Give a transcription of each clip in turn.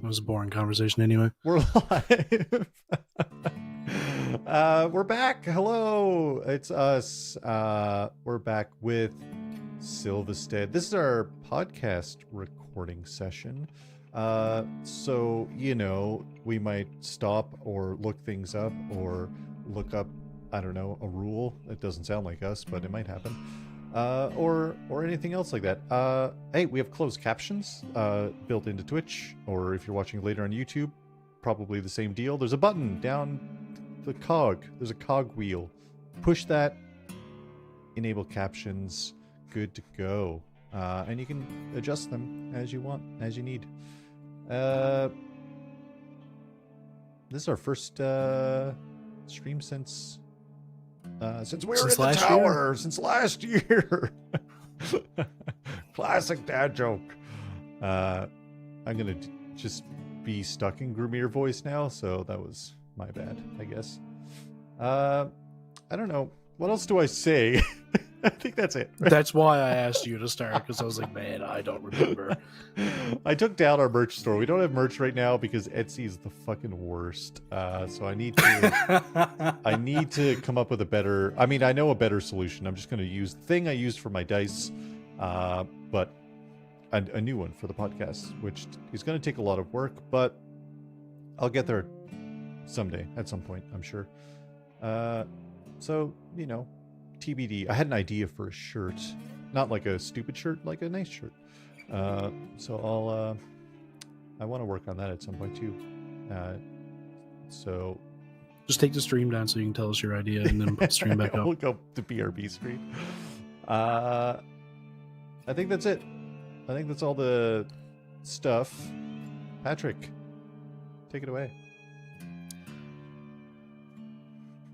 was a boring conversation anyway. We're live. We're back. Hello. It's us. We're back with Silvistead. This is our podcast recording session. So, we might stop or look things up or look up, I don't know, a rule. It doesn't sound like us, but it might happen. Or anything else like that. Hey, we have closed captions built into Twitch, or if you're watching later on YouTube, probably the same deal. There's a button down the cog. There's a cog wheel. Push that. Enable captions. Good to go. And you can adjust them as you want, as you need. This is our first stream since we were in the tower, since last year. Classic dad joke. I'm gonna just be stuck in Groomier voice now, so that was my bad, I guess. I don't know. What else do I say? I think that's it. That's why I asked you to start, because I was like, man, I don't remember. I took down our merch store. We don't have merch right now because Etsy is the fucking worst. So I need to come up with a better, I know a better solution. I'm just going to use the thing I used for my dice, but a new one for the podcast, which is going to take a lot of work, but I'll get there someday, at some point, I'm sure. So, TBD. I had an idea for a shirt, not like a stupid shirt, like a nice shirt. So I want to work on that at some point too. So just take the stream down so you can tell us your idea, and then put the stream back up. We'll go to BRB stream. I think that's it. I think that's all the stuff. Patrick, take it away.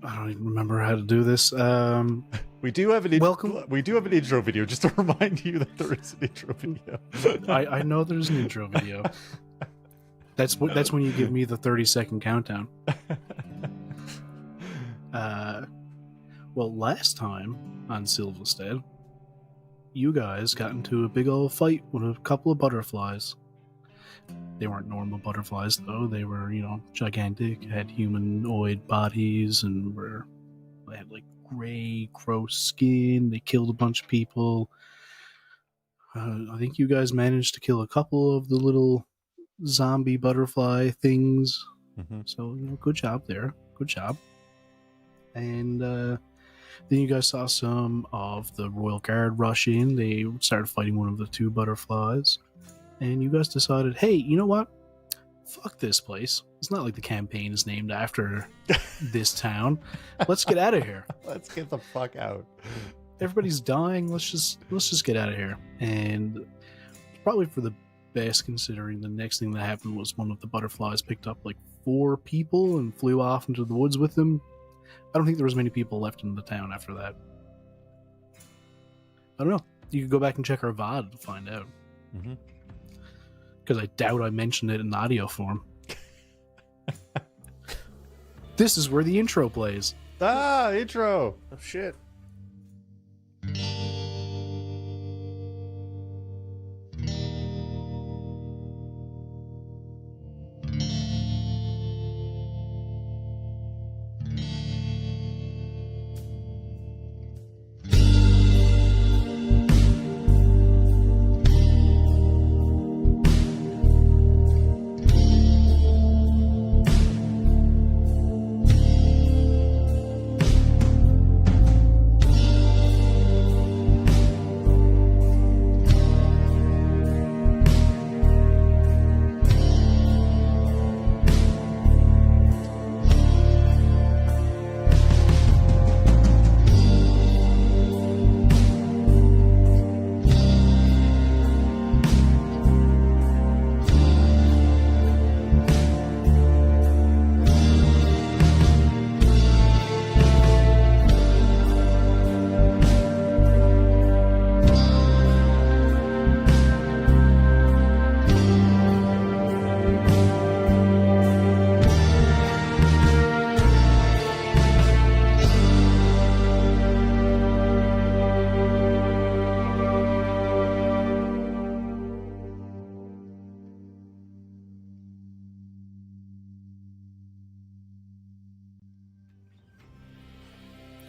I don't even remember how to do this. We do have an welcome. We do have an intro video, just to remind you that there is an intro video. I know there's an intro video. That's when you give me the 30-second countdown. Well, last time on Silvistead, you guys got into a big old fight with a couple of butterflies. They weren't normal butterflies, though. They were, gigantic, had humanoid bodies, and they had, gray, gross skin. They killed a bunch of people. I think you guys managed to kill a couple of the little zombie butterfly things. Mm-hmm. So, good job there. Good job. And then you guys saw some of the Royal Guard rush in. They started fighting one of the two butterflies. And you guys decided, hey, you know what? Fuck this place. It's not like the campaign is named after this town. Let's get out of here. Let's get the fuck out. Everybody's dying. Let's just get out of here. And probably for the best, considering the next thing that happened was one of the butterflies picked up 4 people and flew off into the woods with them. I don't think there was many people left in the town after that. I don't know. You could go back and check our VOD to find out. Mm-hmm. Because I doubt I mentioned it in audio form. This is where the intro plays. Intro. Oh, shit.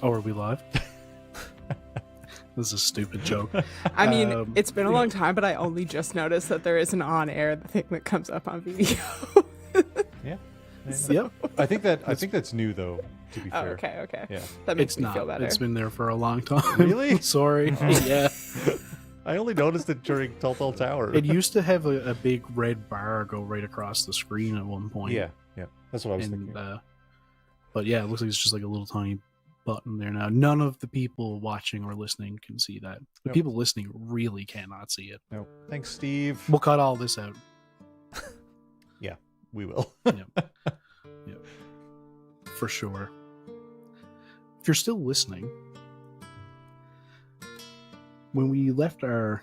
Oh, are we live? This is a stupid joke. I mean, it's been a yeah. long time, but I only just noticed that there is an on-air thing that comes up on video. Yeah. Yep. I think that's new though, to be fair. Okay. Yeah. That makes It's me not. feel better. It's been there for a long time. Really? Sorry. Yeah. I only noticed it during Telltale Tower. It used to have a big red bar go right across the screen at one point. Yeah. That's what I was And, thinking. but yeah, it looks like it's just like a little tiny button there now. None of the people watching or listening can see that. The Nope. people listening really cannot see it. No. Thanks, Steve. We'll cut all this out. Yeah, we will. Yep. For sure. If you're still listening, when we left I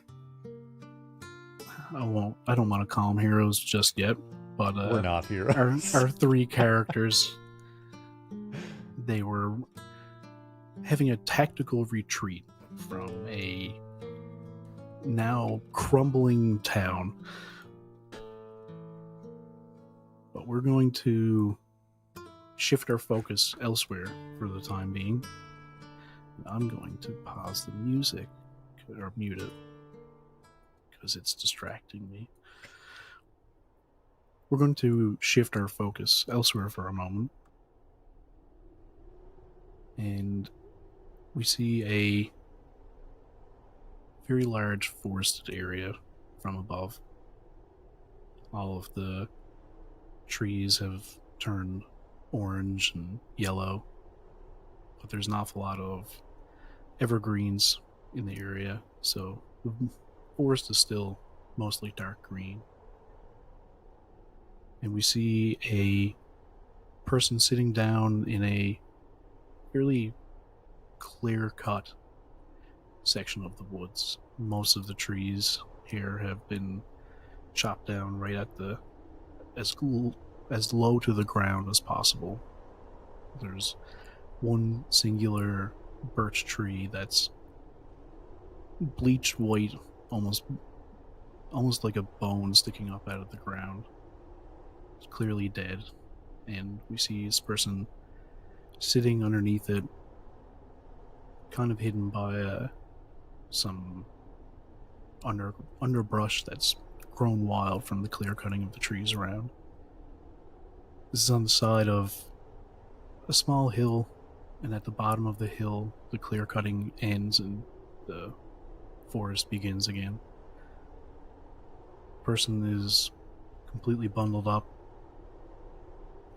don't want to call them heroes just yet, but We're not heroes. our three characters, they were having a tactical retreat from a now crumbling town. But we're going to shift our focus elsewhere for the time being. I'm going to pause the music, or mute it, because it's distracting me. We're going to shift our focus elsewhere for a moment. And we see a very large forested area from above. All of the trees have turned orange and yellow, but there's an awful lot of evergreens in the area, so the forest is still mostly dark green. And we see a person sitting down in a fairly clear-cut section of the woods. Most of the trees here have been chopped down right at the as low to the ground as possible. There's one singular birch tree that's bleached white, almost like a bone sticking up out of the ground. It's clearly dead, and we see this person sitting underneath it, kind of hidden by some underbrush that's grown wild from the clear cutting of the trees around. This is on the side of a small hill, and at the bottom of the hill, the clear cutting ends and the forest begins again. The person is completely bundled up,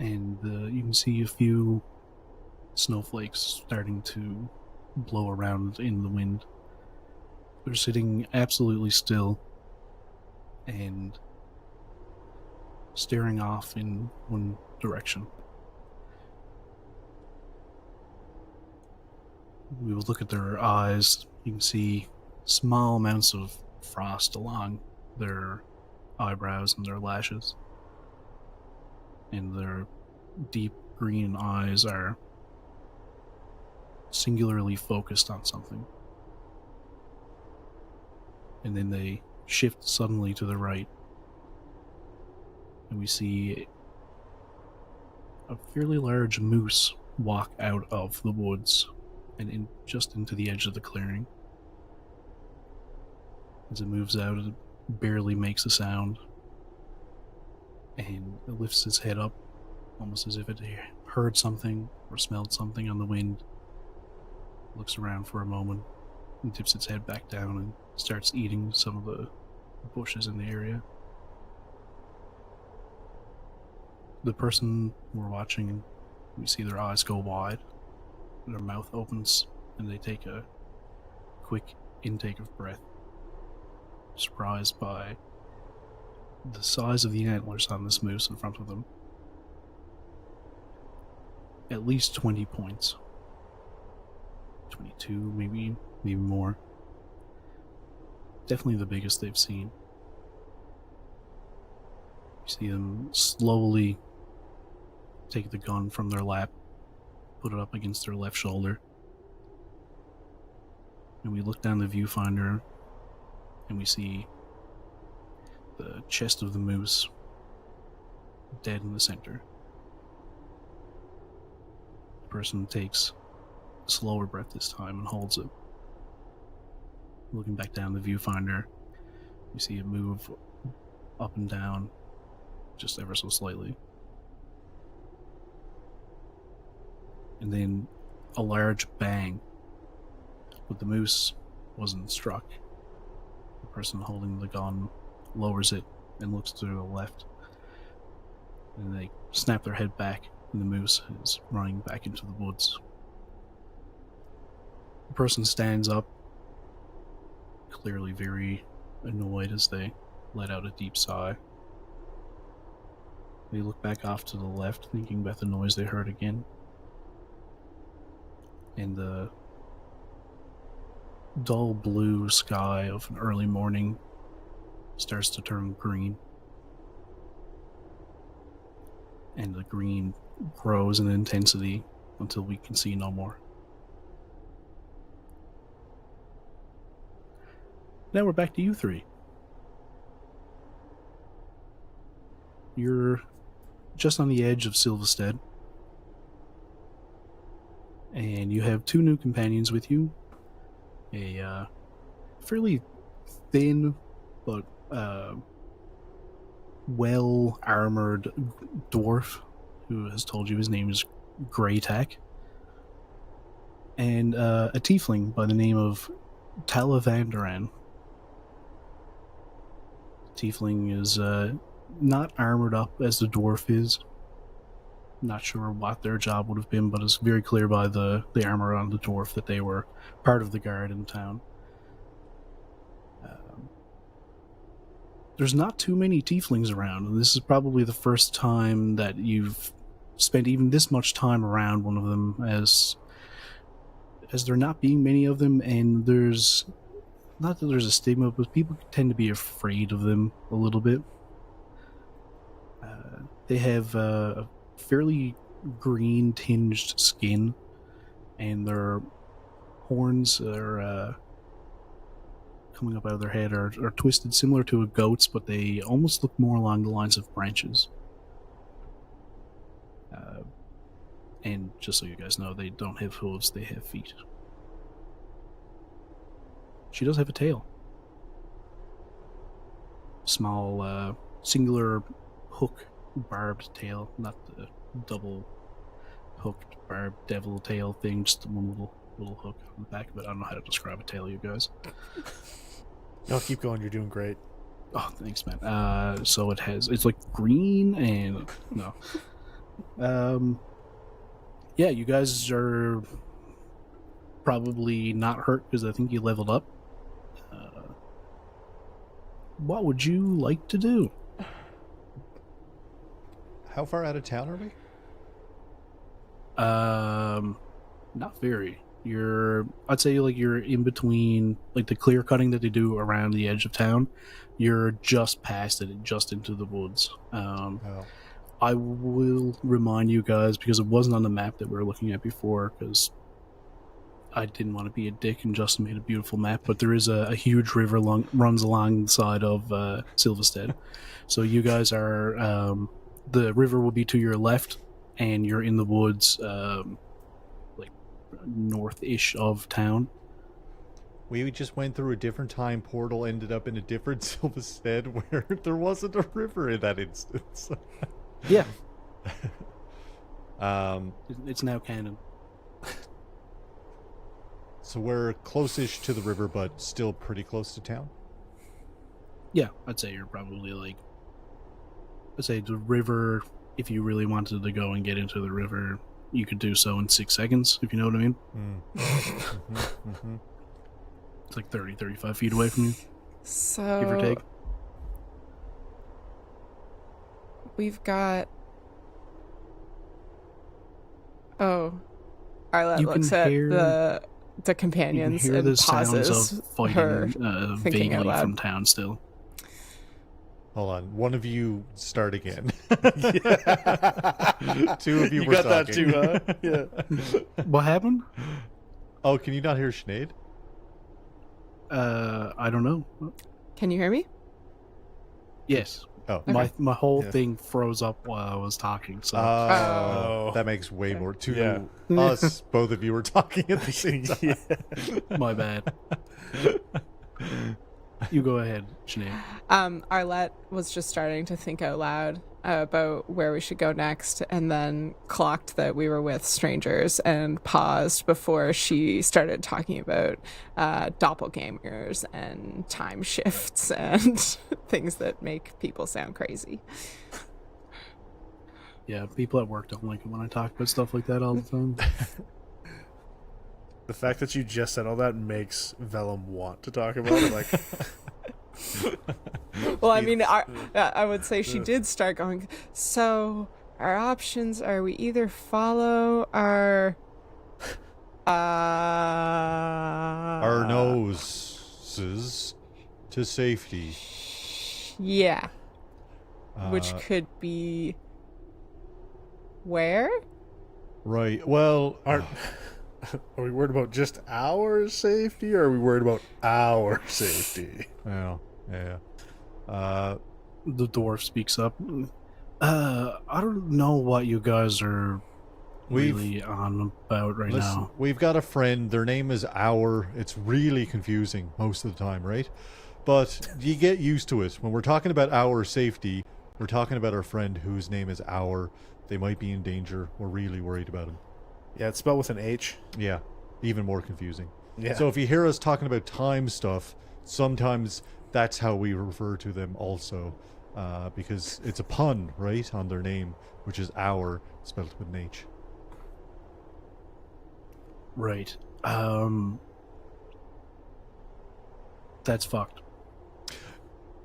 and you can see a few snowflakes starting to blow around in the wind. They're sitting absolutely still and staring off in one direction. We will look at their eyes. You can see small amounts of frost along their eyebrows and their lashes. And their deep green eyes are singularly focused on something. And then they shift suddenly to the right, and we see a fairly large moose walk out of the woods and just into the edge of the clearing. As it moves out, it barely makes a sound, and it lifts its head up, almost as if it heard something or smelled something on the wind. Looks around for a moment and dips its head back down and starts eating some of the bushes in the area. The person we're watching, we see their eyes go wide, their mouth opens, and they take a quick intake of breath, surprised by the size of the antlers on this moose in front of them. At least 20 points. 22, maybe more. Definitely the biggest they've seen. You see them slowly take the gun from their lap, put it up against their left shoulder. And we look down the viewfinder and we see the chest of the moose dead in the center. The person takes slower breath this time and holds it. Looking back down the viewfinder, you see it move up and down just ever so slightly. And then a large bang, but the moose wasn't struck. The person holding the gun lowers it and looks to the left, and they snap their head back, and the moose is running back into the woods. The person stands up, clearly very annoyed as they let out a deep sigh. They look back off to the left, thinking about the noise they heard again. And the dull blue sky of an early morning starts to turn green. And the green grows in intensity until we can see no more. Now we're back to you three. You're just on the edge of Silvistead, and you have two new companions with you. A fairly thin but well-armored dwarf who has told you his name is Greytack, and a tiefling by the name of Talavandaran. Tiefling is not armored up as the dwarf is. Not sure what their job would have been, but it's very clear by the armor on the dwarf that they were part of the guard in town. There's not too many tieflings around, and this is probably the first time that you've spent even this much time around one of them, as there not being many of them, and there's not that there's a stigma, but people tend to be afraid of them a little bit. They have a fairly green tinged skin, and their horns are coming up out of their head are twisted similar to a goat's, but they almost look more along the lines of branches. And just so you guys know, they don't have hooves, they have feet. She does have a tail. Small, singular hook barbed tail, not the double hooked barbed devil tail thing, just one little hook on the back of it. I don't know how to describe a tail, you guys. No, keep going, you're doing great. Oh, thanks, man. So it's like green and no. Yeah, you guys are probably not hurt because I think you leveled up. What would you like to do? How far out of town are we? Not very. I'd say like you're in between, like the clear cutting that they do around the edge of town. You're just past it, just into the woods. I will remind you guys, because it wasn't on the map that we were looking at before, because I didn't want to be a dick and Justin made a beautiful map, but there is a huge river runs along the side of Silvistead. So you guys are, the river will be to your left, and you're in the woods, like north-ish of town. We just went through a different time portal, ended up in a different Silvistead where there wasn't a river in that instance. Yeah. It's now canon. So we're close-ish to the river, but still pretty close to town? Yeah, I'd say you're probably like... I'd say the river, if you really wanted to go and get into the river, you could do so in 6 seconds, if you know what I mean. It's like 30, 35 feet away from you, So give or take. we've got. Oh, Arlette You can looks at hear- the You can companions hear and the sounds pauses. of her fighting thinking out vaguely loud. from town still. Hold on. One of you start again. Two of you You were got that talking. too, huh? Yeah. What happened? Oh, can you not hear Sinead? I don't know. Can you hear me? Yes. Oh, My whole Yeah. thing froze up while I was talking. So oh, that makes way Okay. more. To Yeah. us, both of you were talking at the same time. Yeah. my bad. You go ahead, Sinead. Arlette was just starting to think out loud about where we should go next, and then clocked that we were with strangers and paused before she started talking about doppelgangers and time shifts and things that make people sound crazy. Yeah, people at work don't like it when I talk about stuff like that all the time. The fact that you just said all that makes Velum want to talk about it. Like, Well, I mean, I would say she did start going, so our options are we either follow our noses to safety. yeah, which Uh, could be where? right. Well, are we worried about just our safety, or are we worried about our safety? yeah. The dwarf speaks up. I don't know what you guys are really on about right now. We've got a friend. Their name is Our. It's really confusing most of the time, right? But you get used to it. When we're talking about our safety, we're talking about our friend whose name is Our. They might be in danger. We're really worried about him. Yeah, it's spelled with an H. Yeah, even more confusing. Yeah. So if you hear us talking about time stuff, sometimes that's how we refer to them also, because it's a pun, right, on their name, which is Our, spelled with an H. Right. That's fucked.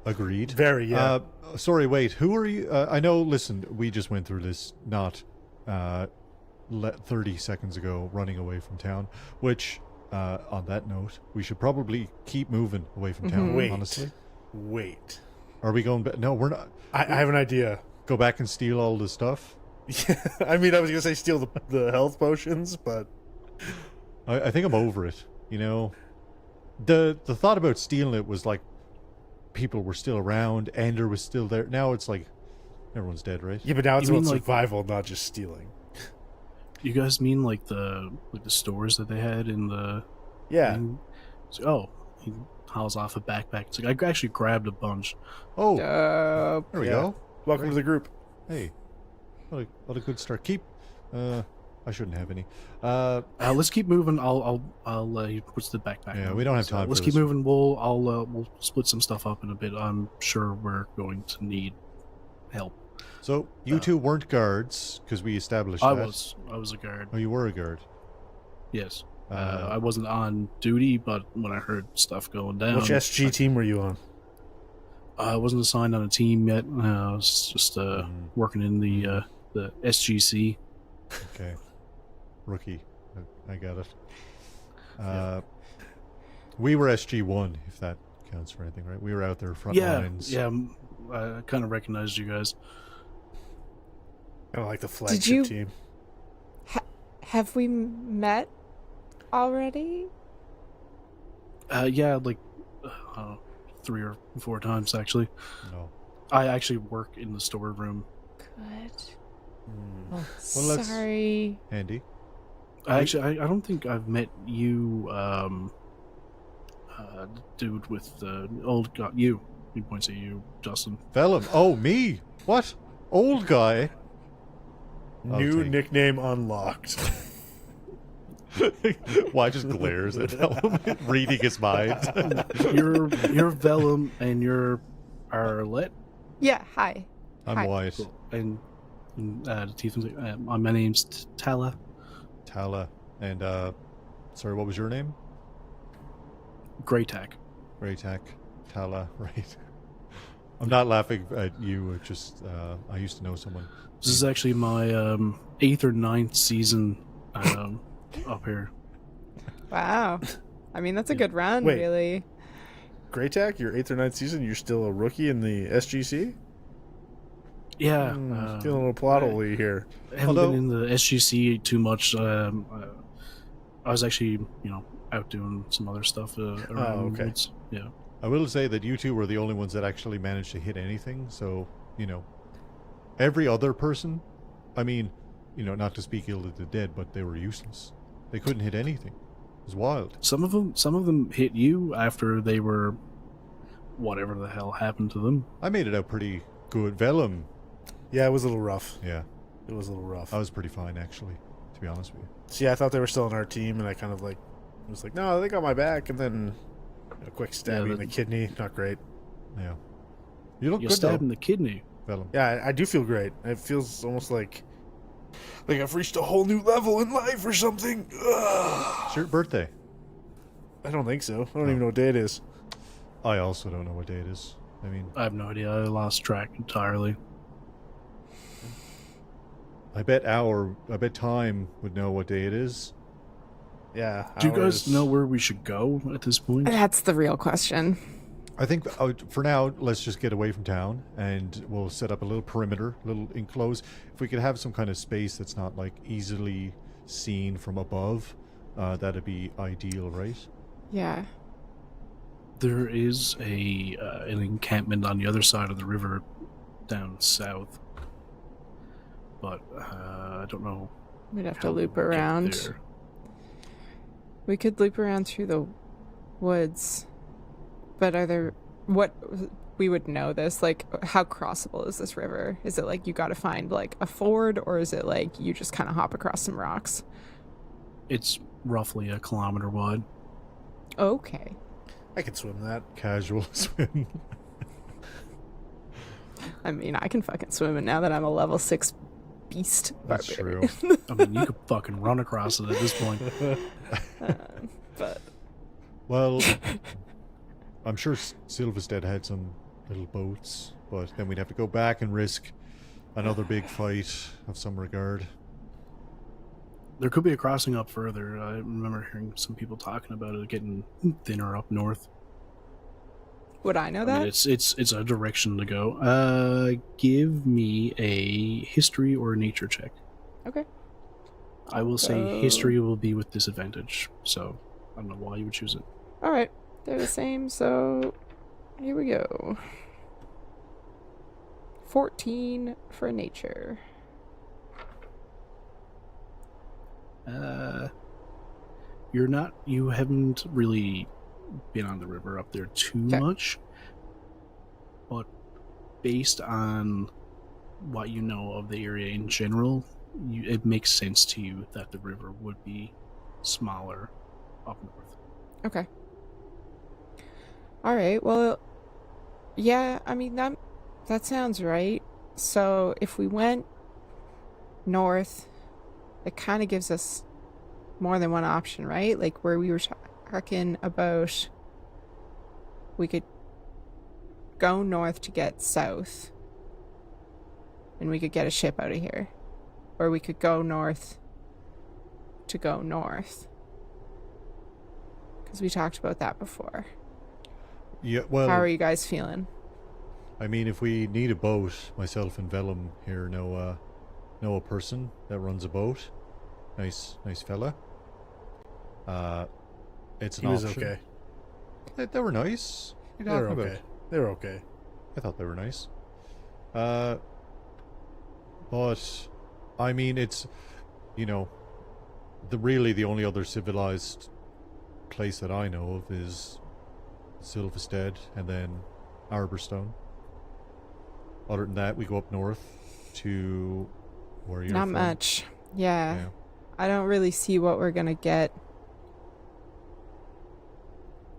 Agreed. Very, yeah. Sorry, wait. Who are you? I know. Listen, we just went through this not 30 seconds ago, running away from town. Which, on that note, we should probably keep moving away from town. Wait. Honestly, Wait. are we going back? No, we're not. I have an idea. Go back and steal all the stuff. Yeah, I mean, I was gonna say steal the health potions, but I think I'm over it. You know, the thought about stealing it was like people were still around, Ender was still there. Now it's like everyone's dead, right? yeah, but now it's You about mean, like- survival, not just stealing. You guys mean like the stores that they had in the Yeah. thing? So, oh, he hauls off a backpack. It's like I actually grabbed a bunch. Oh, Dope. there we Yeah. go. Welcome to the group. Hey, what a good start. Keep. I shouldn't have any. Let's keep moving. I'll he puts the backpack. Yeah, on. we don't have So time let's for keep this. moving. We'll split some stuff up in a bit. I'm sure we're going to need help. So you two weren't guards because we established I that. was a guard. Oh, you were a guard. Yes. Uh, I wasn't on duty, but when I heard stuff going down, Which SG team were you on? I wasn't assigned on a team yet. I was just working in the SGC. Okay. Rookie. I got it. We were SG1, if that counts for anything, right? We were out there front lines. Yeah. I kind of recognized you guys. Kind of like the flagship you- team. Have we met already? Yeah, like 3 or 4 times actually. No. I actually work in the storeroom. Good. Hmm. Oh, Well, let's- sorry. Andy? I don't think I've met you, dude with the old guy. You. He points at you, Justin. Velum. Oh, me? What? Old guy? I'll New take- nickname unlocked. Why just glares at Velum, reading his mind? You're Velum and you're Arlette. Yeah, hi. I'm Hi. Wyatt. Cool. And Tiefen's my name's Tala. Tala. And, sorry, what was your name? Greytack. Raytak. Tala, right. I'm not laughing at you, it's just, I used to know someone. This is actually my 8th or 9th season up here. Wow. I mean, that's a good run, Wait. really. Greytack, your 8th or 9th season, you're still a rookie in the SGC? Yeah. Feeling a little plot hole here. I haven't Although- been in the SGC too much. I was actually, out doing some other stuff around okay. woods. Yeah. I will say that you two were the only ones that actually managed to hit anything. So, every other person, I mean, not to speak ill of the dead, but they were useless. They couldn't hit anything. It was wild. Some of them hit you after they were, whatever the hell happened to them. I made it out pretty good. Velum. Yeah, it was a little rough. Yeah. It was a little rough. I was pretty fine, actually, to be honest with you. See, I thought they were still on our team, and I kind of was like, no, they got my back, and then a quick stab in the kidney. Not great. Yeah. You look You're good, stabbing though, the kidney. Velum. Yeah, I do feel great. It feels almost like I've reached a whole new level in life or something. Ugh. It's your birthday. I don't think so. I don't even know what day it is. I also don't know what day it is. I mean, I have no idea. I lost track entirely. I bet time would know what day it is. Yeah. Do you guys know where we should go at this point? That's the real question. I think for now, let's just get away from town, and we'll set up a little perimeter, a little enclosed. If we could have some kind of space that's not like easily seen from above, that'd be ideal, right? Yeah. There is an encampment on the other side of the river down south. But I don't know. We'd have how to loop we'll get around. there. We could loop around through the woods. But we would know this, like, how crossable is this river? Is it like you gotta find like a ford, or is it like you just kind of hop across some rocks? It's roughly 1 kilometer wide. Okay. I could swim that. Casual swim. I mean, I can fucking swim it now that I'm a level 6 beast That's barbarian. true. I mean, you could fucking run across it at this point. But Well, I'm sure Silvistead had some little boats, but then we'd have to go back and risk another big fight of some regard. There could be a crossing up further. I remember hearing some people talking about it getting thinner up north. would I know I that? mean, it's a direction to go. Give me a history or a nature check. Okay. I will say history will be with disadvantage, so I don't know why you would choose it. All right. They're the same, so here we go. 14 for nature. You haven't really been on the river up there too much, but based on what you know of the area in general, it makes sense to you that the river would be smaller up north. Okay. All right. Well, yeah, I mean that sounds right. So if we went north, it kind of gives us more than one option, right? Like where we were talking about, we could go north to get south, and we could get a ship out of here, or we could go north to go north, because we talked about that before. Yeah, well, How are you guys feeling? I mean, if we need a boat, myself and Velum here know a person that runs a boat. Nice fella. It's an He was option. okay. They were nice. What They are you were talking okay. about? They were okay. I thought they were nice. But I mean, it's the only other civilized place that I know of is Silvistead and then Arborstone. Other than that, we go up north to where you're Not from. much. Yeah. Yeah. I don't really see what we're gonna get.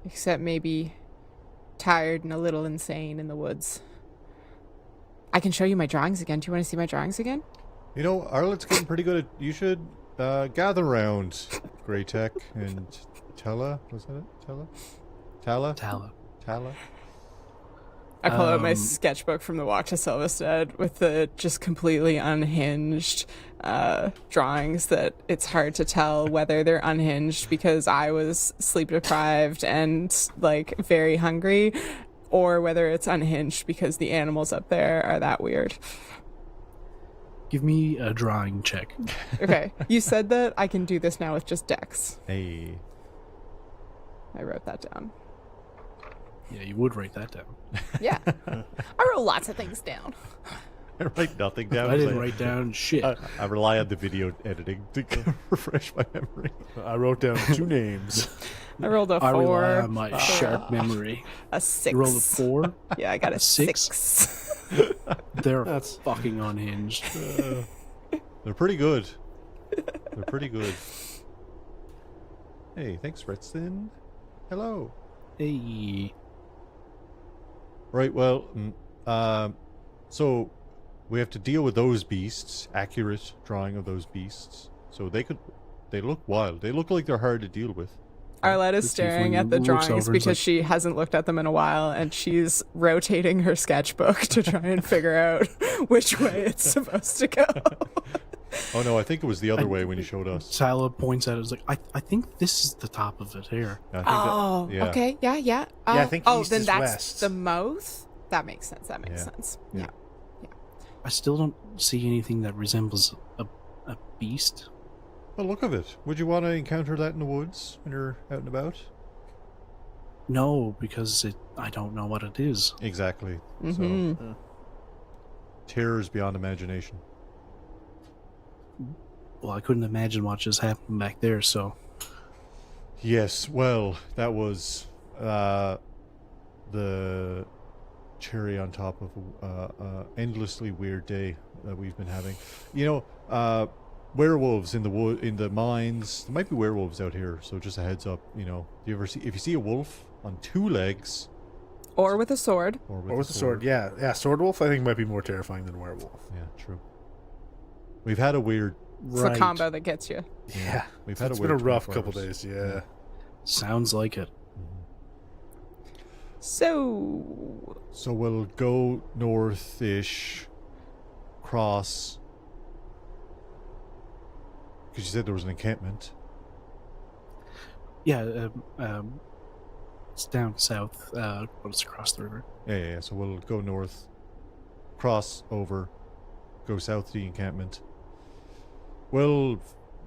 Except maybe tired and a little insane in the woods. I can show you my drawings again. Do you want to see my drawings again? Arlette's getting pretty good at... You should gather around Grey Tech and Tella. Was that it? Tala? Tala? I pull out my Um, sketchbook from the walk to Silvistead with the just completely unhinged drawings that it's hard to tell whether they're unhinged because I was sleep deprived and like very hungry, or whether it's unhinged because the animals up there are that weird. Give me a drawing check. Okay, you said that I can do this now with just Dex. Hey. I wrote that down. Yeah, you would write that down. Yeah. I wrote lots of things down. I write nothing down. I didn't write down shit. I rely on the video editing to refresh my memory. I wrote down 2 names. I rolled a I 4. rely on my sharp memory. A 6. You rolled a 4? Yeah, I got a Six? 6. They're That's- fucking unhinged. They're pretty good. They're pretty good. Hey, thanks, Fritz. Then, hello. Hey. Right. Well, so we have to deal with those beasts. Accurate drawing of those beasts. So they look wild. They look like they're hard to deal with. Arlette is The staring tiefling at the looks drawings over and is because like- she hasn't looked at them in a while, and she's rotating her sketchbook to try and figure out which way it's supposed to go. Oh no, I think it was the other way when you showed us. Sala points at it. It's like, I think this is the top of it here. I think Oh, yeah. okay. Yeah, yeah. I think oh, east then is that's west. the mouth? That makes sense. That makes Yeah. sense. Yeah. Yeah. I still don't see anything that resembles a beast. Well, look of it. Would you want to encounter that in the woods when you're out and about? No, because I don't know what it is. Exactly. Mm-hmm. So, terrors beyond imagination. Well, I couldn't imagine what just happened back there, so... Yes, well, that was the cherry on top of a endlessly weird day that we've been having. You know, werewolves in the mines. There might be werewolves out here, so just a heads up. You know, if you see a wolf on 2 legs Or with a sword. or Or with a sword. Yeah. Sword wolf, I think, might be more terrifying than werewolf. Yeah, true. We've had a weird. It's the combo that gets you. Yeah. We've had It's a been a weird rough 24 couple hours. days, yeah. Sounds like it. So, So we'll go north-ish, cross. Because you said there was an encampment. Yeah, it's down south, but it's across the river. Yeah. So we'll go north, cross over, go south to the encampment. We'll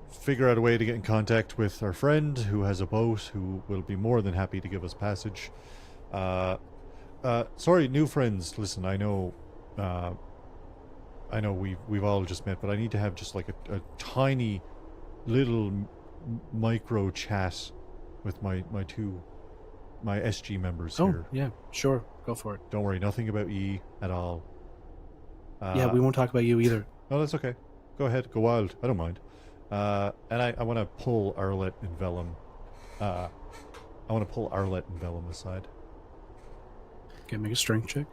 figure out a way to get in contact with our friend who has a boat, who will be more than happy to give us passage. Sorry, new friends. Listen, I know we've all just met, but I need to have just like a tiny little micro chat with my SG members Oh, here. yeah, sure. Go for it. Don't worry, nothing about E at all. Yeah, we won't talk about you either. Oh, that's okay. Go ahead, go wild. I don't mind. And I want to pull Arlette and Velum. Aside. Okay, make a strength check.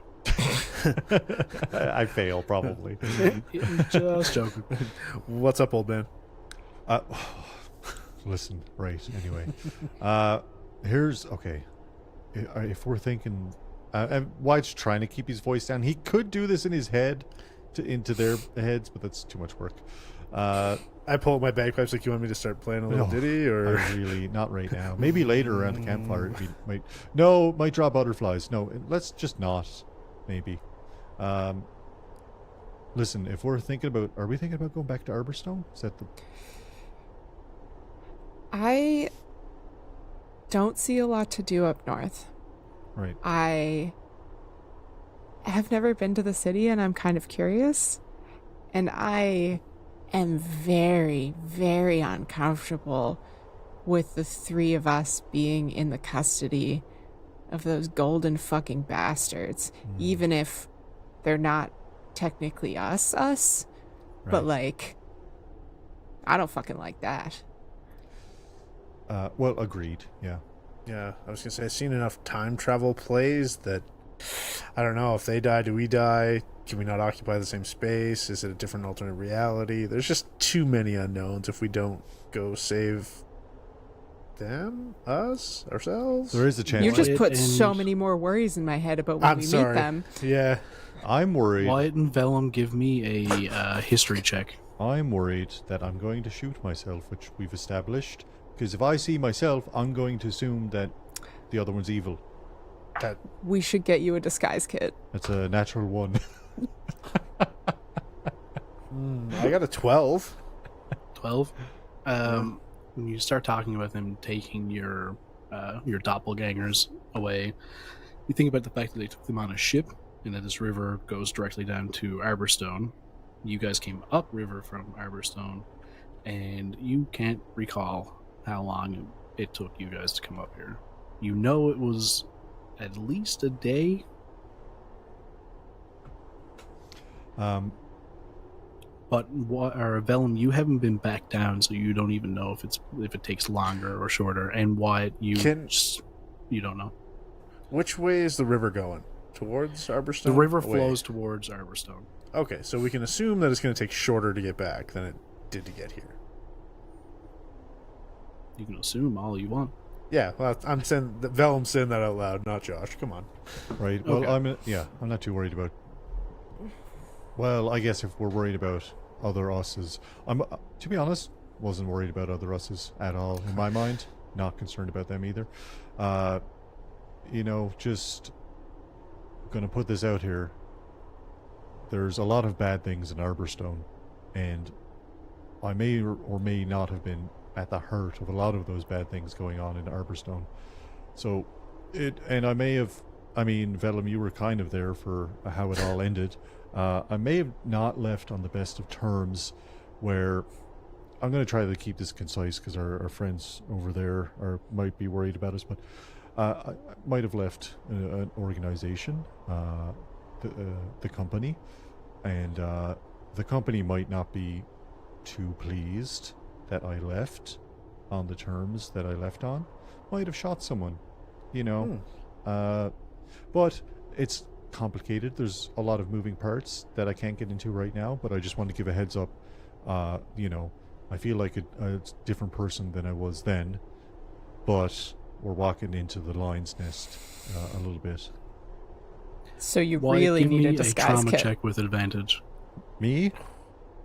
I fail probably. Just joking. What's up, old man? Listen, right. Anyway, here's okay. If we're thinking, and Wyatt's trying to keep his voice down. He could do this in his head, into their heads, but that's too much work. I pull out my bagpipes like you want me to start playing a little No, ditty, or I really not right now. Maybe later around the campfire. Might draw butterflies. No, let's just not. Maybe. Listen, if we're thinking about, are we thinking about going back to Arborstone? Is that the? I don't see a lot to do up north. Right. I have never been to the city, and I'm kind of curious. And I am very, very uncomfortable with the 3 of us being in the custody of those golden fucking bastards, even if they're not technically us, but Right. like, I don't fucking like that. Well, agreed. Yeah. yeah, I was gonna say I've seen enough time travel plays that I don't know if they die, do we die? Can we not occupy the same space? Is it a different alternate reality? There's just too many unknowns if we don't go save them, us, ourselves. There is a chance. You just put and- so many more worries in my head about when I'm we sorry. meet them. Yeah, I'm worried. Wyatt and Velum, give me a history check. I'm worried that I'm going to shoot myself, which we've established. Because if I see myself, I'm going to assume that the other one's evil. that We should get you a disguise kit. That's a natural 1. I got a 12. 12. When you start talking about them taking your doppelgangers away, You think about the fact that they took them on a ship and that this river goes directly down to Arborstone. You guys came upriver from Arborstone, and you can't recall how long it took you guys to come up here. You know it was at least a day. But Velum, you haven't been back down, so you don't even know if it takes longer or shorter. And Wyatt, you don't know. Which way is the river going? Towards Arborstone? The river flows towards Arborstone. Okay, so we can assume that it's going to take shorter to get back than it did to get here. You can assume all you want. Yeah, well, I'm saying that Velum's saying that out loud, not Josh. Come on. Right. Well, Okay. I'm not too worried about. Well, I guess if we're worried about other us's, to be honest, wasn't worried about other us's at all in my mind. Not concerned about them either. Just gonna put this out here. There's a lot of bad things in Arborstone, and I may or may not have been at the heart of a lot of those bad things going on in Arborstone. So, Velum, you were kind of there for how it all ended. I may have not left on the best of terms, where I'm going to try to keep this concise because our friends over there might be worried about us, but I might have left an organization, the company, and the company might not be too pleased that I left on the terms that I left on. Might have shot someone, but it's complicated. There's a lot of moving parts that I can't get into right now, but I just want to give a heads up. I feel like a different person than I was then, but we're walking into the lion's nest a little bit. So you Wyatt, really give need me a disguise trauma kit. check with advantage. Me?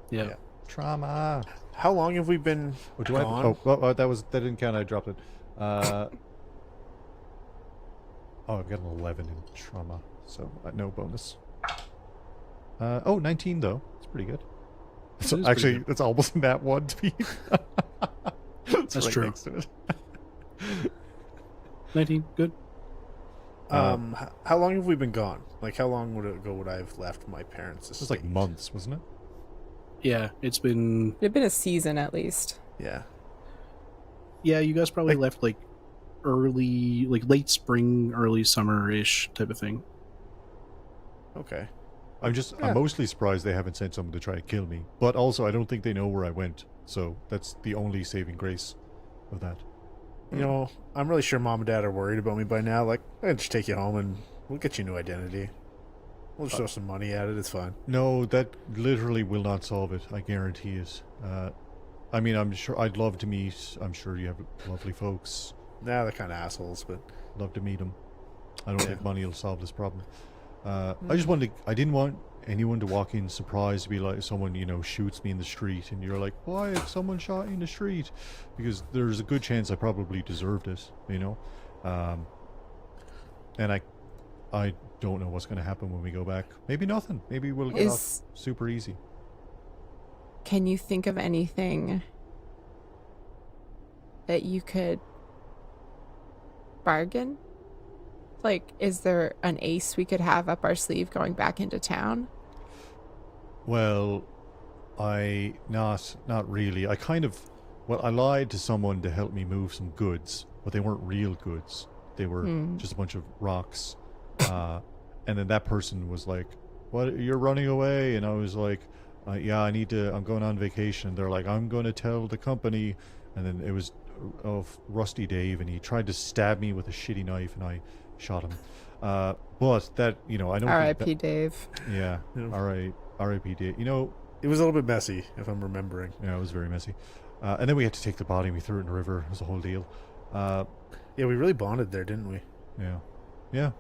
Yeah. Trauma. How long have we been gone? That didn't count. I dropped it. I've got an 11 in trauma, so no bonus. 19 though. It's pretty good. So is actually, pretty good. that's almost that one to be. That's right true. next to it. 19, good. How long have we been gone? Like, how long would I have left my parents' This was like months, wasn't it? Yeah, it's been... It'd been a season at least. Yeah. Yeah, you guys probably left like late spring, early summer-ish type of thing. Okay. I'm mostly surprised they haven't sent someone to try to kill me. But also, I don't think they know where I went. So that's the only saving grace of that. I'm really sure Mom and Dad are worried about me by now. Like, I'll just take you home and we'll get you a new identity. We'll just throw some money at it. It's fine. No, that literally will not solve it. I guarantee it. I'm sure I'd love to meet. I'm sure you have lovely folks. Nah, they're kind of assholes, but Love to meet them. I don't think money will solve this problem. I didn't want anyone to walk in surprised to be like someone, shoots me in the street and you're like, why if someone shot you in the street? Because there's a good chance I probably deserved it, and I don't know what's going to happen when we go back. Maybe nothing. Maybe we'll get off super easy. Can you think of anything that you could bargain? Like, is there an ace we could have up our sleeve going back into town? Well, not really. I lied to someone to help me move some goods, but they weren't real goods. They were just a bunch of rocks. And then that person was like, "What? You're running away?" And I was like, "Yeah, I'm going on vacation." They're like, "I'm going to tell the company." And then it was Rusty Dave, and he tried to stab me with a shitty knife, and I shot him. But that, I don't. R.I.P. Dave. Yeah. R.I.P. Dave. it was a little bit messy, if I'm remembering. Yeah, it was very messy. And then we had to take the body and we threw it in the river. It was a whole deal. Yeah, we really bonded there, didn't we? Yeah. Yeah.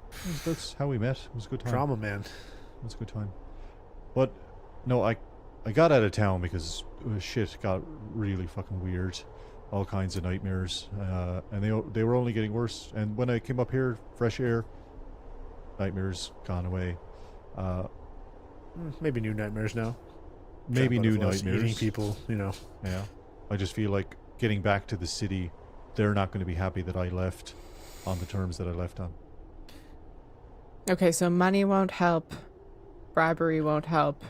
That's how we met. It was a good time. Trauma, man. It was a good time. But, no, I got out of town because shit got really fucking weird. All kinds of nightmares. And they were only getting worse. And when I came up here, fresh air, nightmares gone away. Maybe new nightmares now. Maybe new Butterflies, nightmares. Eating people, Yeah. I just feel like getting back to the city, they're not going to be happy that I left on the terms that I left on. Okay, so money won't help. Bribery won't help.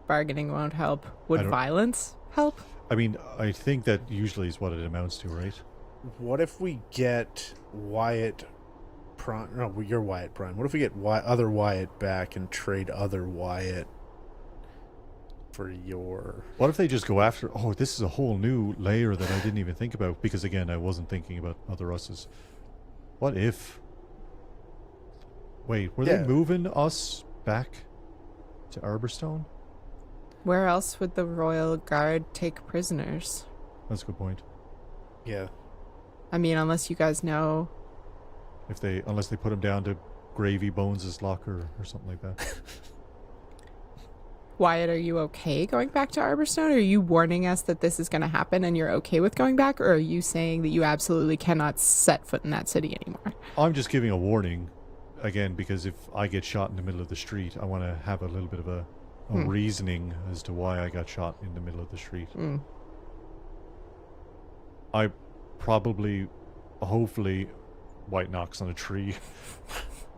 Bargaining won't help. Would violence help? I mean, I think that usually is what it amounts to, right? What if we get Wyatt Prime? No, you're Wyatt Prime. What if we get other Wyatt back and trade other Wyatt for your... What if they just go after... Oh, this is a whole new layer that I didn't even think about, because again, I wasn't thinking about other us's. What if... Wait, were they moving us back to Arborstone? Where else would the Royal Guard take prisoners? That's a good point. Yeah. I mean, unless you guys know. Unless they put him down to Gravy Bones' locker or something like that. Wyatt, are you okay going back to Arborstone? Are you warning us that this is going to happen and you're okay with going back? Or are you saying that you absolutely cannot set foot in that city anymore? I'm just giving a warning, again, because if I get shot in the middle of the street, I want to have a little bit of a reasoning as to why I got shot in the middle of the street. I probably, hopefully, White knocks on a tree.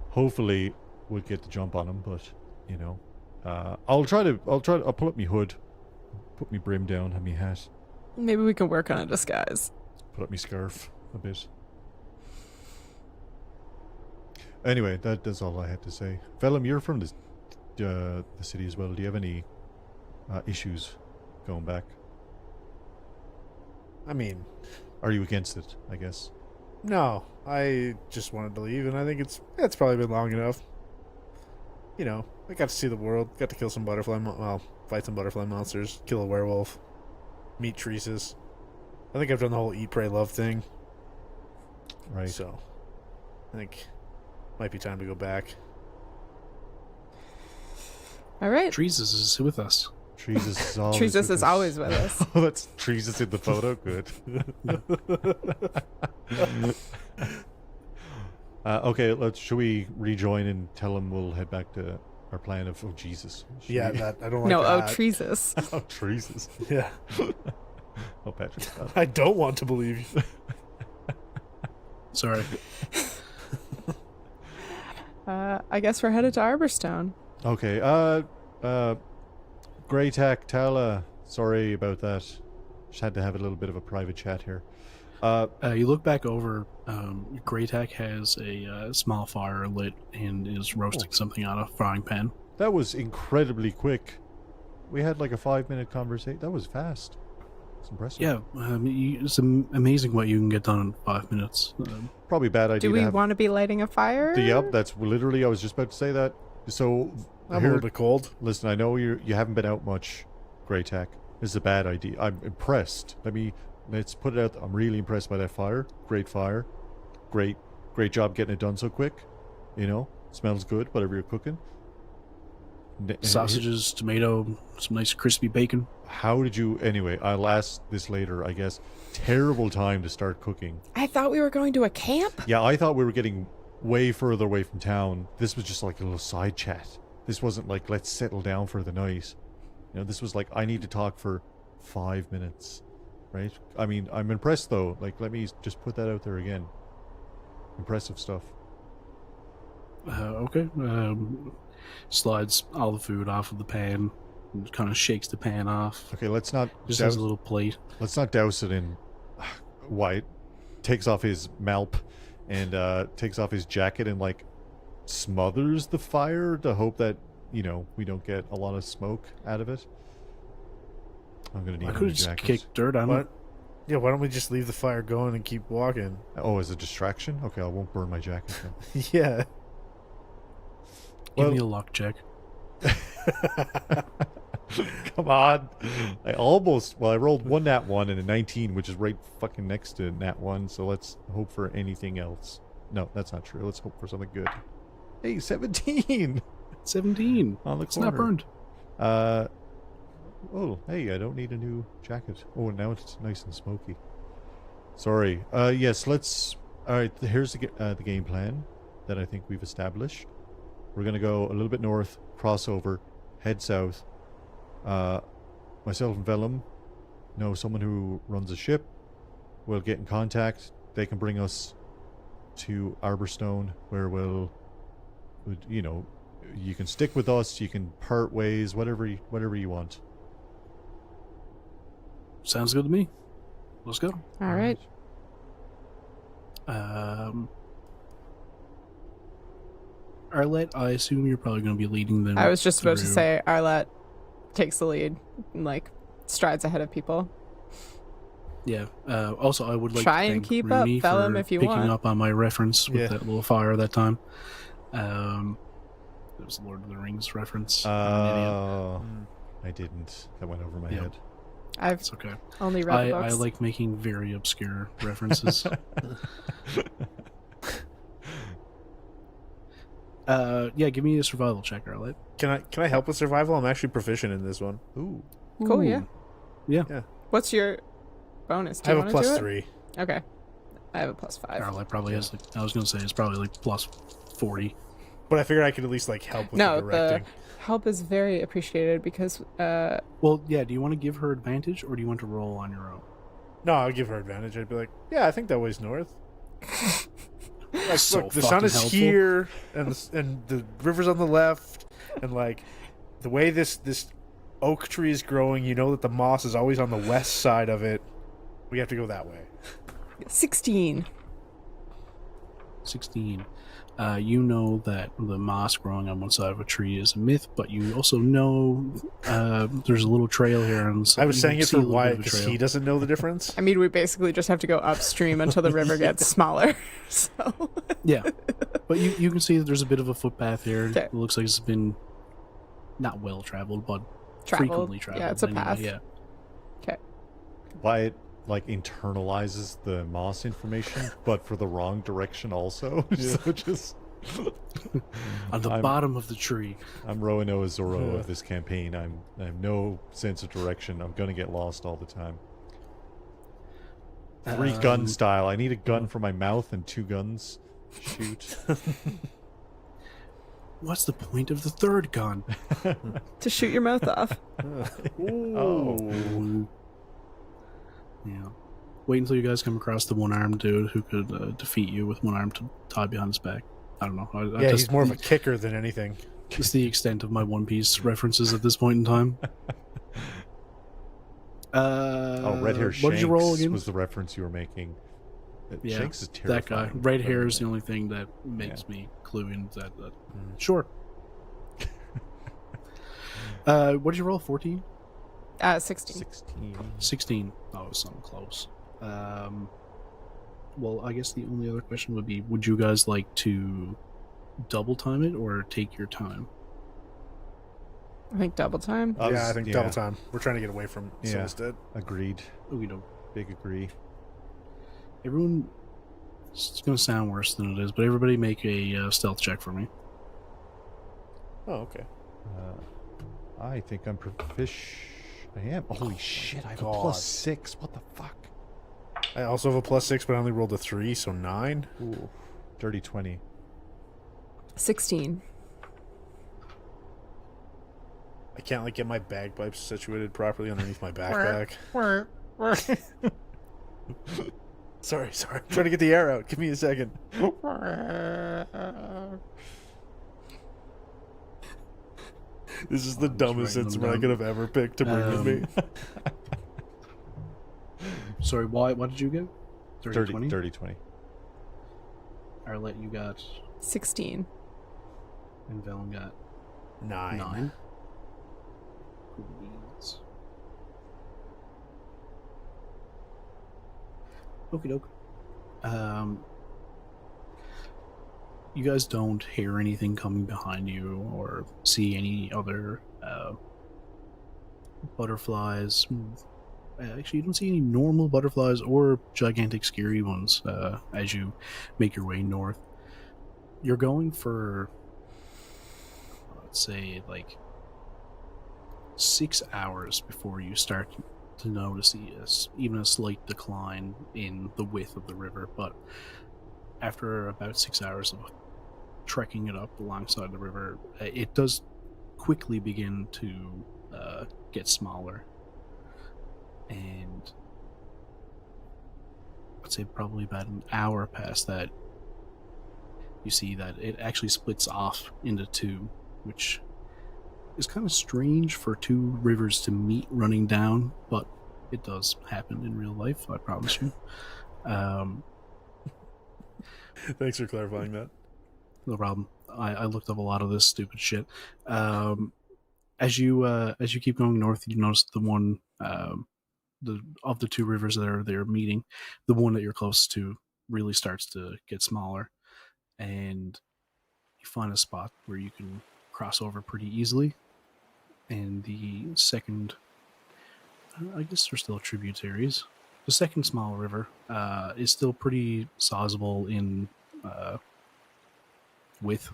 Hopefully, would get the jump on him, but you know, I'll pull up my hood, put my brim down, have my hat. Maybe we can work on a disguise. Put up my scarf a bit. Anyway, that's all I had to say. Velum, you're from the city as well. Do you have any issues going back? I mean... Are you against it, I guess? No, I just wanted to leave, and I think it's probably been long enough. You know, I got to see the world, got to kill some fight some butterfly monsters, kill a werewolf, meet Treeses. I think I've done the whole eat, pray, love thing. Right. So, I think might be time to go back. All right. Treeses is with us. Treeses is always with us. Oh, that's Treeses in the photo. Good. Okay, should we rejoin and tell them we'll head back to our plan of... Oh, Jesus. I don't like that. Oh, Treeses. Oh, Treeses. Yeah. Oh, Patrick. I don't want to believe you. Sorry. I guess we're headed to Arborstone. Okay, Greytack, Tala, sorry about that. Just had to have a little bit of a private chat here. You look back over, Greytack has a small fire lit and is roasting something on a frying pan. That was incredibly quick. We had like a 5-minute conversation. That was fast. It's impressive. Yeah, it's amazing what you can get done in 5 minutes. Probably a bad idea. Do we want to be lighting a fire? Yep, that's literally, I was just about to say that. So... I'm a little bit cold. Listen, I know you haven't been out much, Greytack. This is a bad idea. I'm impressed. Let's put it out. I'm really impressed by that fire. Great fire. Great job getting it done so quick. You know, smells good, whatever you're cooking. Sausages, tomato, some nice crispy bacon. How did you... Anyway, I'll ask this later, I guess. Terrible time to start cooking. I thought we were going to a camp. Yeah, I thought we were getting way further away from town. This was just like a little side chat. This wasn't like, let's settle down for the night. You know, this was like, I need to talk for 5 minutes. Right? I mean, I'm impressed though. Like, let me just put that out there again. Impressive stuff. Okay. Slides all the food off of the pan. And kind of shakes the pan off. Okay, let's not... Just has a little plate. Let's not douse it in White. Takes off his malp and takes off his jacket and like smothers the fire to hope that, you know, we don't get a lot of smoke out of it. I'm gonna need I could just kick dirt on it. Yeah, why don't we just leave the fire going and keep walking? Oh, as a distraction? Okay, I won't burn my jacket then. Yeah. Give me a luck check. Come on. I rolled one nat 1 and a 19, which is right fucking next to nat 1, so let's hope for anything else. No, that's not true. Let's hope for something good. Hey, 17! 17. On the it's corner. Not burned. Oh, hey, I don't need a new jacket. Oh, now it's nice and smoky. Sorry. Yes, let's... Alright, here's the game plan that I think we've established. We're gonna go a little bit north, cross over, head south. Myself and Velum know someone who runs a ship. We'll get in contact. They can bring us to Arborstone, where we'll you know, you can stick with us, you can part ways, whatever you want. Sounds good to me. Let's go. All right. Arlette, I assume you're probably going to be leading them. I was just about to through- say Arlette takes the lead and like strides ahead of people. Yeah. Also, I would like Try to and thank keep Rooney up, Velum, for if you picking want. up on my reference with Yeah. that little fire that time. It was Lord of the Rings reference. I'm an idiot. Oh, I didn't. That went over my Yeah. head. I've It's okay. only read the I books. like making very obscure references. Yeah, give me a survival check, Arlette. Can I help with survival? I'm actually proficient in this one. Ooh. Cool, yeah. Yeah. What's your bonus? Do I you have a wanna do plus it? 3. Okay. I have a plus 5. Arlette probably has like, I was going to say it's probably like plus 40. But I figured I could at least like help with No, the directing. the help is very appreciated because Well, yeah, do you want to give her advantage or do you want to roll on your own? No, I'll give her advantage. I'd be like, yeah, I think that way's north. Like, So look, the sun fucking is helpful. here, and the river's on the left, and like the way this oak tree is growing, you know that the moss is always on the west side of it. We have to go that way. 16. 16. You know that the moss growing on one side of a tree is a myth, but you also know there's a little trail here. And so I was you saying it see for a little bit Wyatt of a because trail. he doesn't know the difference. I mean, we basically just have to go upstream until the river gets smaller. So Yeah, but you can see that there's a bit of a footpath here. Okay. It looks like it's been not well traveled, but frequently traveled. Yeah, it's a anyway, path. Yeah. Wyatt like internalizes the moss information, but for the wrong direction also. So just On the I'm- bottom of the tree. I'm Roanoa Zorro of this campaign. I have no sense of direction. I'm gonna get lost all the time. Three gun style. I need a gun for my mouth and 2 guns. Shoot. What's the point of the third gun? to shoot your mouth off. Oh. Ooh. Yeah. Wait until you guys come across the one-armed dude who could defeat you with one arm tied behind his back. I don't know. I Yeah, just, he's more of a kicker than anything. It's the extent of my One Piece references at this point in time. Oh, red hair What did you roll Shanks again? was the reference you were making. Yeah, Shanks is that guy. terrifying. Red hair is the only thing that makes me clue in that. Sure. What did you roll? 14? 16. 16. 16. Oh, it was something close. Well, I guess the only other question would be, would you guys like to double time it or take your time? I think double time. Yeah, I think double time. We're trying to get away from Yeah. Silvistead. Agreed. Oh, you know, Big agree. everyone. It's going to sound worse than it is, but everybody make a stealth check for me. Oh, okay. I think I'm proficient. I am. Holy shit, I have a God. +6. What the fuck? I also have a +6, but I only rolled a 3, so 9. Ooh. Dirty 20. 16. I can't like get my bagpipes situated properly underneath my backpack. Sorry. I'm trying to get the air out. Give me a second. This is the I'm just dumbest writing them instrument I down. could have ever picked to bring with me. Sorry, what did you get? 30, 20? Dirty 20. Arlette, you got, 16. and Velum got 9. 9. Cool beans. Okie doke. You guys don't hear anything coming behind you or see any other butterflies. Actually, you don't see any normal butterflies or gigantic scary ones as you make your way north. You're going for, let's say, like 6 hours before you start to notice even a slight decline in the width of the river. But after about 6 hours of trekking it up alongside the river, it does quickly begin to get smaller. And I'd say probably about an hour past that, you see that it actually splits off into two, which is kind of strange for two rivers to meet running down, but it does happen in real life, I promise you. Thanks for clarifying that. No problem. I looked up a lot of this stupid shit. As you keep going north, you notice the one of the two rivers that they're meeting, the one that you're close to really starts to get smaller, and you find a spot where you can cross over pretty easily. And the second, I guess they're still tributaries. The second small river is still pretty sizable in width.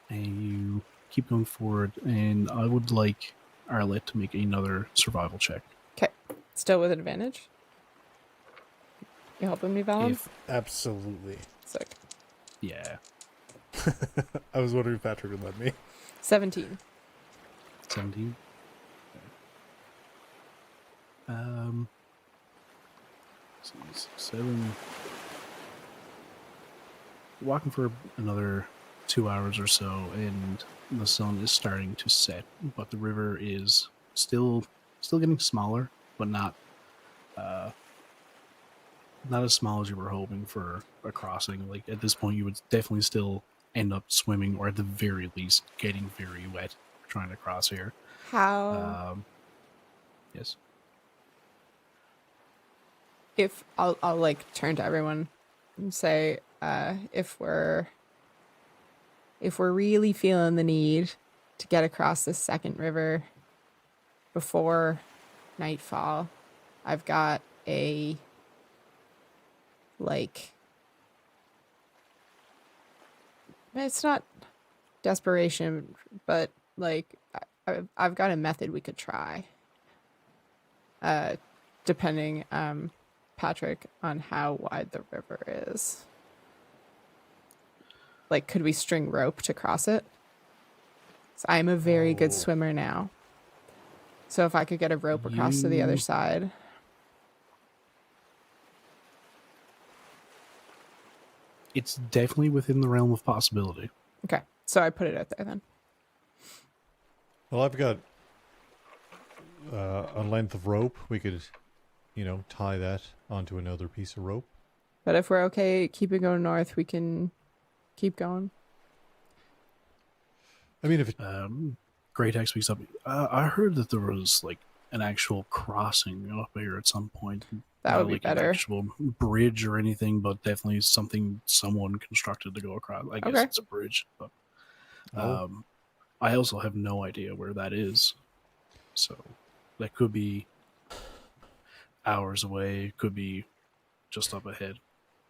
And you keep going forward, and I would like Arlette to make another survival check. Okay. Still with advantage? You helping me, Velum? Absolutely. Sick. Yeah. I was wondering if Patrick would let me. 17. 17. Okay. 7. Walking for another 2 hours or so, and the sun is starting to set, but the river is still getting smaller, but not as small as you were hoping for a crossing. Like, at this point, you would definitely still end up swimming, or at the very least, getting very wet trying to cross here. How? Yes. If I'll like turn to everyone and say, if we're really feeling the need to get across this second river before nightfall, I've got a it's not desperation, but I've got a method we could try. Depending, Patrick, on how wide the river is. Like, could we string rope to cross it? So I'm a very good swimmer now. So if I could get a rope across to the other side. It's definitely within the realm of possibility. Okay, so I put it out there then. Well, I've got a length of rope. We could, tie that onto another piece of rope. But if we're okay keeping going north, we can keep going. I mean, if it... Great X speaks up. I heard that there was an actual crossing up here at some point. That would be better. An actual bridge or anything, but definitely something someone constructed to go across. I guess it's a bridge, but I also have no idea where that is. So that could be hours away. Could be just up ahead.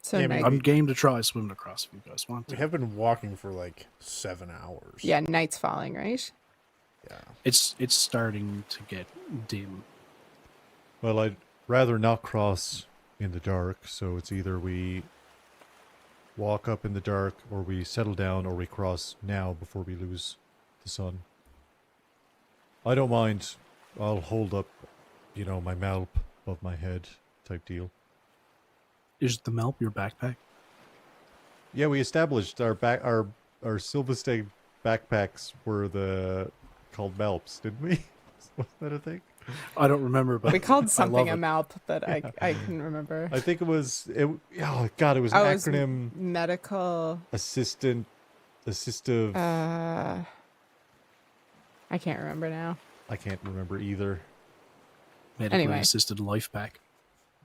So Yeah, I'm game to try swimming across if you guys want to. We have been walking for 7 hours. Yeah, night's falling, right? Yeah. It's starting to get dim. Well, I'd rather not cross in the dark, so it's either we walk up in the dark, or we settle down, or we cross now before we lose the sun. I don't mind. I'll hold up, my malp above my head type deal. Is the Melp your backpack? Yeah, we established our Silvistead backpacks were called malps, didn't we? Was that a thing? I don't remember, but We called something I a love malp, but I couldn't remember. I think it was. Oh God, it was an acronym. Medical Assistive. I can't remember now. I can't remember either. medically Anyway. assisted life pack.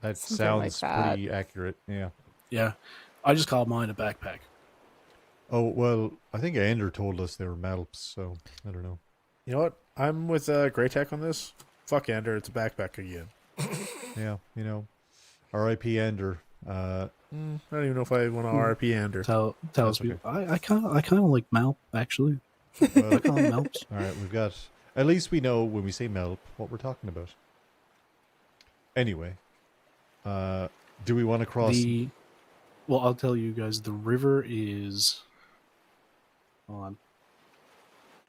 That Something sounds like that. pretty accurate. Yeah. Yeah, I just call mine a backpack. Oh well, I think Ander told us they were malps, so I don't know. You know what? I'm with Grey Tech on this. Fuck Ender, it's a backpack again. Yeah, R.I.P. Ander. I don't even know if I want to RP Ender. Tells That's me okay. I kind of like Malp actually. Well, I call them Malps. all right, we've got. At least we know when we say malp what we're talking about. Anyway, do we want to cross? Well, I'll tell you guys. The river is. Hold on.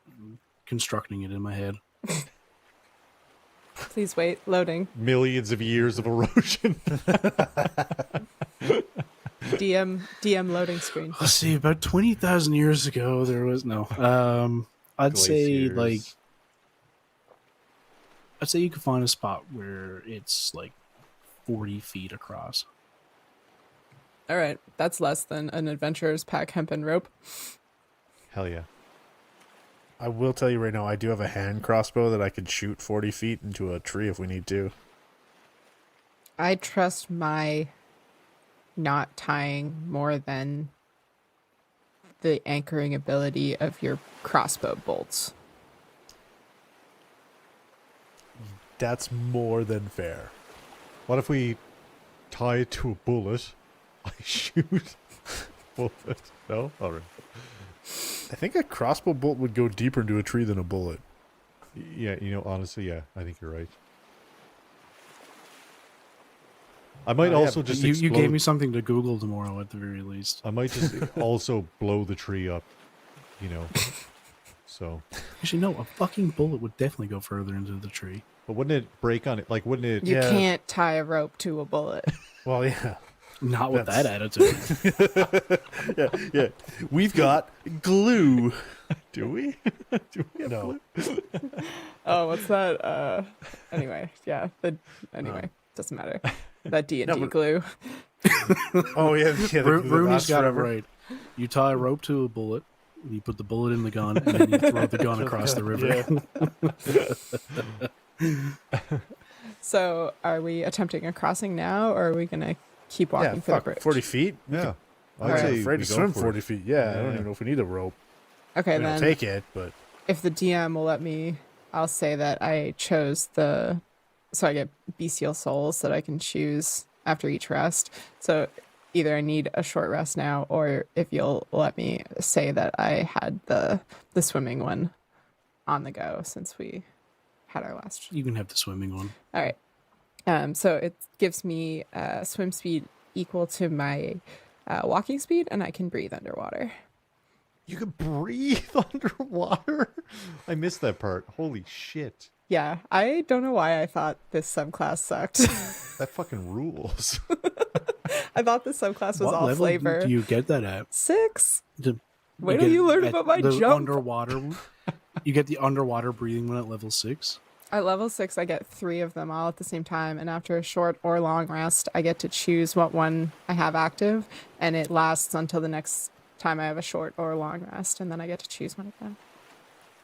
I'm constructing it in my head. Please wait. Loading. Millions of years of erosion. DM loading screen. Let's see. About 20,000 years ago, there was no. I'd say Glaciers. you could find a spot where it's like 40 feet across. All right, that's less than an adventurer's pack hempen rope. Hell yeah. I will tell you right now, I do have a hand crossbow that I could shoot 40 feet into a tree if we need to. I trust my not tying more than the anchoring ability of your crossbow bolts. That's more than fair. What if we tie it to a bullet? I shoot bullet. No? Alright. I think a crossbow bolt would go deeper into a tree than a bullet. Yeah, honestly, yeah, I think you're right. I might also just you explode. gave me something to Google tomorrow at the very least. I might just also blow the tree up, So, Actually, no, a fucking bullet would definitely go further into the tree. but wouldn't it break on it? Like, wouldn't it? You Yeah. can't tie a rope to a bullet. Well, yeah. Not with that attitude. Yeah. We've got glue. Do we? Do we have No. glue? Oh, what's that? Anyway, yeah. Doesn't matter. That D&D No, but- glue. Oh, yeah. The glue that Rooney's lasts got it forever. right. You tie a rope to a bullet, and you put the bullet in the gun, and then you throw the gun across the river. So, are we attempting a crossing now, or are we gonna keep walking Yeah, for the fuck. bridge? 40 feet? Yeah. I'm I'd say afraid we to go swim for 40 it. feet. Yeah, I don't Yeah. even know if we need a rope. Okay, I mean, I'll then take it, but if the DM will let me, I'll say that I chose so I get bestial souls that I can choose after each rest. So either I need a short rest now, or if you'll let me say that I had the swimming one on the go since we had our last. You can have the swimming one. All right. So it gives me swim speed equal to my walking speed, and I can breathe underwater. You can breathe underwater? I missed that part. Holy shit. Yeah, I don't know why I thought this subclass sucked. That fucking rules. I thought this subclass was What all level flavor. do you get that at? 6. To- Wait you till get you learn at about my the jump. underwater one? You get the underwater breathing one at level 6? At level 6, I get 3 of them all at the same time, and after a short or long rest, I get to choose what one I have active, and it lasts until the next time I have a short or long rest, and then I get to choose one again.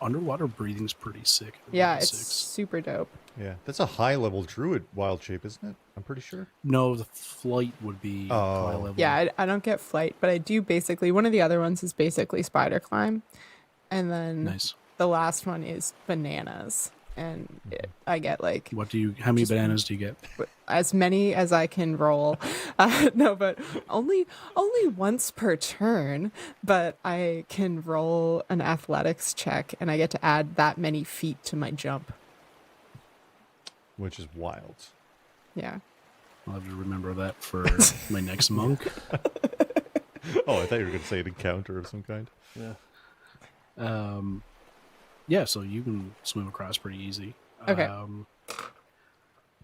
Underwater breathing's pretty sick. at Yeah, level it's 6. super dope. Yeah. That's a high level druid wild shape, isn't it? I'm pretty sure. No, the flight would be Oh. high level. Yeah, I don't get flight, but I do basically, one of the other ones is basically spider climb, and then Nice. the last one is bananas, and I get like How many bananas do you get? as many as I can roll. No, but only once per turn. But I can roll an athletics check, and I get to add that many feet to my jump. Which is wild. Yeah. I'll have to remember that for my next monk. Oh, I thought you were going to say an encounter of some kind. Yeah, so you can swim across pretty easy. Okay.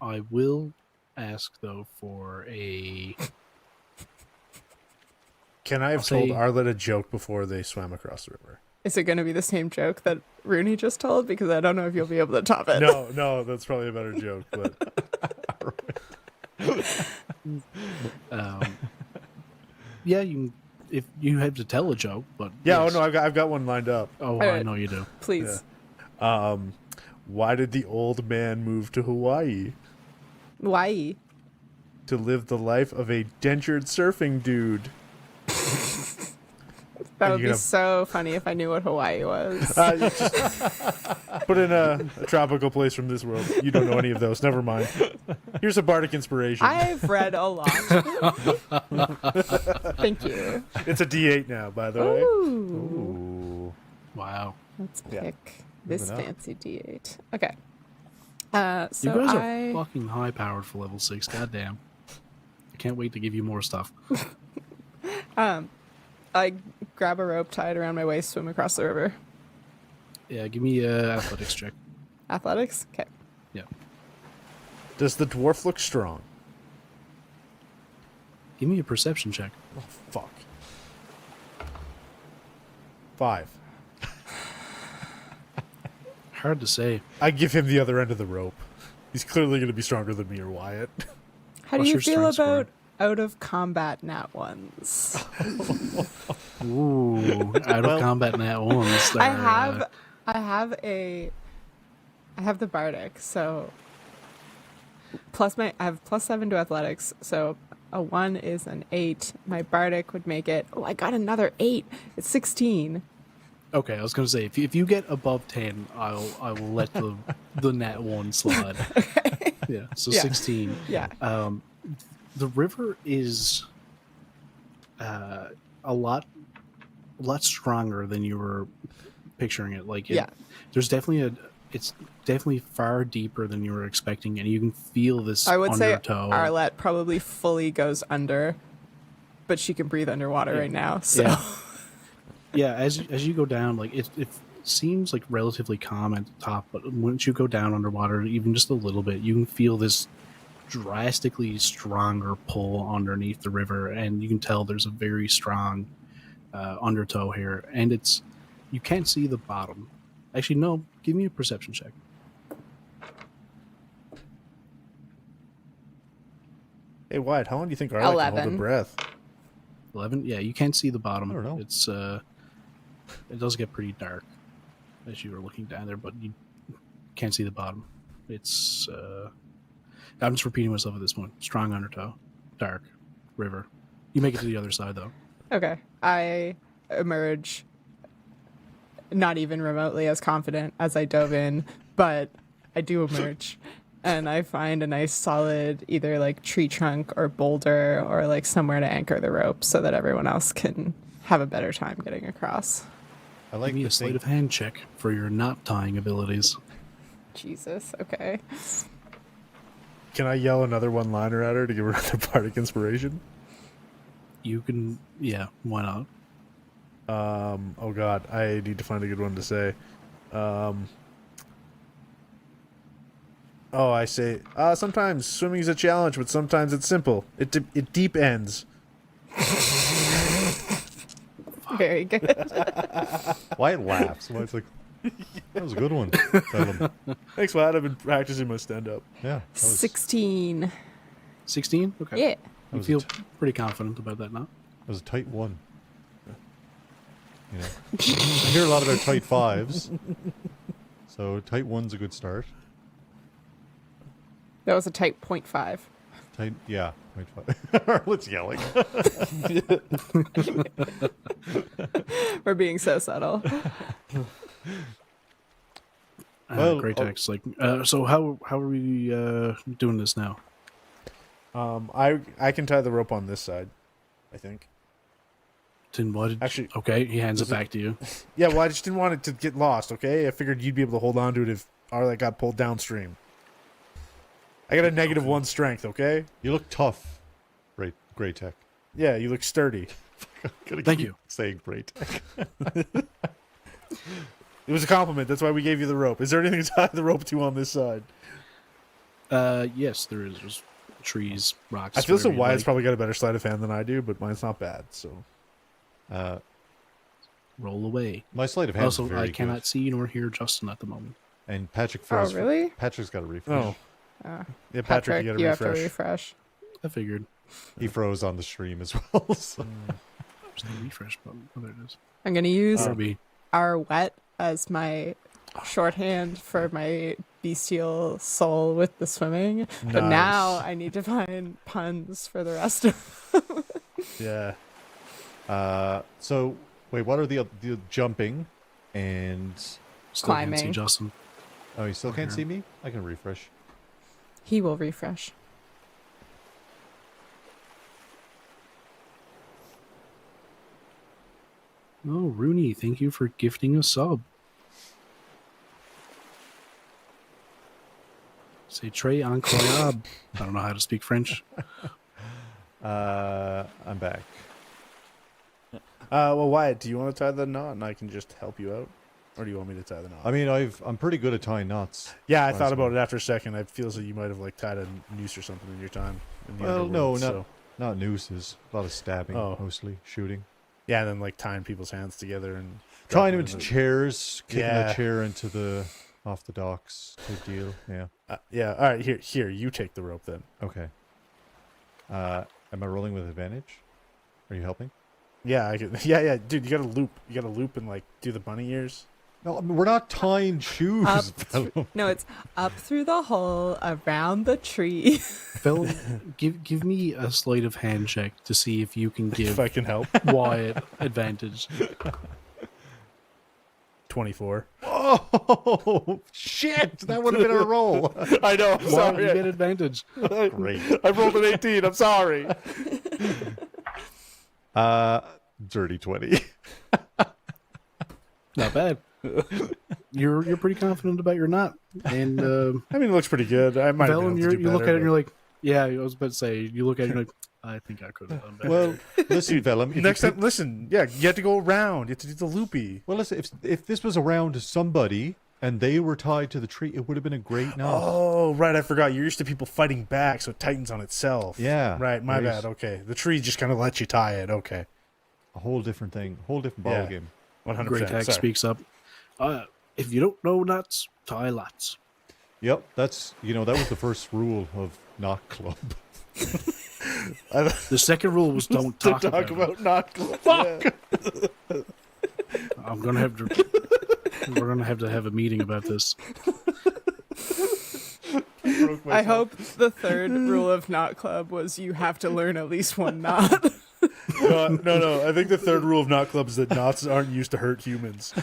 I will ask though for a. can I have I'll told say- Arlette a joke before they swam across the river? Is it going to be the same joke that Rooney just told? Because I don't know if you'll be able to top it. No, that's probably a better joke. But Yeah, you can, if you have to tell a joke, but yeah, yes. oh no, I've got one lined up. Oh, All I right. know you do. Please. Why did the old man move to Hawaii? Why? To live the life of a dentured surfing dude. That Are would you be gonna- so funny if I knew what Hawaii was. You just put in a tropical place from this world. You don't know any of those. Never mind. Here's a bardic inspiration. I've read a lot. Thank you. It's a D8 now, by the way. Ooh. Ooh. Wow. Let's Yeah. pick this Moving up. fancy D8. Okay. You So guys I are fucking high powered for level 6. Goddamn. I can't wait to give you more stuff. I grab a rope, tie it around my waist, swim across the river. Yeah, give me a athletics check. Athletics? Okay. Yeah. Does the dwarf look strong? Give me a perception check. Oh, fuck. 5. Hard to say. I give him the other end of the rope. He's clearly going to be stronger than me or Wyatt. How do What's you your feel strength score? about out of combat nat ones? Ooh, out of combat nat ones. I have the bardic, so I have +7 to athletics, so a 1 is an 8. My bardic would make it. Oh, I got another 8. It's 16. Okay, I was gonna say if you get above 10, I will let the nat 1 slide. Okay. Yeah, so Yeah. 16. Yeah. The river is a lot stronger than you were picturing it. Like, Yeah. there's definitely it's definitely far deeper than you were expecting, and you can feel this I would say undertow. Arlette probably fully goes under, but she can breathe underwater right now. So Yeah. Yeah, as you go down, like it seems like relatively calm at the top, but once you go down underwater, even just a little bit, you can feel this drastically stronger pull underneath the river, and you can tell there's a very strong undertow here, and you can't see the bottom. Actually, no. Give me a perception check. Hey, Wyatt, how long do you think Arlette can hold 11. her breath? 11. Yeah, you can't see the bottom. I don't know. It's it does get pretty dark as you were looking down there, but you can't see the bottom. It's I'm just repeating myself at this point. Strong undertow, dark river. You make it to the other side though. okay, I emerge not even remotely as confident as I dove in, but I do emerge. And I find a nice solid either like tree trunk or boulder or like somewhere to anchor the rope so that everyone else can have a better time getting across. I like Give me to a sleight think of hand check for your knot tying abilities. Jesus, okay. Can I yell another one-liner at her to give her another bardic inspiration? You can, yeah, why not? Oh god, I need to find a good one to say. I say, sometimes swimming is a challenge, but sometimes it's simple. It deep ends. Very good. Wyatt laughs. Wyatt's like, that was a good one. Velum. Thanks, Wyatt. I've been practicing my stand-up. Yeah. That was, 16. 16? Okay. Yeah. You was a feel pretty confident about that now? that was a tight one. You know, I hear a lot about tight 5s. So tight 1's a good start. That was a tight 0.5. Tight, yeah. 0.5. Let's yelling. We're being so subtle. Well, Great text. Like, so how are we doing this now? I can tie the rope on this side, I think. Tin, what? Actually- Okay, he hands it Was it- back to you. Yeah, well, I just didn't want it to get lost, okay? I figured you'd be able to hold on to it if Arlette got pulled downstream. I got a -1 strength, okay? You look tough. Great tech. Yeah, you look sturdy. Gonna Thank keep you. saying great tech. It was a compliment. That's why we gave you the rope. Is there anything to tie the rope to on this side? Yes, there is. There's trees, rocks. I feel so whatever you Wyatt's like. probably got a better sleight of hand than I do, but mine's not bad, so... Roll away. My sleight of hand is Also, very I cannot good. see nor hear Justin at the moment. And Patrick Oh, froze. really? Patrick's got a refresh. Oh, Uh, yeah, Patrick, you you gotta have to refresh. refresh. I figured. He froze on the stream as well. So. There's the refresh button. Oh, there it is. I'm going to use RB. Arlette as my shorthand for my bestial soul with the swimming. But now Nice. I need to find puns for the rest of Yeah. So wait, what are the jumping and Still can't see Climbing. Justin. oh, you still can't Okay. see me? I can refresh. He will refresh. Oh, Rooney, thank you for gifting a sub. Say très incroyable. I don't know how to speak French. I'm back. Well, Wyatt, do you want to tie the knot and I can just help you out? Or do you want me to tie the knot? I mean, I'm pretty good at tying knots. Yeah, I thought Honestly. about it after a second. I feel as though you might have like tied a noose or something in your time. In the Well, underworld, no, so. Not nooses. A lot of stabbing, Oh. mostly shooting. Yeah, and then like tying people's hands together and Tying them dropping into them chairs, kicking Yeah. a chair into the off the docks. Big deal. Yeah. yeah. All right, here. You take the rope then. Okay. Am I rolling with advantage? Are you helping? Yeah, I can. Yeah, dude. You gotta loop. You gotta loop and like do the bunny ears. No, I mean, we're not tying shoes. Up Velum. No, it's up through the hole, around the tree. Phil, give me a sleight of hand check to see if you can If give I can help. Wyatt advantage. 24. Oh shit! That would have been a roll. I know. I'm Wyatt, you sorry. get advantage. Great. I rolled an 18. I'm sorry. Dirty 20. Not bad. You're pretty confident about your knot, and I mean, it looks pretty good. I might. Velum, you look at it and you're like, yeah. I was about to say, you look at it and you're like, I think I could have done better. Well, listen, Velum. if next you time, listen. Yeah, you have to go around. You have to do the loopy. Well, listen. If this was around somebody and they were tied to the tree, it would have been a great knot. Oh, right. I forgot. You're used to people fighting back, so it tightens on itself. Yeah. Right. My Right. bad. Okay. The tree just kind of lets you tie it. Okay. A whole different thing. Whole different ball Yeah. game. 100%. Great Tag Sorry. speaks up. If you don't know knots, tie lots. Yep, that's that was the first rule of Knot Club. The second rule was don't To talk, talk about it. not fuck. I'm gonna have to. We're gonna have to have a meeting about this. I hope the third rule of Knot Club was you have to learn at least one knot. No. I think the third rule of Knot Club is that knots aren't used to hurt humans.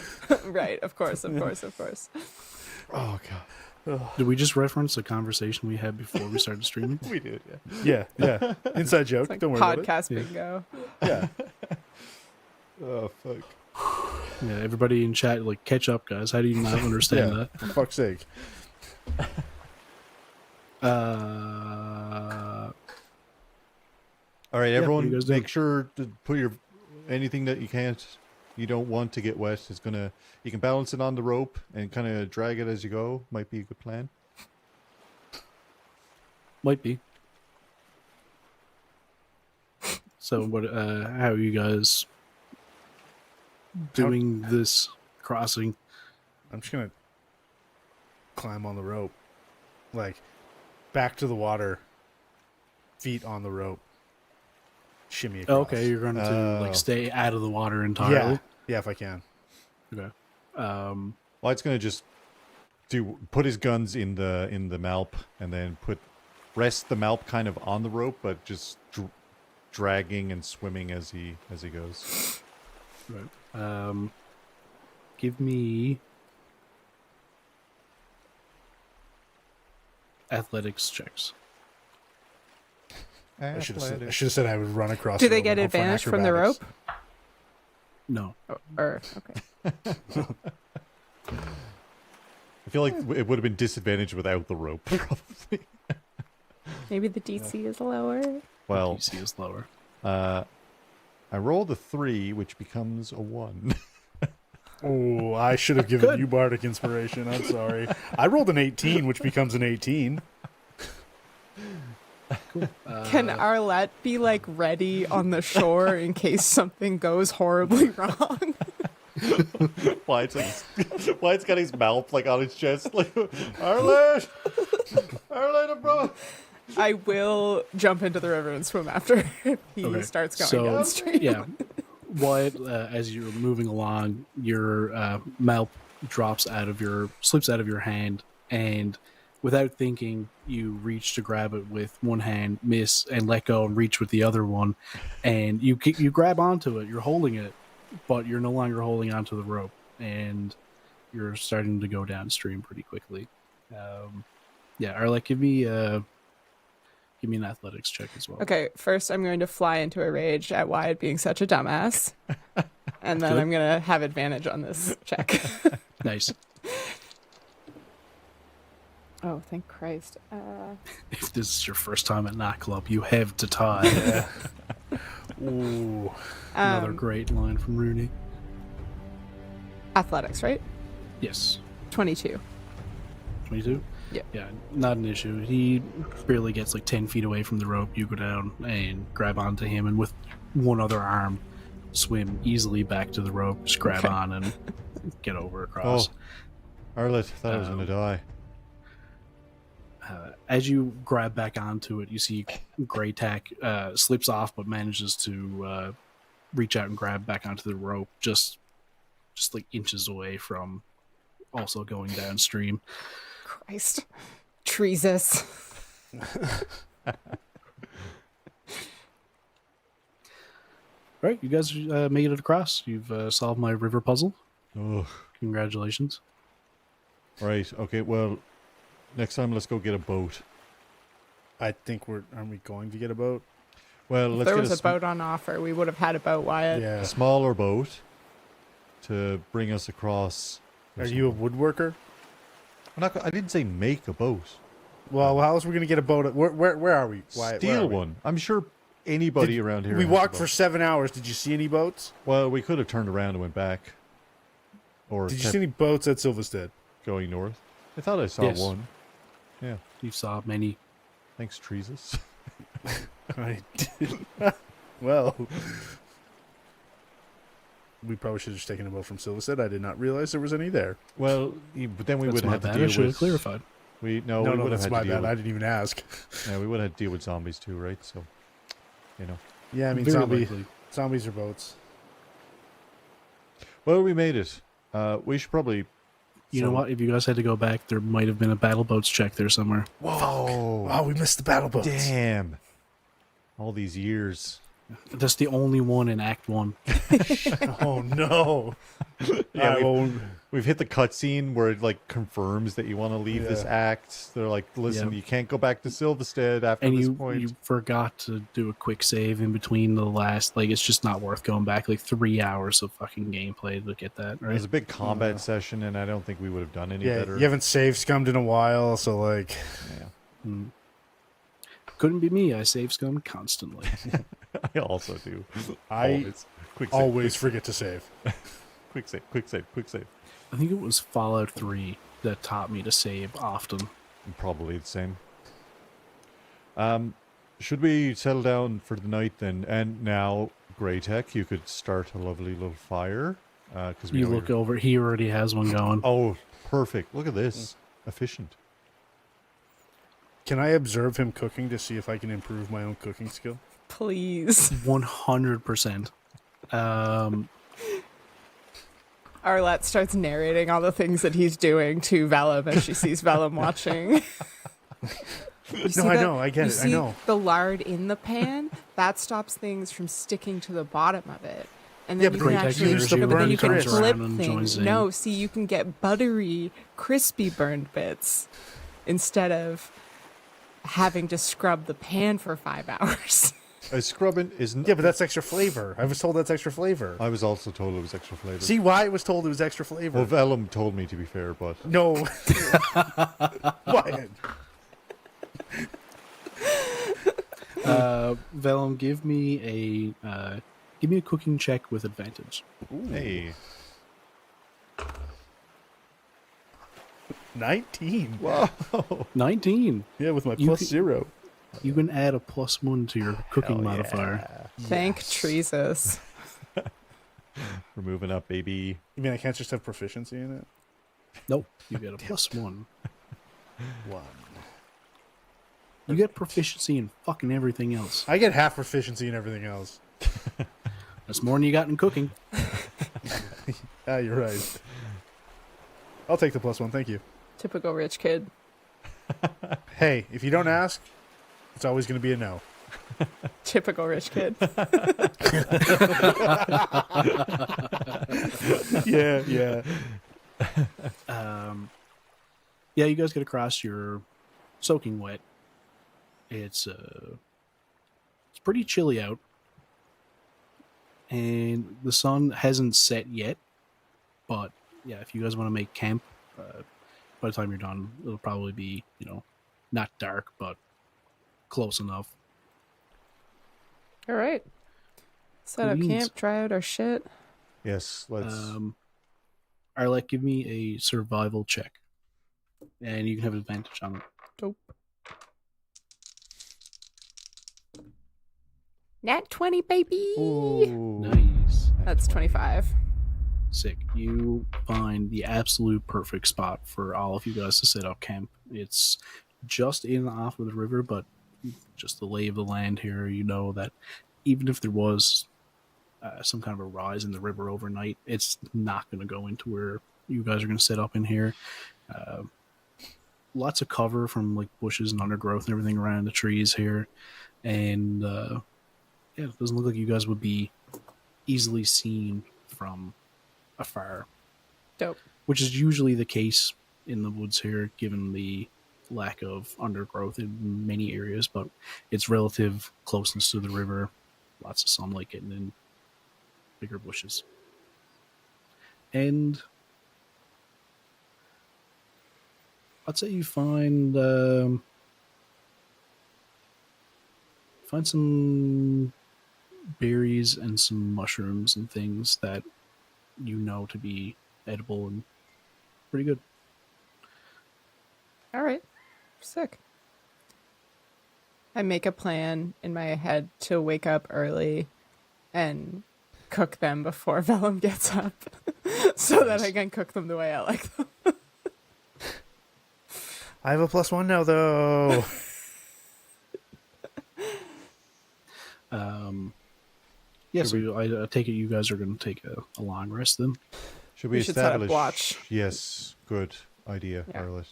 Right, of course. Oh god. Did we just reference a conversation we had before we started streaming? We did, yeah. Yeah. Inside joke. Like Don't worry about it. podcast bingo. Yeah. Oh fuck. Yeah, everybody in chat, like, catch up, guys. How do you not understand Yeah. For fuck's sake. that? All right, what everyone, you guys doing? make sure to put your anything that you don't want to get wet is gonna. You can balance it on the rope and kind of drag it as you go. Might be a good plan. Might be. So, what? How are you guys doing this crossing? I'm just gonna climb on the rope, like back to the water, feet on the rope, shimmy across. Okay, you're going to Oh. like stay out of the water entirely. Yeah, if I can. Okay. Wyatt's gonna just put his guns in the malp and then rest the malp kind of on the rope, but just dragging and swimming as he goes. Right. Give me athletics checks. I should have said I would run across. Do the they rope get and go for an advantage from the rope? acrobatics. No. Or okay. I feel like it would have been disadvantaged without the rope, probably. Maybe the DC is lower. Well, DC is lower. I rolled a 3, which becomes a 1. Oh, I should have given Good. you bardic inspiration. I'm sorry. I rolled an 18, which becomes an 18. Can Arlette be like ready on the shore in case something goes horribly wrong? Wyatt's got his mouth like on his chest, like Arlette, bro. I will jump into the river and swim after he Okay, starts going so, downstream. Yeah. Wyatt, as you're moving along, your malp slips out of your hand, and without thinking, you reach to grab it with one hand, miss, and let go and reach with the other one, and you grab onto it. You're holding it, but you're no longer holding onto the rope, and you're starting to go downstream pretty quickly. Yeah, Arlette, give me an athletics check as well. Okay, first I'm going to fly into a rage at Wyatt being such a dumbass. And then Good. I'm going to have advantage on this check. Nice. Oh, thank Christ. If this is your first time at Knot Club, you have to tie. Ooh. Another great line from Rooney. Athletics, right? Yes. 22. 22? Yeah. Yeah, not an issue. He barely gets like 10 feet away from the rope. You go down and grab onto him, and with one other arm, swim easily back to the rope, just grab on and get over across. Arlette, thought I was going to die. As you grab back onto it, you see Grey Tack slips off, but manages to reach out and grab back onto the rope, just like inches away from also going downstream. Christ. Treasus. Right, you guys made it across. You've solved my river puzzle. Ugh. Congratulations. Right, okay, well, next time let's go get a boat. I think aren't we going to get a boat? Well, If let's there get was a boat on offer, we would have had a boat, Wyatt. Yeah. a smaller boat to bring us across. Are you a woodworker? I didn't say make a boat. Well, how else are we going to get a boat? Where are we? Wyatt, where Steal are we? one. I'm sure anybody around here We has a walked boat. for 7 hours. Did you see any boats? Well, we could have turned around and went back. Or Did you kept see any boats at Silvistead? going north. I thought I saw Yes. one. Yeah. You saw many. Thanks, Treasus. I did. Well, we probably should have just taken a boat from Silvistead. I did not realize there was any there. Well, but then we That's would my have had bad. to I deal should with... have clarified. We No, would have that's had my to deal bad. I with... didn't even ask. Yeah, we would have had to deal with zombies too, right? So, you know. Yeah, I mean, Very likely. zombies are boats. Well, we made it. We should probably... You know what? If you guys had to go back, there might have been a battle boats check there somewhere. Whoa! Oh, we missed the battle boats. Damn! All these years. That's the only one in Act 1. Oh, no. Yeah, All right, we've hit the cutscene where it like confirms that you want to leave this act. They're like, listen, Yeah. you can't go back to Silvistead after And this point. you forgot to do a quick save in between the last... Like, it's just not worth going back. Like, 3 hours of fucking gameplay to get that, It right? was a big combat session, and I don't think we would have done any better. you haven't save scummed in a while, so like... Yeah. Couldn't be me. I save scum constantly. I also do. I Always. Quick save, always forget to save. quick save, quick save, quick save. I think it was Fallout 3 that taught me to save often. Probably the same. Should we settle down for the night then? And now, Grey Tech, you could start a lovely little fire. Because You look over, he already has one going. Oh, perfect! Look at this. Efficient. Can I observe him cooking to see if I can improve my own cooking skill? Please. 100%. Arlette starts narrating all the things that he's doing to Velum as she sees Velum watching. I know. I get it. I know. The lard in the pan, that stops things from sticking to the bottom of it. And Yeah, then but you can Grey Tech actually, uses the no, but then you can burnt flip around and things. joins in. No, see, you can get buttery, crispy burned bits instead of having to scrub the pan for 5 hours. Scrubbing isn't. Yeah, but that's extra flavor. I was told that's extra flavor. I was also told it was extra flavor. See why I was told it was extra flavor? Well, Velum told me, to be fair, but No. Wyatt. Velum, give me a cooking check with advantage. hey, 19. wow, 19. Yeah, with my You plus could- 0. You can add a +1 to your cooking modifier. Thank Treasus. we're moving up, baby. You mean I can't just have proficiency in it? Nope, you get a +1. 1. You get proficiency in fucking everything else. I get half proficiency in everything else. That's more than you got in cooking. Ah, you're right. I'll take the +1, thank you. Typical rich kid. Hey, if you don't ask, it's always going to be a no. Typical rich kid. Yeah. Yeah, you guys get across. You're soaking wet. It's pretty chilly out, and the sun hasn't set yet. But yeah, if you guys want to make camp, by the time you're done, it'll probably be, not dark, but close enough. All right. Set up Queens. camp, try out our shit. Yes, let's. Arlette, give me a survival check. and you can have advantage on it. Dope. Nat 20, baby! Ooh. Nice. That's 25. Sick. You find the absolute perfect spot for all of you guys to set up camp. It's just in off of the river, but just the lay of the land here, you know that even if there was some kind of a rise in the river overnight, it's not going to go into where you guys are going to set up in here. Lots of cover from like bushes and undergrowth and everything around the trees here, and yeah, it doesn't look like you guys would be easily seen from afar. Dope. Which is usually the case in the woods here, given the lack of undergrowth in many areas, but its relative closeness to the river, lots of sunlight getting in, bigger bushes. And I'd say you find some berries and some mushrooms and things that you know to be edible and pretty good. All right. Sick. I make a plan in my head to wake up early and cook them before Velum gets up so that I can cook them the way I like them. I have a +1 now, though. Yeah, so I take it you guys are going to take a long rest then? Should we should set up establish? watch. Yes, good idea, Yeah. Arlette.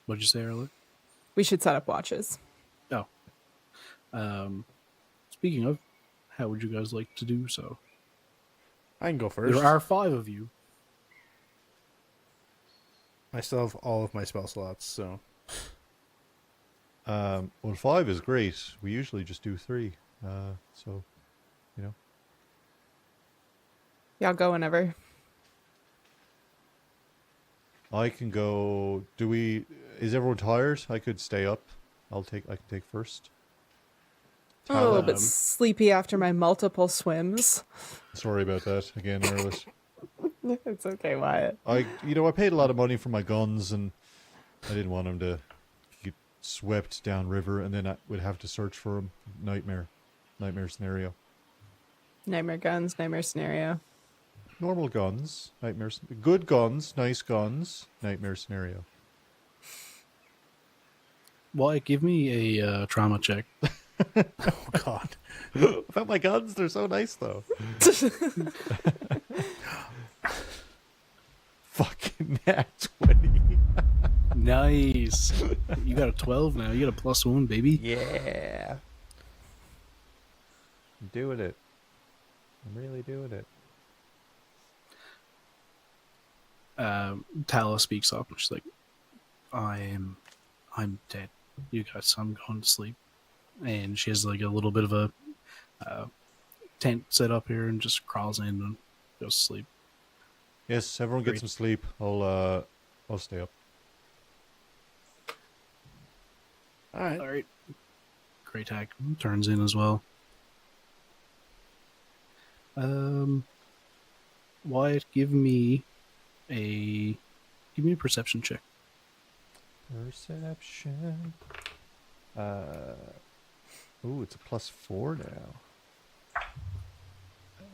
What'd you say, Arlette? We should set up watches. Oh. Speaking of, how would you guys like to do so? I can go first. There are 5 of you. I still have all of my spell slots, so... Well, 5 is great. We usually just do 3. So, you know. Y'all go whenever. I can go. Is everyone tired? I could stay up. I can take first. I'm a little Um, bit sleepy after my multiple swims. Sorry about that again, Arlette. It's okay, Wyatt. I paid a lot of money for my guns, and I didn't want them to get swept downriver, and then I would have to search for them. Nightmare scenario. Nightmare guns, nightmare scenario. Normal guns, nightmares. Good guns, nice guns, nightmare scenario. Wyatt, give me a trauma check. Oh, God. About my guns, they're so nice, though. Fucking nat 20. Nice. You got a 12 now. You got a +1, baby. Yeah. I'm doing it. I'm really doing it. Tala speaks up. She's like, I'm dead. You guys, I'm going to sleep. And she has like a little bit of a tent set up here and just crawls in and goes to sleep. Yes, everyone get Great. some sleep. I'll stay up. All right. All right. Greytag turns in as well. Wyatt, give me a perception check. Perception. Ooh, it's a +4 now.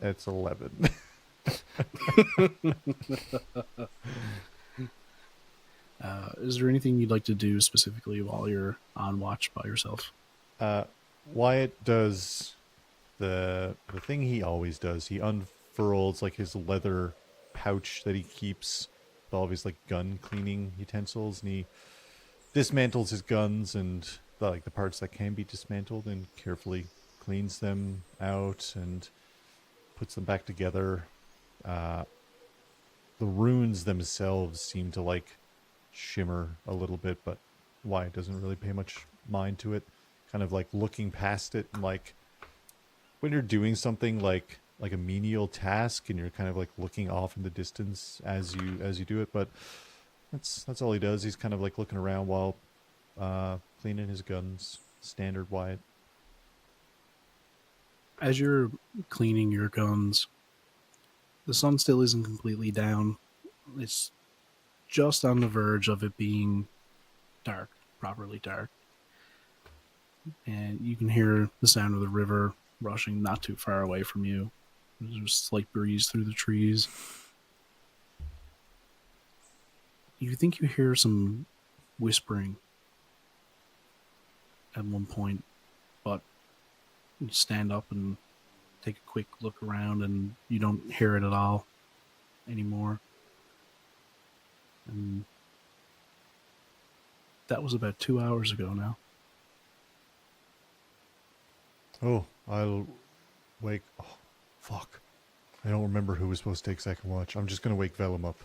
It's 11. Is there anything you'd like to do specifically while you're on watch by yourself? Wyatt does the thing he always does. He unfurls like his leather pouch that he keeps with all of his like gun cleaning utensils, and he dismantles his guns and the parts that can be dismantled, and carefully cleans them out and puts them back together. The runes themselves seem to like shimmer a little bit, but Wyatt doesn't really pay much mind to it. Kind of like looking past it, and like when you're doing something like a menial task, and you're kind of like looking off in the distance as you do it. But that's all he does. He's kind of like looking around while cleaning his guns. Standard Wyatt. As you're cleaning your guns, the sun still isn't completely down. It's just on the verge of it being dark, properly dark. And you can hear the sound of the river rushing not too far away from you. There's a slight breeze through the trees. You think you hear some whispering at one point, but you stand up and take a quick look around and you don't hear it at all anymore. And that was about 2 hours ago now. Oh, I'll wake... Oh, fuck. I don't remember who was supposed to take second watch. I'm just going to wake Velum up.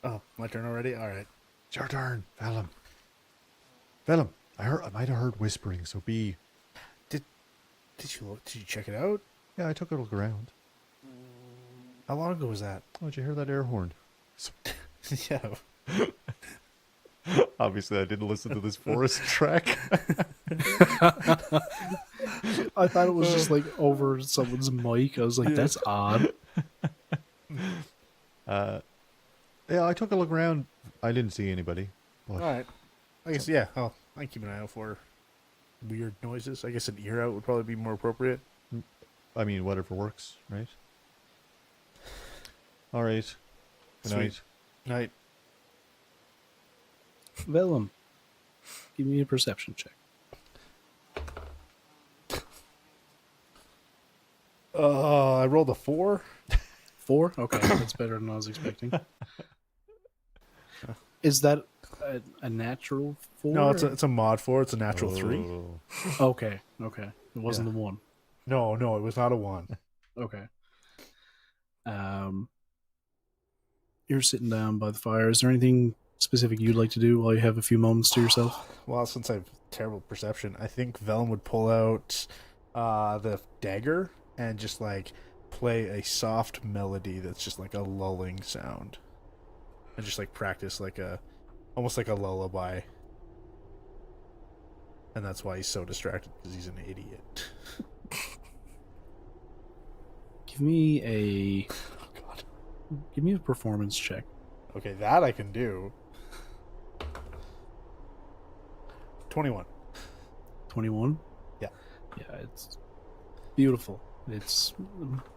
Oh, my turn already? All right. It's your turn, Velum. Velum, I might have heard whispering, so be... Did you check it out? Yeah, I took a look around. How long ago was that? Oh, did you hear that air horn? Yeah. Obviously, I didn't listen to this forest track. I thought it was just like over someone's mic. I was like, that's odd. Yeah, I took a look around. I didn't see anybody. But... All right. I guess, yeah. Oh, I keep an eye out for weird noises. I guess an ear out would probably be more appropriate. I mean, whatever works, right? All right. Good night. Night. Velum, give me a perception check. I rolled a 4. 4? Okay, that's better than I was expecting. Is that a natural 4? No, it's a mod 4. It's a natural 3. Okay. It wasn't the 1. No, it was not a 1. Okay. You're sitting down by the fire. Is there anything specific you'd like to do while you have a few moments to yourself? Well, since I have terrible perception, I think Velum would pull out the dagger and just like play a soft melody that's just like a lulling sound, and just like practice like almost like a lullaby. And that's why he's so distracted, because he's an idiot. Give me a performance check. Okay, that I can do. 21. 21? Yeah. Yeah, it's beautiful. It's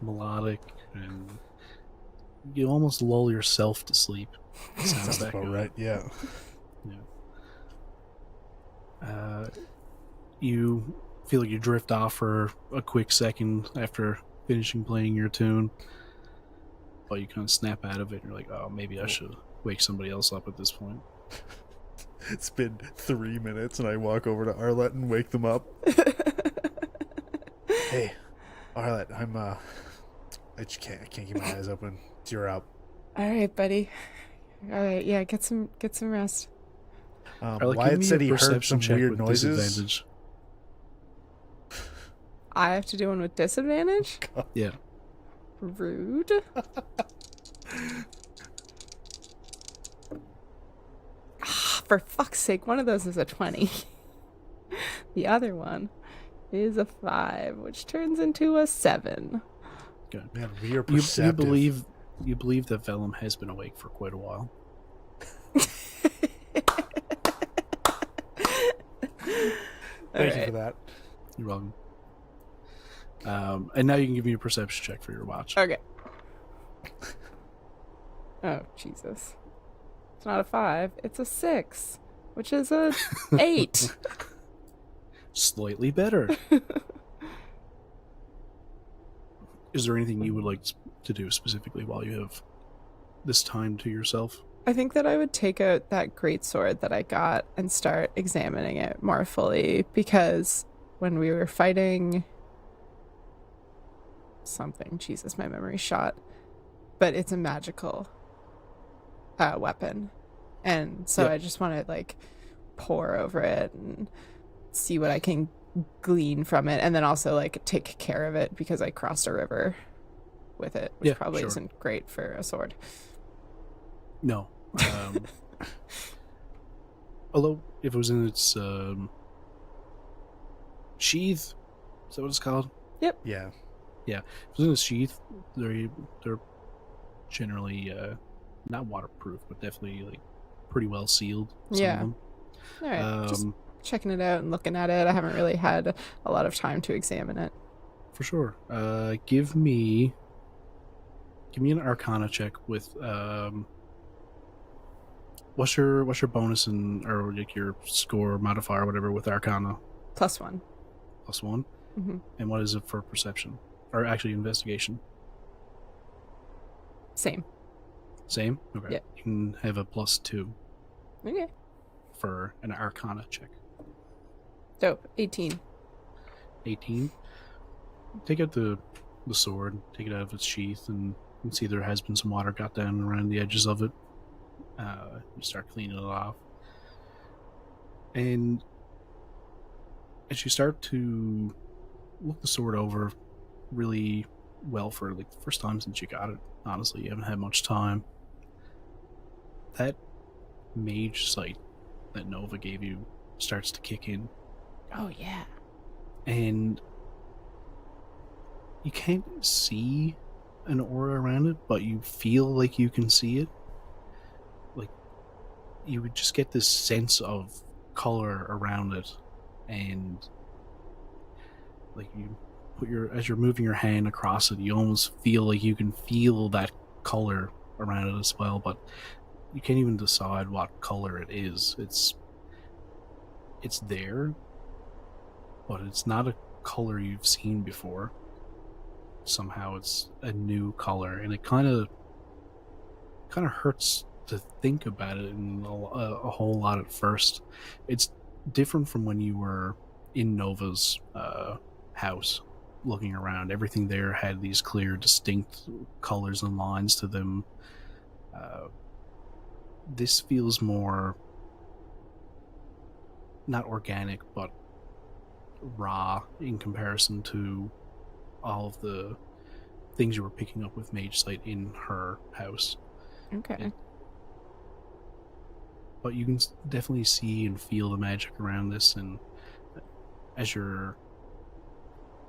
melodic, and you almost lull yourself to sleep. It sounds that about good. right, yeah. You feel like you drift off for a quick second after finishing playing your tune, but you kind of snap out of it and you're like, oh, maybe I should wake somebody else up at this point. It's been 3 minutes and I walk over to Arlette and wake them up. Hey, Arlette, I can't keep my eyes open. You're up. All right, buddy. All right, yeah, get some rest. Wyatt said he heard some weird noises. Disadvantage. I have to do one with disadvantage? Yeah. Rude. For fuck's sake, one of those is a 20. The other one is a 5, which turns into a 7. Good. Man, we are perceptive. You believe that Velum has been awake for quite a while. Thank you for that. You're welcome. And now you can give me a perception check for your watch. Okay. Oh, Jesus. It's not a 5, it's a 6, which is a 8. Slightly better. Is there anything you would like to do specifically while you have this time to yourself? I think that I would take out that greatsword that I got and start examining it more fully, because when we were fighting something, Jesus, my memory's shot, but it's a magical weapon, and so I just want to like pore over it and see what I can glean from it, and then also like take care of it because I crossed a river with it, which probably isn't great for a sword. No. Although if it was in its sheath, is that what it's called? Yep. Yeah. Yeah. If it was in its sheath, they're generally not waterproof, but definitely like pretty well sealed. Some Yeah. of them. All right, just checking it out and looking at it. I haven't really had a lot of time to examine it. For sure. Give me an Arcana check with what's your bonus or like your score modifier or whatever with Arcana? +1. +1. Mm-hmm. And what is it for perception? Or actually investigation? Same. Same? Okay. Yeah. You can have a +2 Okay. for an Arcana check. Dope. 18. 18. Take out the sword, take it out of its sheath, and you can see there has been some water got down around the edges of it. You start cleaning it off. And as you start to look the sword over really well for like the first time since you got it, honestly, you haven't had much time. That mage sight that Nova gave you starts to kick in. Oh, yeah. And you can't see an aura around it, but you feel like you can see it. Like, you would just get this sense of color around it, and like you as you're moving your hand across it, you almost feel like you can feel that color around it as well, but you can't even decide what color it is. It's there, but it's not a color you've seen before. Somehow it's a new color, and it kind of hurts to think about it in a whole lot at first. It's different from when you were in Nova's house looking around. Everything there had these clear, distinct colors and lines to them. This feels more not organic, but raw in comparison to all of the things you were picking up with Mage Sight in her house. Okay. But you can definitely see and feel the magic around this, and as your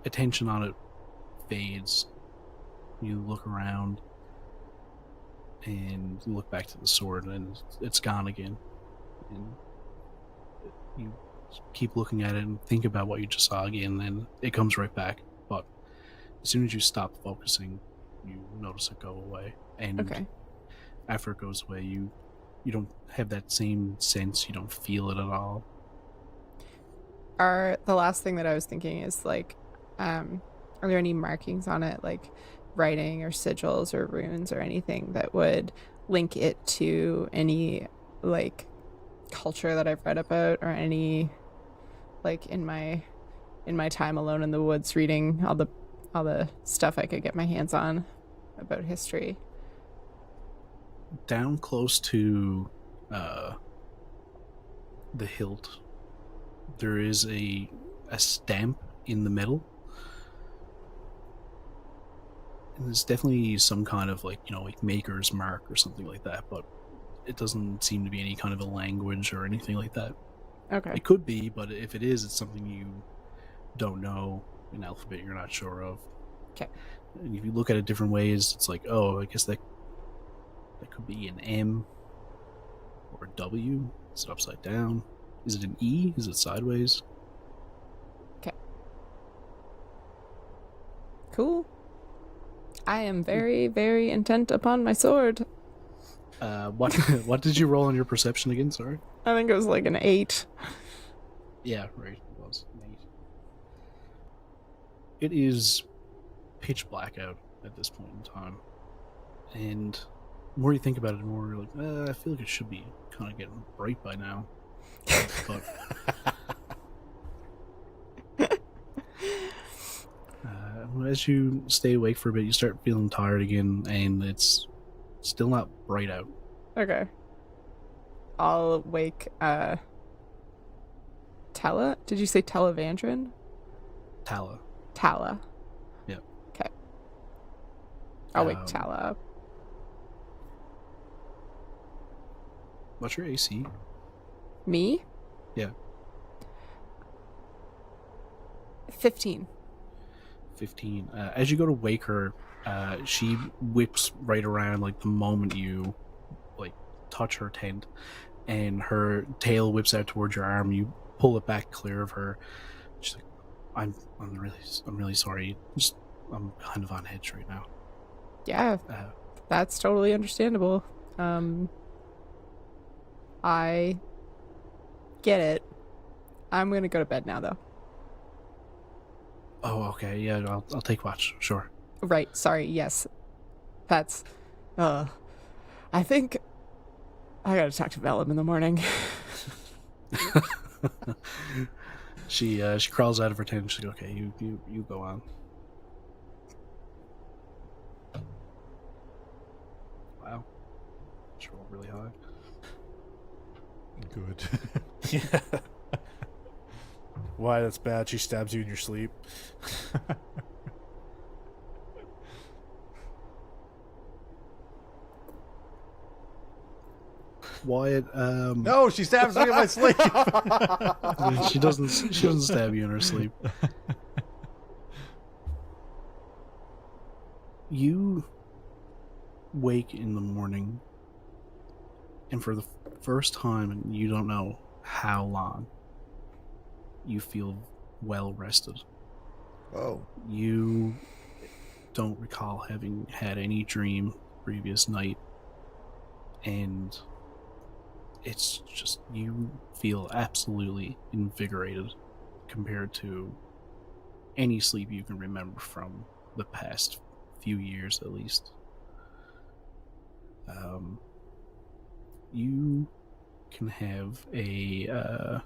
attention on it fades, you look around and you look back to the sword, and it's gone again. And you keep looking at it and think about what you just saw again, and it comes right back. But as soon as you stop focusing, you notice it go away. And Okay. after it goes away, you don't have that same sense. You don't feel it at all. The last thing that I was thinking is like, are there any markings on it, like writing or sigils or runes or anything that would link it to any like culture that I've read about, or any like in my time alone in the woods reading all the stuff I could get my hands on about history? Down close to the hilt, there is a stamp in the middle, and it's definitely some kind of like maker's mark or something like that, but it doesn't seem to be any kind of a language or anything like that. Okay. It could be, but if it is, it's something you don't know, an alphabet you're not sure of. Okay. And if you look at it different ways, it's like, oh, I guess that could be an M or a W. Is it upside down? Is it an E? Is it sideways? Okay. Cool. I am very, very intent upon my sword. What did you roll on your perception again? Sorry. I think it was like an 8. Yeah, right. It was an 8. It is pitch black out at this point in time, and the more you think about it, the more you're like, I feel like it should be kind of getting bright by now. But as you stay awake for a bit, you start feeling tired again, and it's still not bright out. Okay. I'll wake Tala? Did you say Telavandrin? Tala. Tala. Yeah. Okay. I'll wake Tala up. What's your AC? Me? Yeah. 15. 15. As you go to wake her, she whips right around like the moment you like touch her tent, and her tail whips out towards your arm. You pull it back clear of her. She's like, I'm really sorry. I'm kind of on edge right now. Yeah, that's totally understandable. I get it. I'm gonna go to bed now, though. Oh, okay. Yeah, I'll take watch. Sure. Right. Sorry. Yes. That's. I think I gotta talk to Velum in the morning. She crawls out of her tent. She's like, okay, you go on. Wow. She rolled really high. Good. Yeah. Why, that's bad. She stabs you in your sleep. Wyatt, No, she stabs me in my sleep. she doesn't stab you in her sleep. You wake in the morning, and for the first time, and you don't know how long, you feel well rested. Oh. You don't recall having had any dream previous night, and it's just, you feel absolutely invigorated compared to any sleep you can remember from the past few years at least. You can have a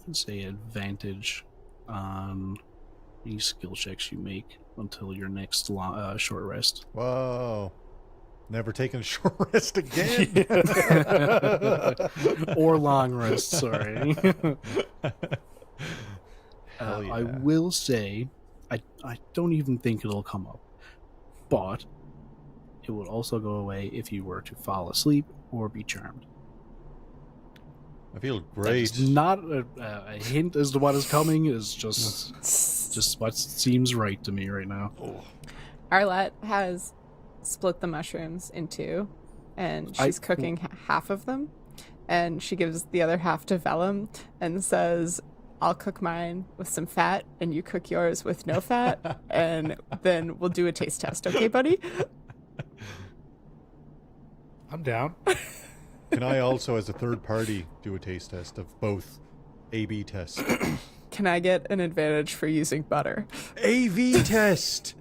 let's say advantage on any skill checks you make until your next short rest. Whoa. Never taking a short rest again. Or long rest, sorry. Hell yeah. I will say, I don't even think it'll come up, but it would also go away if you were to fall asleep or be charmed. I feel great. That's not a hint as to what is coming. Is just what seems right to me right now. Oh. Arlette has split the mushrooms in two, and she's cooking half of them, and she gives the other half to Velum and says, I'll cook mine with some fat and you cook yours with no fat, and then we'll do a taste test, okay, buddy? I'm down. Can I also, as a third party, do a taste test of both A/B tests? Can I get an advantage for using butter? AV test!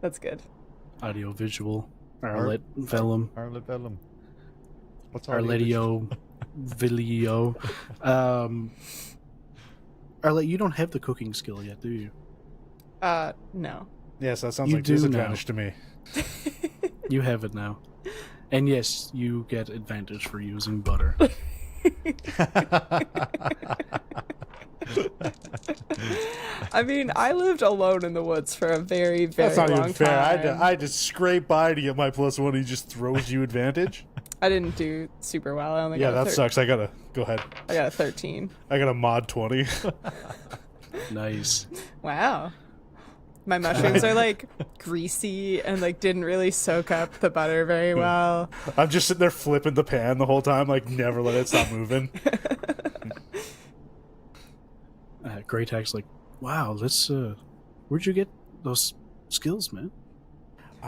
That's good. Audio visual. Arlette Velum. Arlette Velum. What's Arletio Vilio. Arlette, you don't have the cooking skill yet, do you? No. Yes, that sounds You like do disadvantage to me. You have it now. And yes, you get advantage for using butter. I mean, I lived alone in the woods for a very, very That's not long even fair. time. I had to scrape by to get my +1. He just throws you advantage. I didn't do super well. I only Yeah, got that sucks. I gotta go ahead. I got a 13. I got a mod 20. Nice. Wow. My mushrooms are like greasy and like didn't really soak up the butter very well. I'm just sitting there flipping the pan the whole time, like never let it stop moving. Greytack's like, wow, let's where'd you get those skills, man?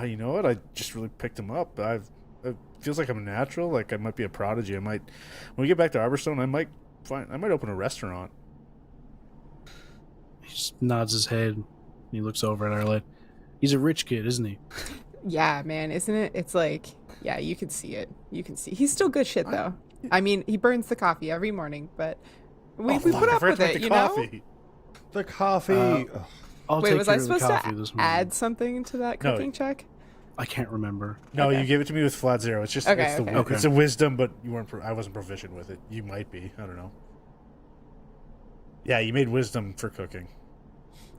You know what? I just really picked him up. It feels like I'm natural. Like I might be a prodigy. When we get back to Arborstone, I might open a restaurant. He just nods his head. He looks over at Arlette. He's a rich kid, isn't he? Yeah, man, isn't it? It's like, yeah, you can see it. You can see. He's still good shit, though. I mean, he burns the coffee every morning, but we put up with it, you know? The coffee. I'll Wait, take was care I of the supposed coffee to this morning. add something to that cooking check? I can't remember. No, Okay. you gave it to me with flat 0. It's just Okay, it's, okay. it's a wisdom, but you weren't. I wasn't proficient with it. You might be. I don't know. Yeah, you made wisdom for cooking.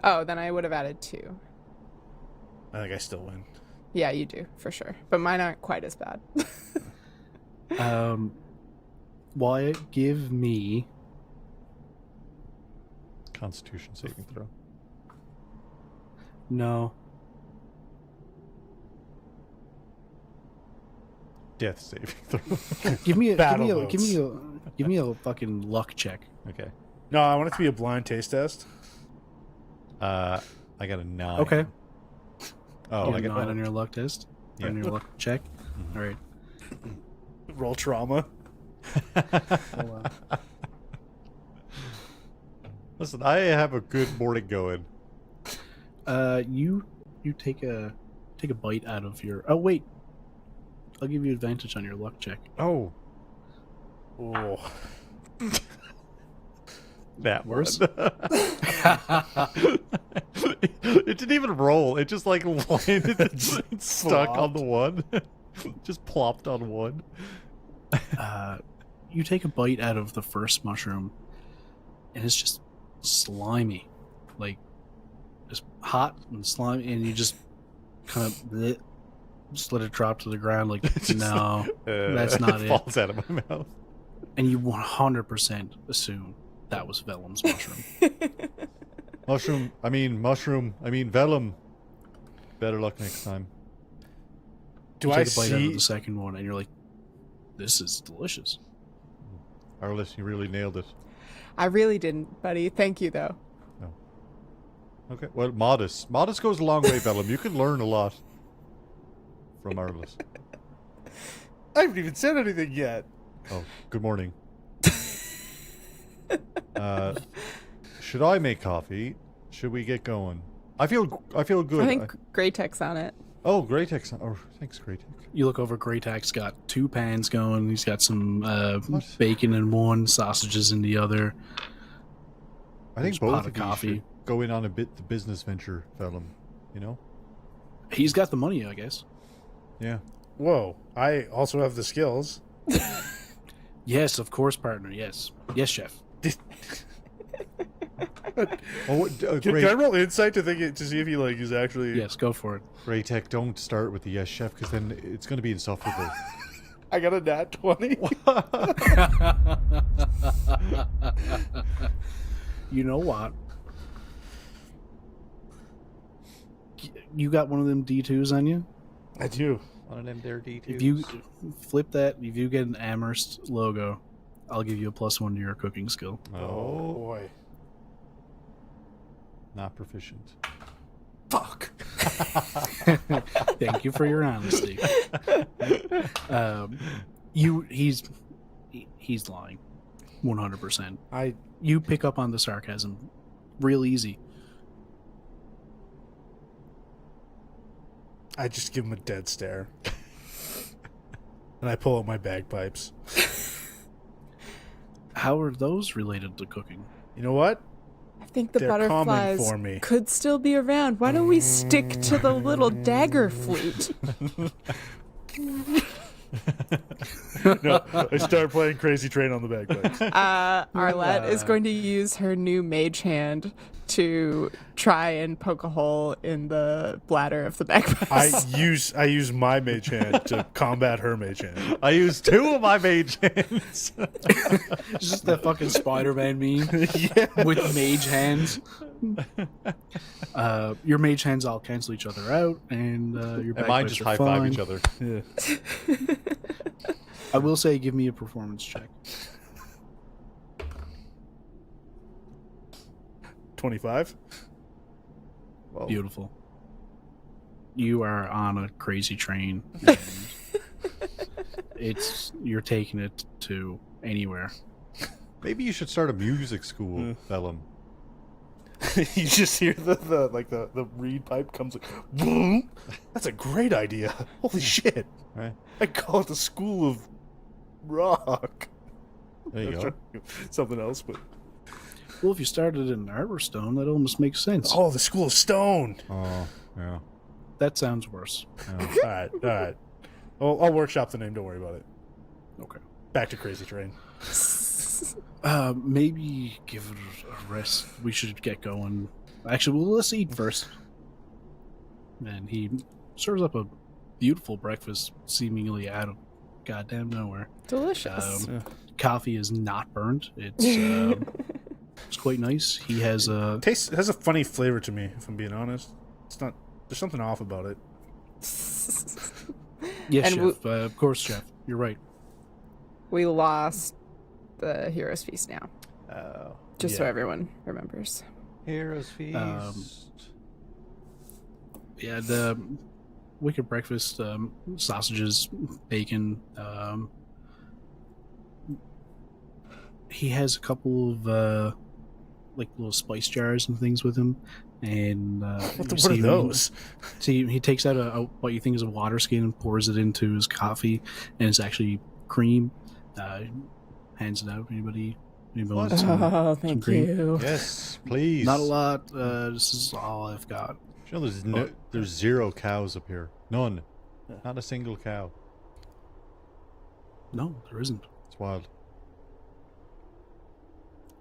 Oh, then I would have added 2. I think I still win. Yeah, you do, for sure. But mine aren't quite as bad. Wyatt, give me Constitution saving throw. No. Death saving throw. Give me a Battle give me a fucking luck check. Okay. No, I want it to be a blind taste test. I got a 9. Okay. Oh, You I got got 9 on your luck test. Yeah. On your luck check. Mhm. All right. Roll trauma. Hold on. Listen, I have a good morning going. You take a bite out of your. Oh wait, I'll give you advantage on your luck check. Oh, Oh. that Worse? one. It didn't even roll. It just like landed. It's stuck on the one. Just plopped on one. You take a bite out of the first mushroom, and it's just slimy, like just hot and slimy, and you just kind of just let it drop to the ground. Like, no, that's not it. Falls out of my mouth. And you 100% assume that was Velum's mushroom. Mushroom. I mean Velum. Better luck next time. Do You I take a bite out of see? the second one, and you're like, "This is delicious." Arlette, you really nailed it. I really didn't, buddy. Thank you, though. Okay. Well, modest. Modest goes a long way, Velum. You can learn a lot from Arlette. I haven't even said anything yet. Oh, good morning. Should I make coffee? Should we get going? I feel good. I think Greytek's on it. Oh, Greytek. Oh, thanks, Greytek. You look over, Greytek's got 2 pans going. He's got some What? bacon in one, sausages in the other. I think There's a pot both of of you coffee. should go in on the business venture, Velum. You know? He's got the money, I guess. Yeah. Whoa! I also have the skills. Yes, of course, partner. Yes. Yes, chef. Oh, what, Can I roll insight to see if he is actually? Yes, go for it. Greytek, don't start with the yes chef because then it's going to be insufferable. I got a nat 20. You know what? You got one of them D2s on you? I do. One of them there D2s. If you flip that, if you get an Amherst logo, I'll give you a +1 to your cooking skill. Oh, boy. not proficient. Fuck. Thank you for your honesty. He's lying, 100%. You pick up on the sarcasm real easy. I just give him a dead stare. And I pull out my bagpipes. How are those related to cooking? You know what? I think the They're coming butterflies for me. could still be around. Why don't we stick to the little dagger flute? No, I start playing Crazy Train on the bagpipes. Arlette is going to use her new mage hand to try and poke a hole in the bladder of the bagpipes. I use my mage hand to combat her mage hand. I used 2 of my mage hands. It's just that fucking Spider-Man meme with mage hands. Your mage hands all cancel each other out, and your And mine bagpipes just are high five fine. each other. Yeah. I will say, give me a performance check. 25. Whoa. Beautiful. You are on a crazy train. And you're taking it to anywhere. Maybe you should start a music school, Velum. You just hear the reed pipe comes like, boom. That's a great idea. Holy shit. Right. I call it the School of Rock. There you go. Something else, but Well, if you started in Arborstone, that almost makes sense. oh, the School of Stone. Oh, yeah. That sounds worse. Yeah. All right. I'll workshop the name. Don't worry about it. Okay. Back to Crazy Train. Maybe give it a rest. We should get going. Actually, well, let's eat first. And he serves up a beautiful breakfast, seemingly out of goddamn nowhere. Delicious. Coffee is not burnt. It's It's quite nice. He has a Tastes has a funny flavor to me, if I'm being honest. It's not. There's something off about it. yes, And chef. Of course, chef. You're right. We lost the Heroes Feast now. Just so Yeah. everyone remembers. Heroes Feast. Yeah, the wicked breakfast, sausages, bacon. He has a couple of like little spice jars and things with him, and What are those? See, he takes out what you think is a water skin and pours it into his coffee, and it's actually cream. Hands it out. Anybody wants some Thank cream? you. Yes, please. Not a lot. This is all I've got. You know, there's 0 cows up here. None. Not a single cow. No, there isn't. It's wild.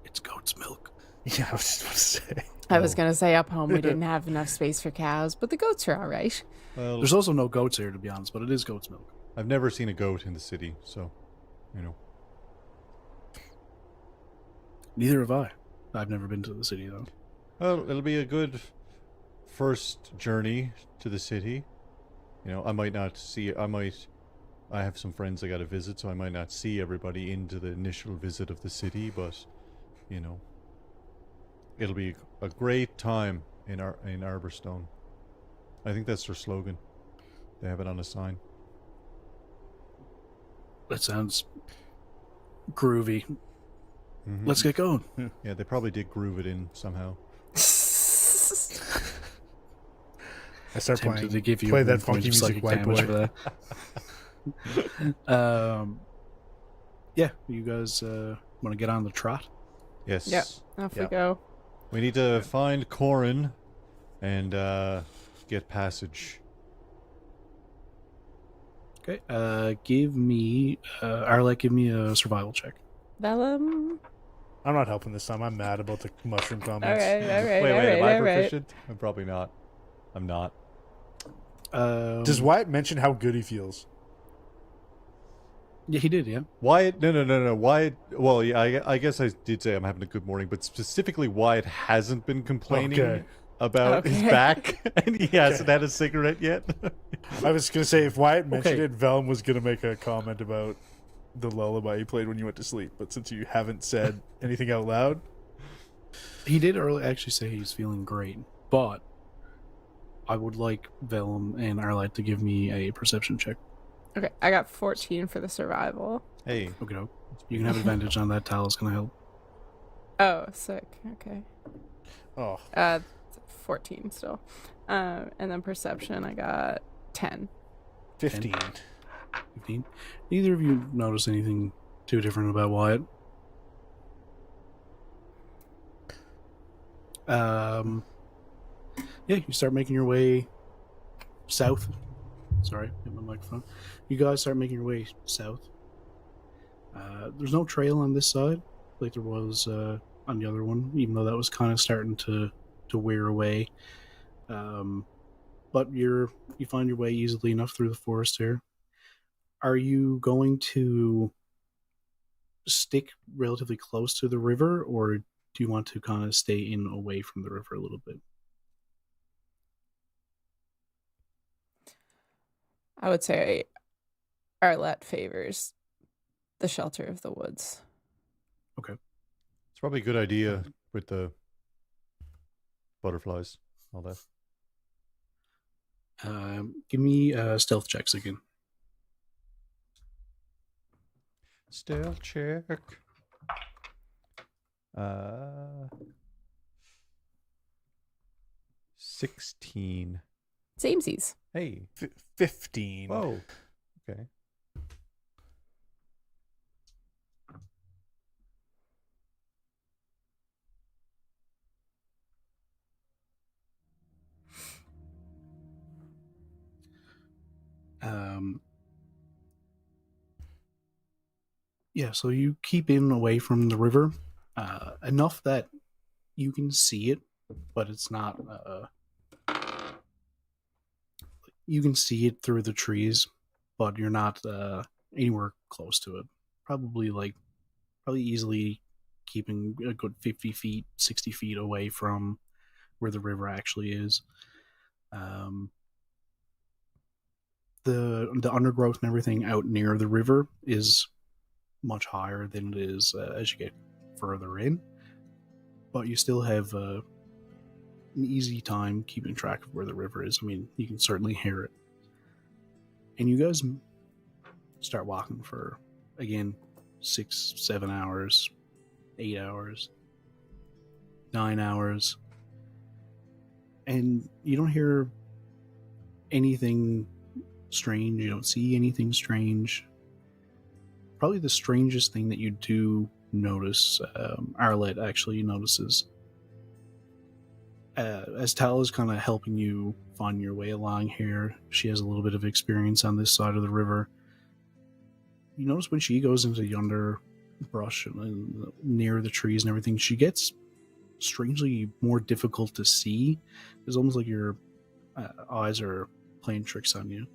It's goat's milk. Yeah, I was just about to say. I was going to say up home we didn't have enough space for cows, but the goats are all right. Well, There's also no goats here, to be honest, but it is goat's milk. I've never seen a goat in the city, so, you know. Neither have I. I've never been to the city, though. Well, it'll be a good first journey to the city. You know, I might not see. I have some friends I got to visit, so I might not see everybody into the initial visit of the city. But, you know, it'll be a great time in Arborstone. I think that's their slogan. They have it on a sign. That sounds groovy. Mhm. Let's get going. Yeah, they probably did groove it in somehow. I start Tempted playing. to give you Play one that point funky of music, psychic white damage boy. for that. Yeah, you guys want to get on the trot? Yes. Yep. Off we Yeah. go. We need to find Corin and get passage. Okay. Give me Arlette. Give me a survival check. Velum. I'm not helping this time. I'm mad about the mushroom All comments. right, all right, Wait, all right, am I all right. proficient? I'm probably not. I'm not. Does Wyatt mention how good he feels? Yeah, he did. Yeah. Wyatt, no. Wyatt, well, yeah, I guess I did say I'm having a good morning, but specifically Wyatt hasn't been complaining Okay. about his Okay. back, and he hasn't had a cigarette yet. I was gonna say if Wyatt mentioned Okay. it, Velum was gonna make a comment about the lullaby you played when you went to sleep. But since you haven't said anything out loud, He did actually say he's feeling great, but I would like Velum and Arlette to give me a perception check. Okay, I got 14 for the survival. Hey, Okay, you can have advantage on that. Tal's gonna help. Oh, sick. Okay. oh, 14 still. And then perception, I got 10. 15. 15. Neither of you notice anything too different about Wyatt. Yeah, you start making your way south. Sorry, hit my microphone. You guys start making your way south. There's no trail on this side, like there was on the other one, even though that was kind of starting to wear away. But you find your way easily enough through the forest here. Are you going to stick relatively close to the river, or do you want to kind of stay in away from the river a little bit? I would say Arlette favors the shelter of the woods. it's probably a good idea with the butterflies, all that. Give me stealth checks again. Stealth check. 16. Samesies. Hey. 15. Whoa. Okay. Yeah, so you keep in away from the river enough that you can see it, but it's not. You can see it through the trees, but you're not anywhere close to it. Probably easily keeping a good 50 feet, 60 feet away from where the river actually is. The undergrowth and everything out near the river is much higher than it is as you get further in, but you still have an easy time keeping track of where the river is. I mean, you can certainly hear it. And you guys start walking for, again, 6, 7 hours, 8 hours, 9 hours, and you don't hear anything strange. You don't see anything strange. Probably the strangest thing that you do notice, Arlette actually notices, as Tal is kind of helping you find your way along here. She has a little bit of experience on this side of the river. You notice when she goes into the underbrush and near the trees and everything, she gets strangely more difficult to see. It's almost like your eyes are playing tricks on you.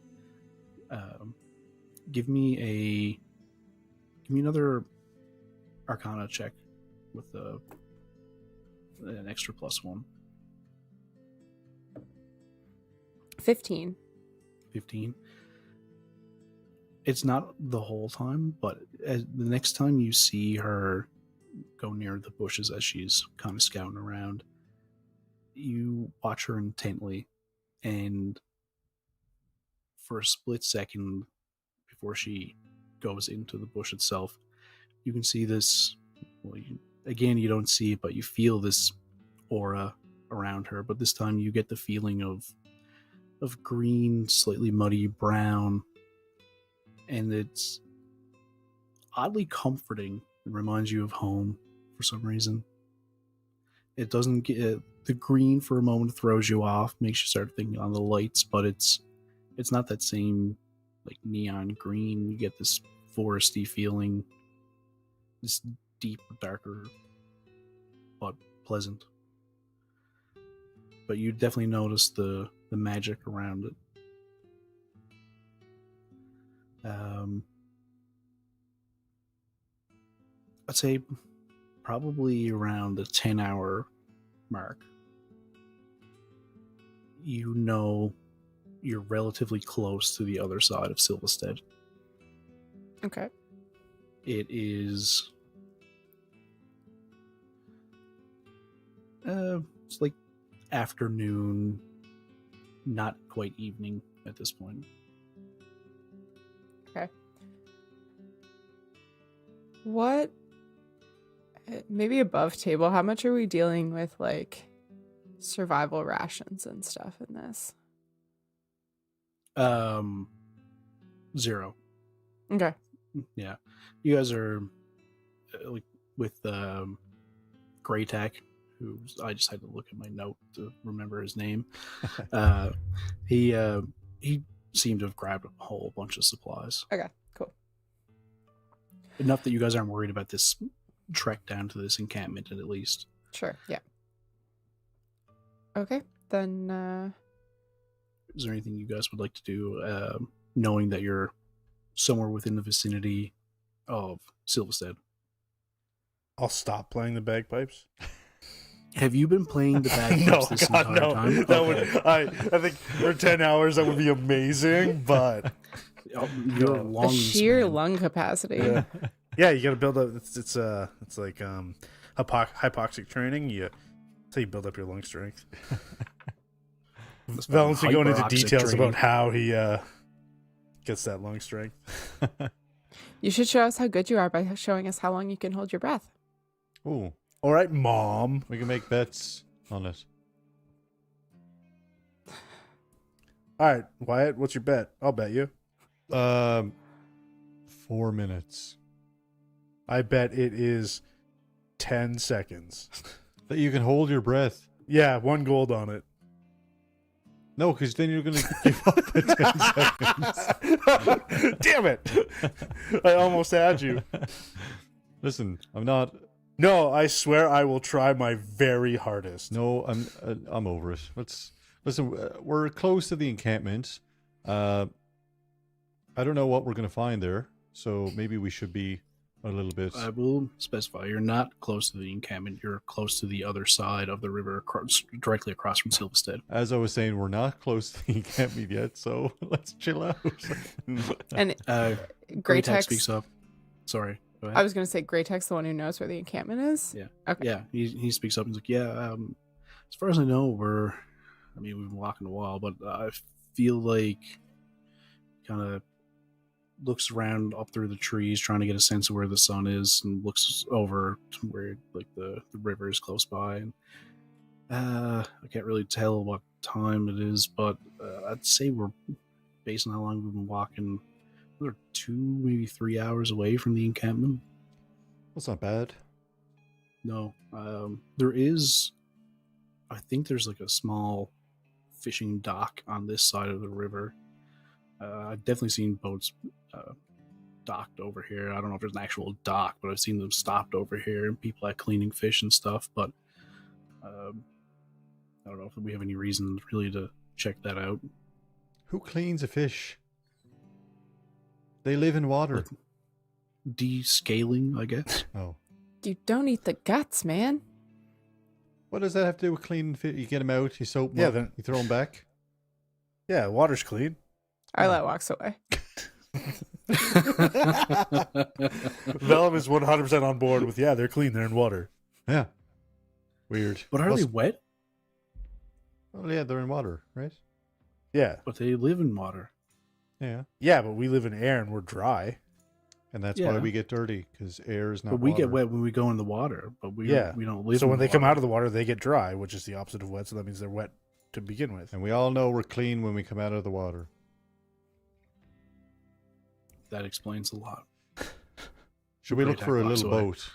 Give me another Arcana check with an extra +1. 15. 15. It's not the whole time, but the next time you see her go near the bushes as she's kind of scouting around, you watch her intently, and for a split second before she goes into the bush itself, you can see this, well, you don't see it, but you feel this aura around her, but this time you get the feeling of green, slightly muddy brown, and it's oddly comforting. It reminds you of home for some reason. It doesn't get the green for a moment, throws you off, makes you start thinking on the lights, but it's not that same like neon green. You get this foresty feeling, this deep, darker, but pleasant. But you definitely notice the magic around it. I'd say probably around the 10-hour mark, you know you're relatively close to the other side of Silvistead. Okay. It is it's like afternoon, not quite evening at this point. Okay. What, maybe above table, how much are we dealing with, like, survival rations and stuff in this? 0. Okay. Yeah. You guys are like with Greytack, who I just had to look at my note to remember his name. He seemed to have grabbed a whole bunch of supplies. Okay, cool. Enough that you guys aren't worried about this trek down to this encampment, at least. Sure, yeah. Okay, then is there anything you guys would like to do, knowing that you're somewhere within the vicinity of Silvistead? I'll stop playing the bagpipes. Have you been playing the bagpipes this entire time? That would, I think for 10 hours that would be amazing, but your the lungs, sheer man. lung capacity. yeah, yeah, you got to build up. It's like hypoxic training. That's how you build up your lung strength. Velum's been going into details about how he gets that lung strength. You should show us how good you are by showing us how long you can hold your breath. Ooh, All right, Mom. we can make bets on it. All right, Wyatt, what's your bet? I'll bet you. 4 minutes. I bet it is 10 seconds. That you can hold your breath. Yeah, 1 gold on it. No, because then you're going to give up at 10 seconds. Damn it! I almost had you. Listen, I'm not. No, I swear I will try my very hardest. No, I'm over it. Listen. We're close to the encampment. I don't know what we're going to find there, so maybe we should be A little bit. I will specify you're not close to the encampment. You're close to the other side of the river, directly across from Silvistead. As I was saying, we're not close to the encampment yet, so let's chill out. And Grey Tech Greytex. speaks up. Sorry. Go ahead. I was going to say Greytex, the one who knows where the encampment is. Yeah. Okay. Yeah. He speaks up and he's like, yeah. As far as I know, we've been walking a while, but I feel like kind of looks around up through the trees, trying to get a sense of where the sun is, and looks over to where like the river is close by. And I can't really tell what time it is, but I'd say we're, based on how long we've been walking, we're 2, maybe 3 hours away from the encampment. That's not bad. No, there is. I think there's like a small fishing dock on this side of the river. I've definitely seen boats docked over here. I don't know if there's an actual dock, but I've seen them stopped over here and people like cleaning fish and stuff. But I don't know if we have any reason really to check that out. Who cleans a fish? They live in water. Like, descaling, I guess. Oh. You don't eat the guts, man. What does that have to do with cleaning fish? You get them out, you soap them Yeah, up, then- you throw them back? Yeah, water's clean. Arlette walks away. Velum is 100% on board with, yeah, they're clean, they're in water. Yeah. Weird. But are they wet? Oh, yeah, they're in water, right? Yeah. But they live in water. Yeah. Yeah, but we live in air and we're dry. And that's Yeah. why we get dirty, because air is not But we water. get wet when we go in the water. But we Yeah. we don't live. So in when the they come water. out of the water, they get dry, which is the opposite of wet, so that means they're wet to begin with. And we all know we're clean when we come out of the water. That explains a lot. Should we Great look for a Tech walks little away. boat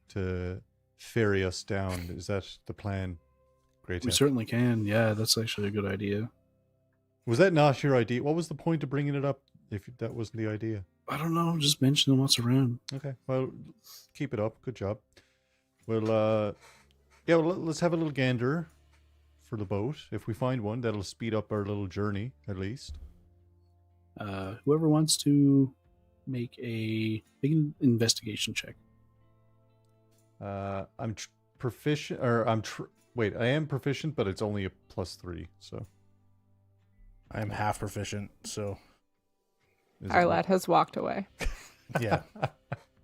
to ferry us down? Is that the plan? Great. We certainly can. Yeah, that's actually a good idea. Was that not your idea? What was the point of bringing it up if that wasn't the idea? I don't know. Just mentioning what's around. Okay, well, keep it up. Good job. Well, let's have a little gander for the boat. If we find one, that'll speed up our little journey, at least. Whoever wants to make a big investigation check. I'm proficient, or wait, I am proficient, but it's only a +3, so. I am half proficient, so is it- Arlette has walked away. yeah.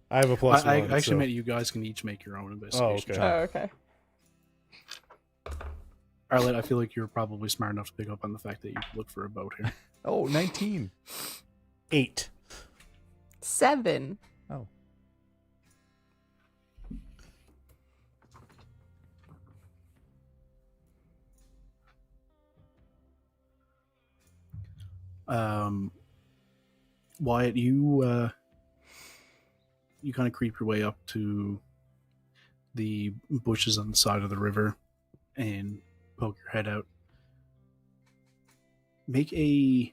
I have a plus I one. actually so. meant you guys can each make your own investigation okay. check. Oh, okay. Arlette, I feel like you're probably smart enough to pick up on the fact that you look for a boat here. Oh, 19. 8. 7. Oh. Wyatt, you kind of creep your way up to the bushes on the side of the river and poke your head out. Make a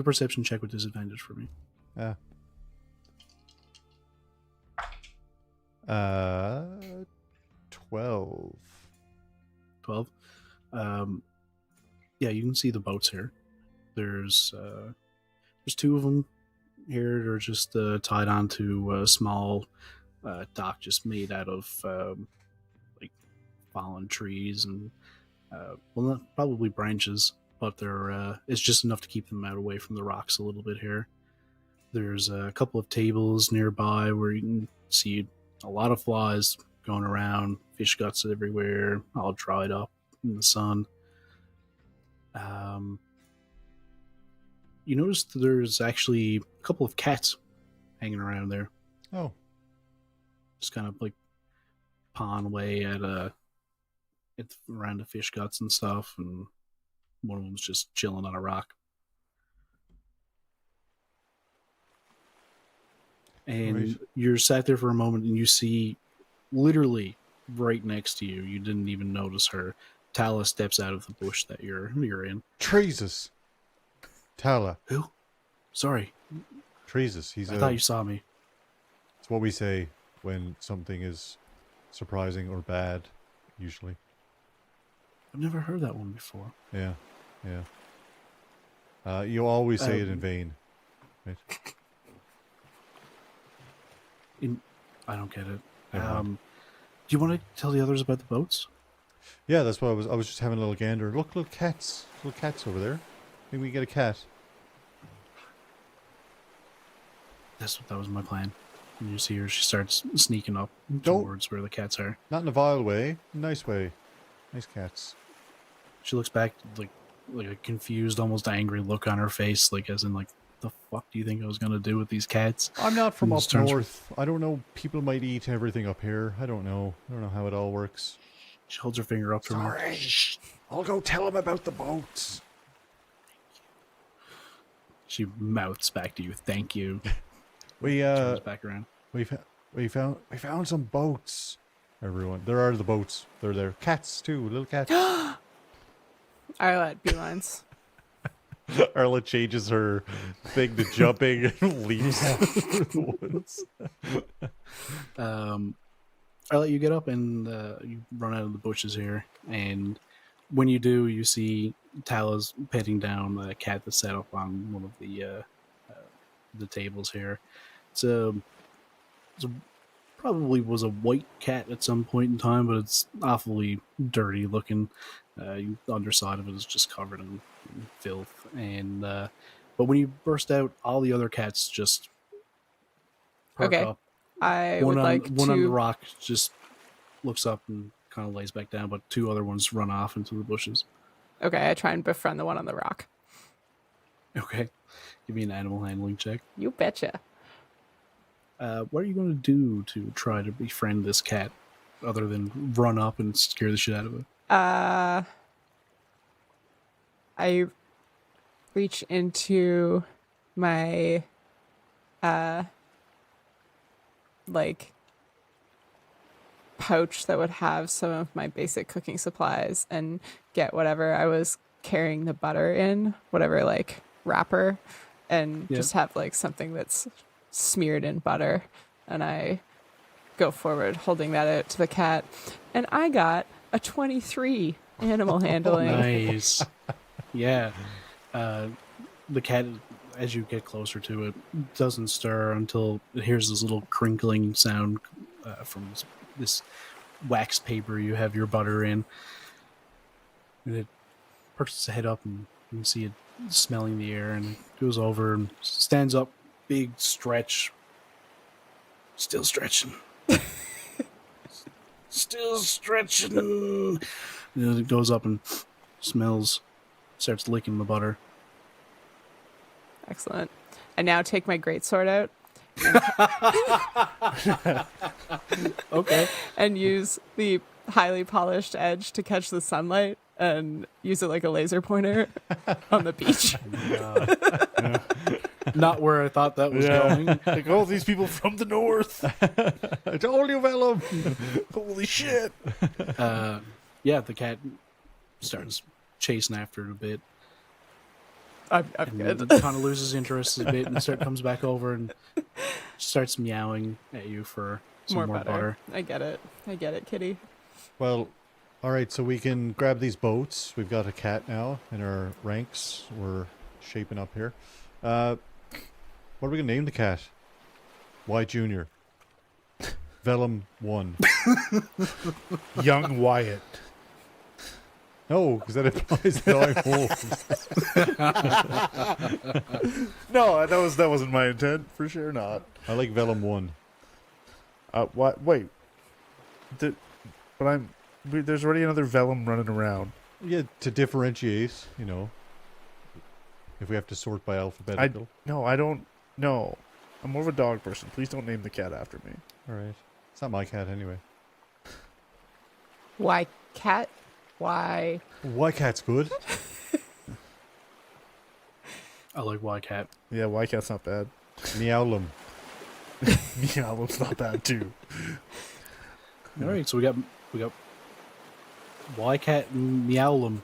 perception check with disadvantage for me. 12. 12. Yeah, you can see the boats here. There's 2 of them here. They're just tied onto a small dock, just made out of like fallen trees and well, not probably branches, but they're it's just enough to keep them out away from the rocks a little bit here. There's a couple of tables nearby where you can see a lot of flies going around, fish guts everywhere, all dried up in the sun. You notice that there's actually a couple of cats hanging around there, Oh, just kind of like pawing away at around the fish guts and stuff, and one of them's just chilling on a rock. And Right. you're sat there for a moment, and you see, literally right next to you, you didn't even notice her. Tala steps out of the bush that you're in. Treesus. Tala. Who? Sorry, Treesus. He's I thought you saw me. It's what we say when something is surprising or bad, usually. I've never heard that one before. Yeah, yeah. You always say it in vain. Right? I don't get it. Never mind. Do you want to tell the others about the boats? Yeah, that's what I was just having a little gander. Look, little cats over there. Maybe we can get a cat. That was my plan. And you see her, she starts sneaking up Don't- towards where the cats are. Not in a vile way, nice way. Nice cats. She looks back like a confused, almost angry look on her face, like as in like, the fuck do you think I was gonna do with these cats? I'm not from And up just turns- north. I don't know. People might eat everything up here. I don't know. I don't know how it all works. She holds her finger up to her. Sorry. I'll go tell him about the boats. She mouths back to you, "Thank you." We Turns back around. we found some boats. Everyone, there are the boats. They're there. Cats too, little cats. Arlette beelines. Arlette changes her thing to jumping and leaps through the woods. I'll let you get up and you run out of the bushes here. And when you do, you see Tala's petting down a cat that's set up on one of the tables here. It's probably was a white cat at some point in time, but it's awfully dirty looking. The underside of it is just covered in filth. And but when you burst out, all the other cats just perk Okay. up. I One would like on the to. rock just looks up and kind of lays back down, but two other ones run off into the bushes. Okay, I try and befriend the one on the rock. Okay, give me an animal handling check. You betcha. What are you going to do to try to befriend this cat, other than run up and scare the shit out of it? I reach into my like pouch that would have some of my basic cooking supplies and get whatever I was carrying the butter in, whatever like wrapper, and Yeah. just have like something that's smeared in butter. And I go forward holding that out to the cat, and I got a 23 animal handling. Nice. Yeah. The cat, as you get closer to it, doesn't stir until it hears this little crinkling sound from this wax paper you have your butter in. And it perks its head up, and you can see it smelling the air, and it goes over and stands up, big stretch. Still stretching. Still stretching. And then it goes up and smells, starts licking the butter. Excellent. I now take my greatsword out Okay. and use the highly polished edge to catch the sunlight and use it like a laser pointer on the beach. Not where I thought that was going. Like, oh, these people from the north. It's all you, Velum. Holy shit. Yeah, the cat starts chasing after it a bit. I'm And good. kind of loses interest a bit and comes back over and starts meowing at you for some more butter. I get it, kitty. Well, all right. So we can grab these boats. We've got a cat now in our ranks. We're shaping up here. What are we gonna name the cat? Wyatt Junior. Velum 1. Young Wyatt. No, because that implies that I'm old. No, that wasn't my intent. For sure not. I like Velum 1. What? Wait. There's already another Velum running around. Yeah, to differentiate, you know, if we have to sort by alphabetical. I don't know. I'm more of a dog person. Please don't name the cat after me. All right. It's not my cat anyway. Why cat? Why? Why cat's good? I like Wildcat. Yeah, Wildcat's not bad. Meowlum. Meowlum's not bad too. All right, so we got Wildcat and Meowlum.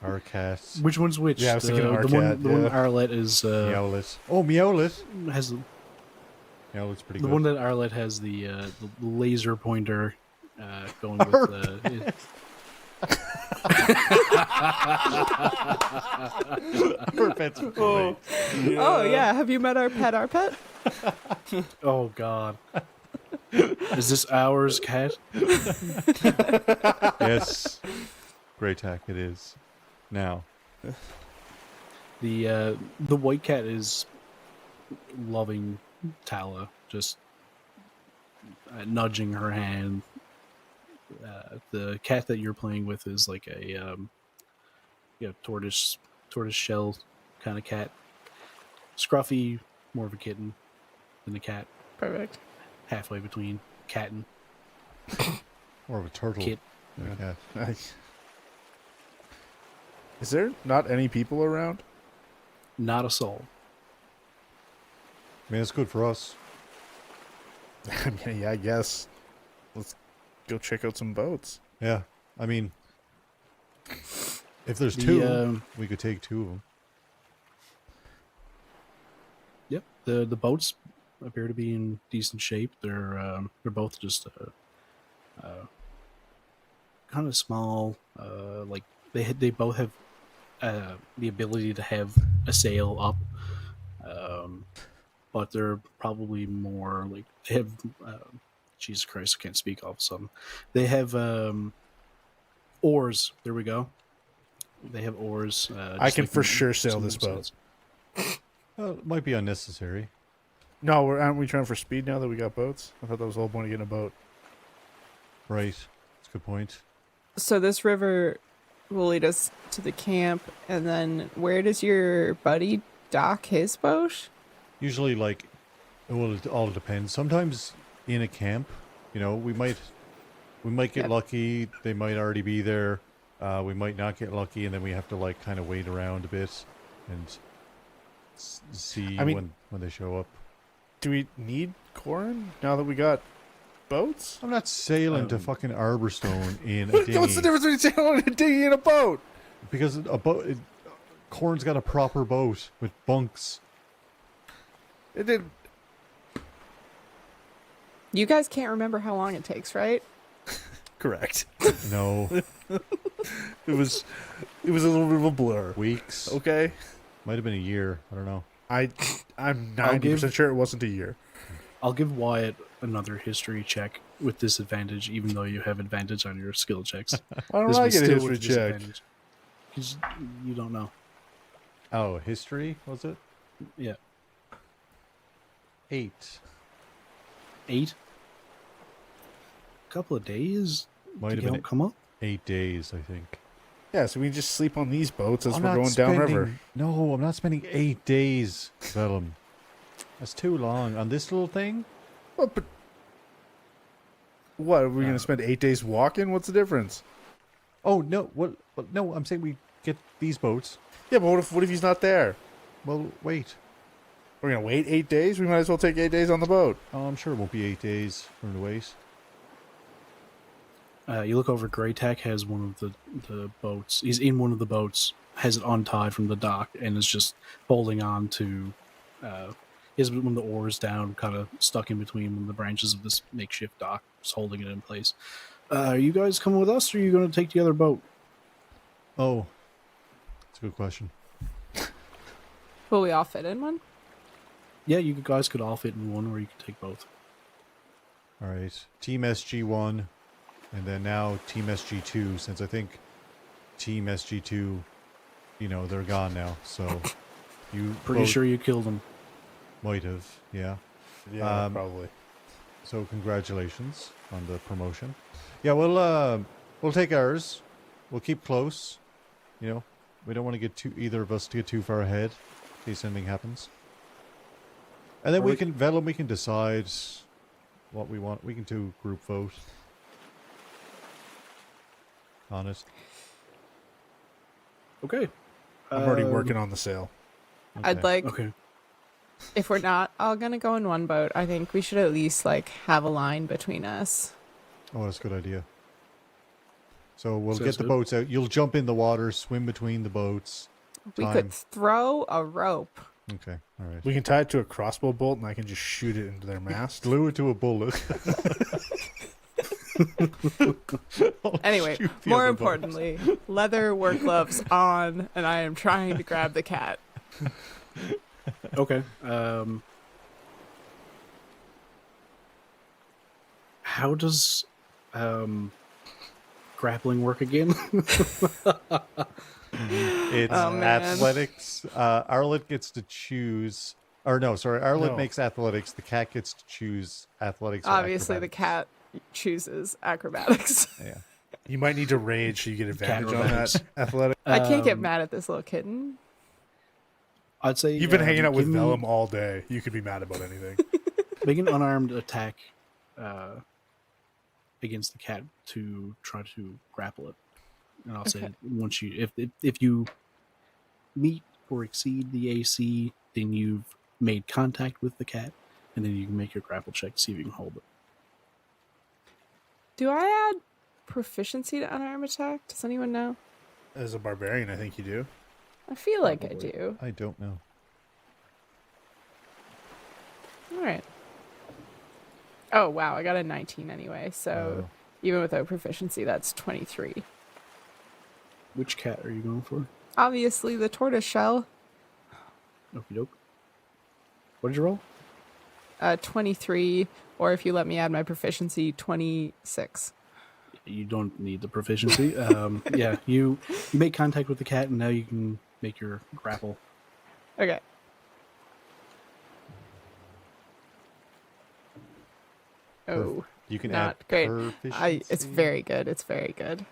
Our cat. Which one's which? Yeah, I was thinking the Arlette, one yeah. Arlette is Meowlet. Oh, Meowlet. has Meowlet's pretty the good. one that Arlette has the laser pointer going with. Our pet's great. Oh yeah, have you met our pet? Oh God. Is this ours, cat? Yes. Great tack it is. Now. The white cat is loving Tala, just nudging her hand. The cat that you're playing with is like a tortoise shell kind of cat. Scruffy, more of a kitten than a cat. Perfect. Halfway between cat and More of a turtle. kit. Yeah. Is there not any people around? Not a soul. I mean, it's good for us. I mean, yeah, I guess. Let's go check out some boats. Yeah. I mean, if there's two, we could take two of them. Yep. The boats appear to be in decent shape. They're both just kind of small. Like they both have the ability to have a sail up, but they're probably more like they have. Jesus Christ, I can't speak all of a sudden. They have oars. There we go. They have oars. I can like for sure sail some this boat. Well, it might be unnecessary. No, aren't we trying for speed now that we got boats? I thought that was the whole point of getting a boat. Right. That's a good point. So this river will lead us to the camp, and then where does your buddy dock his boat? Usually, like, well, it all depends. Sometimes in a camp, you know, we might get lucky. They might already be there. We might not get lucky, and then we have to like kind of wait around a bit and see when they show up. Do we need Corin now that we got boats? I'm not sailing to fucking Arborstone in a dinghy. What's the difference between sailing and a dinghy and a boat? Because a boat, Corin's got a proper boat with bunks. It did. You guys can't remember how long it takes, right? Correct. No. It was a little bit of a blur. Weeks. Okay. Might have been a year. I don't know. I'm 90% sure it wasn't a year. I'll give Wyatt another history check with disadvantage, even though you have advantage on your skill checks. Why don't This I was get a still history with check? disadvantage. 'Cause you don't know. Oh, history, was it? Yeah. 8. 8? Couple of days? Might to have been come up? 8 days, I think. Yeah, so we can just sleep on these boats as I'm we're not going downriver. No, I'm not spending 8 days, Velum. That's too long. On this little thing? Well, but what, are we going to spend 8 days walking? What's the difference? Oh, no. Well, no, I'm saying we get these boats. Yeah, but what if he's not there? Well, wait. We're going to wait 8 days? We might as well take 8 days on the boat. Oh, I'm sure it won't be 8 days for him to wait. You look over, Greytack has one of the boats. He's in one of the boats, has it untied from the dock, and is just holding on to... he has one of the oars down, kind of stuck in between one of the branches of this makeshift dock, just holding it in place. Are you guys coming with us, or are you going to take the other boat? Oh, that's a good question. Will we all fit in one? Yeah, you guys could all fit in one, or you could take both. All right. Team SG1, and then now Team SG2, since I think Team SG2, you know, they're gone now. So you Pretty sure you killed them. might have, yeah. Yeah, probably. So congratulations on the promotion. Yeah, we'll take ours. We'll keep close. You know, we don't want to get either of us to get too far ahead in case anything happens. And then we can decide what we want. We can do group vote on it. Okay. I'm already working on the sail. Okay. I'd like, Okay. if we're not all gonna go in one boat, I think we should at least like have a line between us. Oh, that's a good idea. So we'll Sounds get the good. boats out. You'll jump in the water, swim between the boats. We Time. could throw a rope. Okay, all right. We can tie it to a crossbow bolt, and I can just shoot it into their mast. Glue it to a bullet. Anyway, Shoot the more other importantly, leather work gloves on, and I am trying to grab the cat. Okay. how does grappling work again? It's Oh, man. athletics. Arlette gets to choose. Or no, sorry. Arlette No. makes athletics. The cat gets to choose athletics. or Obviously, the acrobatics. cat chooses acrobatics. Yeah. You might need to rage so you get advantage on acrobatics. that athletic. I can't get Um, mad at this little kitten. I'd say You've been hanging out with give me- Velum all day. You could be mad about anything. Make an unarmed attack against the cat to try to grapple it. And I'll say Okay. once you if you meet or exceed the AC, then you've made contact with the cat, and then you can make your grapple check to see if you can hold it. Do I add proficiency to unarmed attack? Does anyone know? As a barbarian, I think you do. I feel like I Probably. do. I don't know. All right. Oh, wow. I got a 19 anyway. So even without proficiency, that's 23. Which cat are you going for? Obviously, the tortoise shell. Okie doke. What did you roll? 23, or if you let me add my proficiency, 26. You don't need the proficiency. Yeah, you make contact with the cat, and now you can make your grapple. Okay. Oh, You can not add great. proficiency. It's very good. It's very good.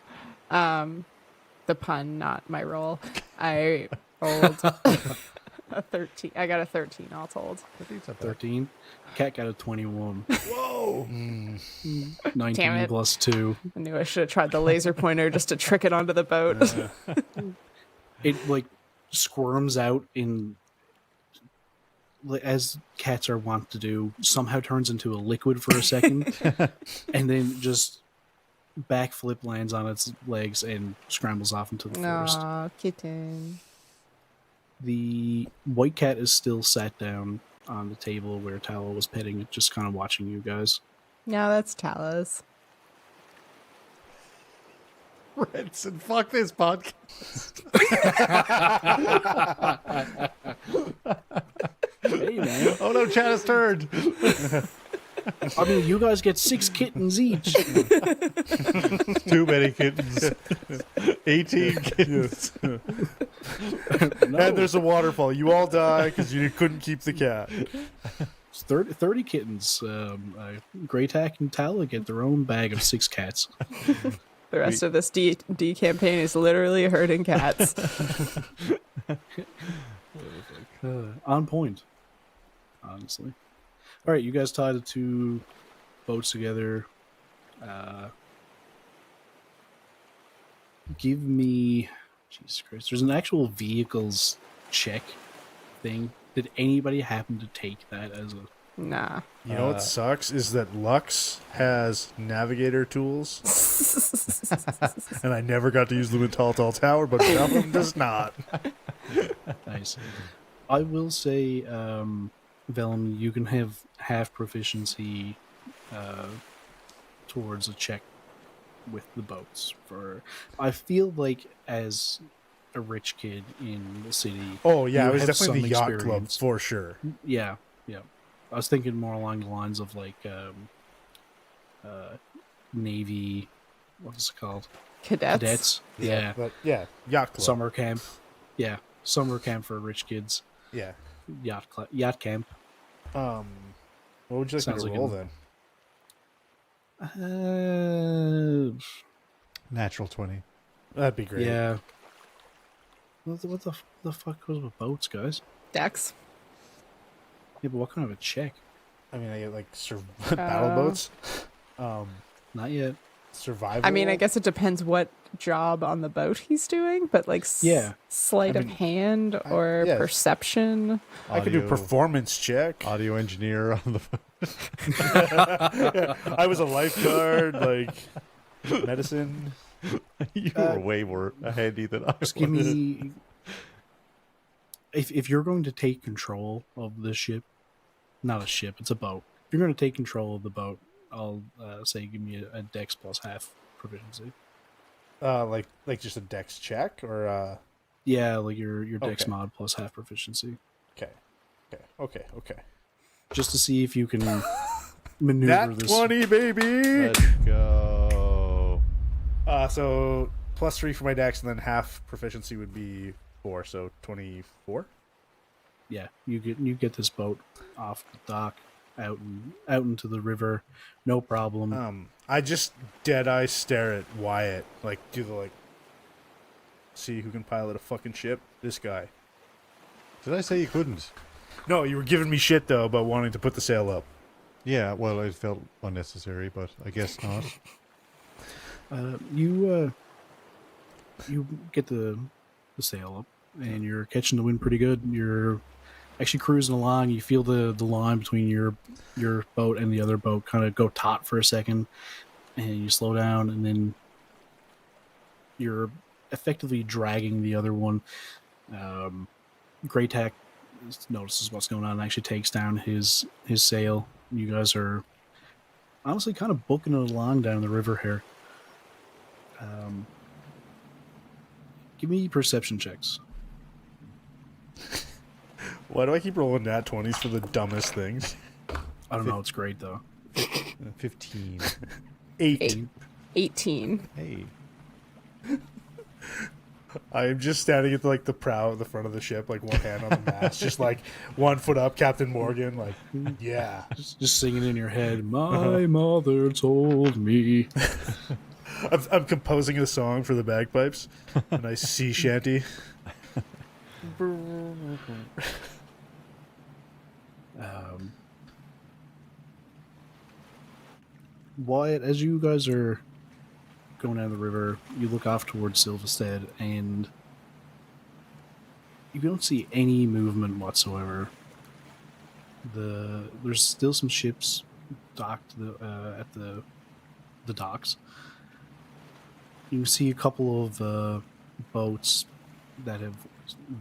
The pun, not my roll. I rolled a 13. I got a 13 all told. 13. Cat got a 21. Whoa! 19 Damn it. plus 2. I knew I should have tried the laser pointer just to trick it onto the boat. It like squirms out in, as cats are wont to do, somehow turns into a liquid for a second, and then just backflip lands on its legs and scrambles off into the forest. Aw, kitten. The white cat is still sat down on the table where Tala was petting it, just kind of watching you guys. No, that's Talos. Redson, fuck this podcast. Hey, man. Oh no, chat has turned. I mean, you guys get 6 kittens each. Too many kittens. 18 kittens. No. And there's a waterfall. You all die because you couldn't keep the cat. It's 30 kittens. Greytack and Tala get their own bag of 6 cats. The rest of this D campaign is literally herding cats. On point, honestly. All right, you guys tie the 2 boats together. Give me, Jesus Christ, there's an actual vehicles check thing. Did anybody happen to take that as a? Nah. You know what sucks is that Lux has navigator tools, and I never got to use them in Tall Tall Tower, but Velum does not. Nice. I will say, Velum, you can have half proficiency towards a check with the boats. I feel like as a rich kid in the city. Oh yeah, you it was have definitely the some yacht club experience. for sure. Yeah. I was thinking more along the lines of like Navy. What is it called? Cadets. Yeah. But yeah, yacht club. Summer camp. Yeah. Summer camp for rich kids. Yeah. Yacht camp. What would you like Sounds me to like roll an- then? Natural 20. That'd be great. Yeah. What the fuck goes with boats, guys? Dex. Yeah, but what kind of a check? I mean, I get like battle boats. Not yet. Survival. I mean, I guess it depends what job on the boat he's doing, but like Yeah. sleight of mean, hand or yeah. perception. I could do Audio- performance check. Audio engineer on the I was a lifeguard, like medicine. You were way more handy than I was. Just give me. If you're going to take control of the ship, not a ship, it's a boat. If you're going to take control of the boat, I'll say give me a dex plus half proficiency. Like just a dex check or Yeah, like your dex Okay. mod plus half proficiency, okay. just to see if you can maneuver Nat this. 20, baby! Let's go. So +3 for my dex, and then half proficiency would be 4, so 24. Yeah, you get this boat off the dock, out into the river, no problem. I just dead eye stare at Wyatt, see who can pilot a fucking ship. This guy. Did I say you couldn't? No, you were giving me shit though about wanting to put the sail up. Yeah, well, it felt unnecessary, but I guess not. You get the sail up, and you're catching the wind pretty good. You're actually cruising along. You feel the line between your boat and the other boat kind of go taut for a second, and you slow down, and then you're effectively dragging the other one. Greytack notices what's going on and actually takes down his sail. You guys are honestly kind of booking it along down the river here. Give me perception checks. Why do I keep rolling nat 20s for the dumbest things? I don't know. It's great though. 15. 8. 18. Hey. I'm just standing at the prow at the front of the ship, one hand on the mast, just 1 foot up, Captain Morgan, yeah. Just singing in your head. My mother told me. I'm composing a song for the bagpipes, a nice sea shanty. Wyatt, as you guys are going down the river, you look off towards Silvistead, and you don't see any movement whatsoever. There's still some ships docked at the docks. You can see a couple of boats that have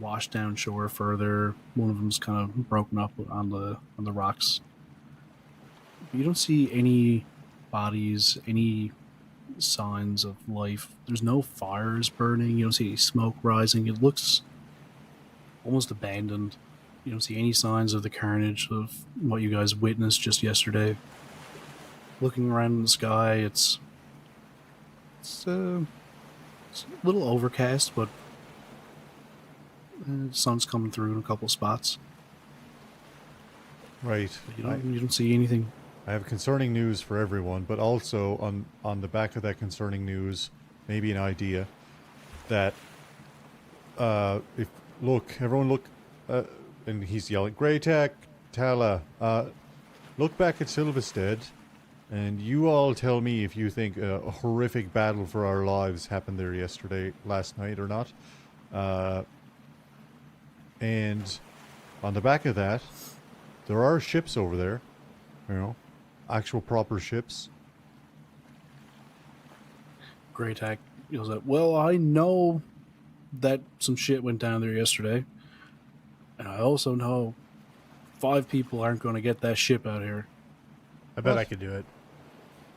washed down shore further. One of them's kind of broken up on the rocks. You don't see any bodies, any signs of life. There's no fires burning. You don't see any smoke rising. It looks almost abandoned. You don't see any signs of the carnage of what you guys witnessed just yesterday. Looking around in the sky, it's a little overcast, but the sun's coming through in a couple spots. Right. But you don't see anything. I have concerning news for everyone, but also on the back of that concerning news, maybe an idea that everyone look, and he's yelling, Greytack, Tala, look back at Silvistead, and you all tell me if you think a horrific battle for our lives happened there last night or not. And on the back of that, there are ships over there, actual proper ships. Greytack yells out, well, I know that some shit went down there yesterday. And I also know 5 people aren't going to get that ship out here. I bet What? I could do it.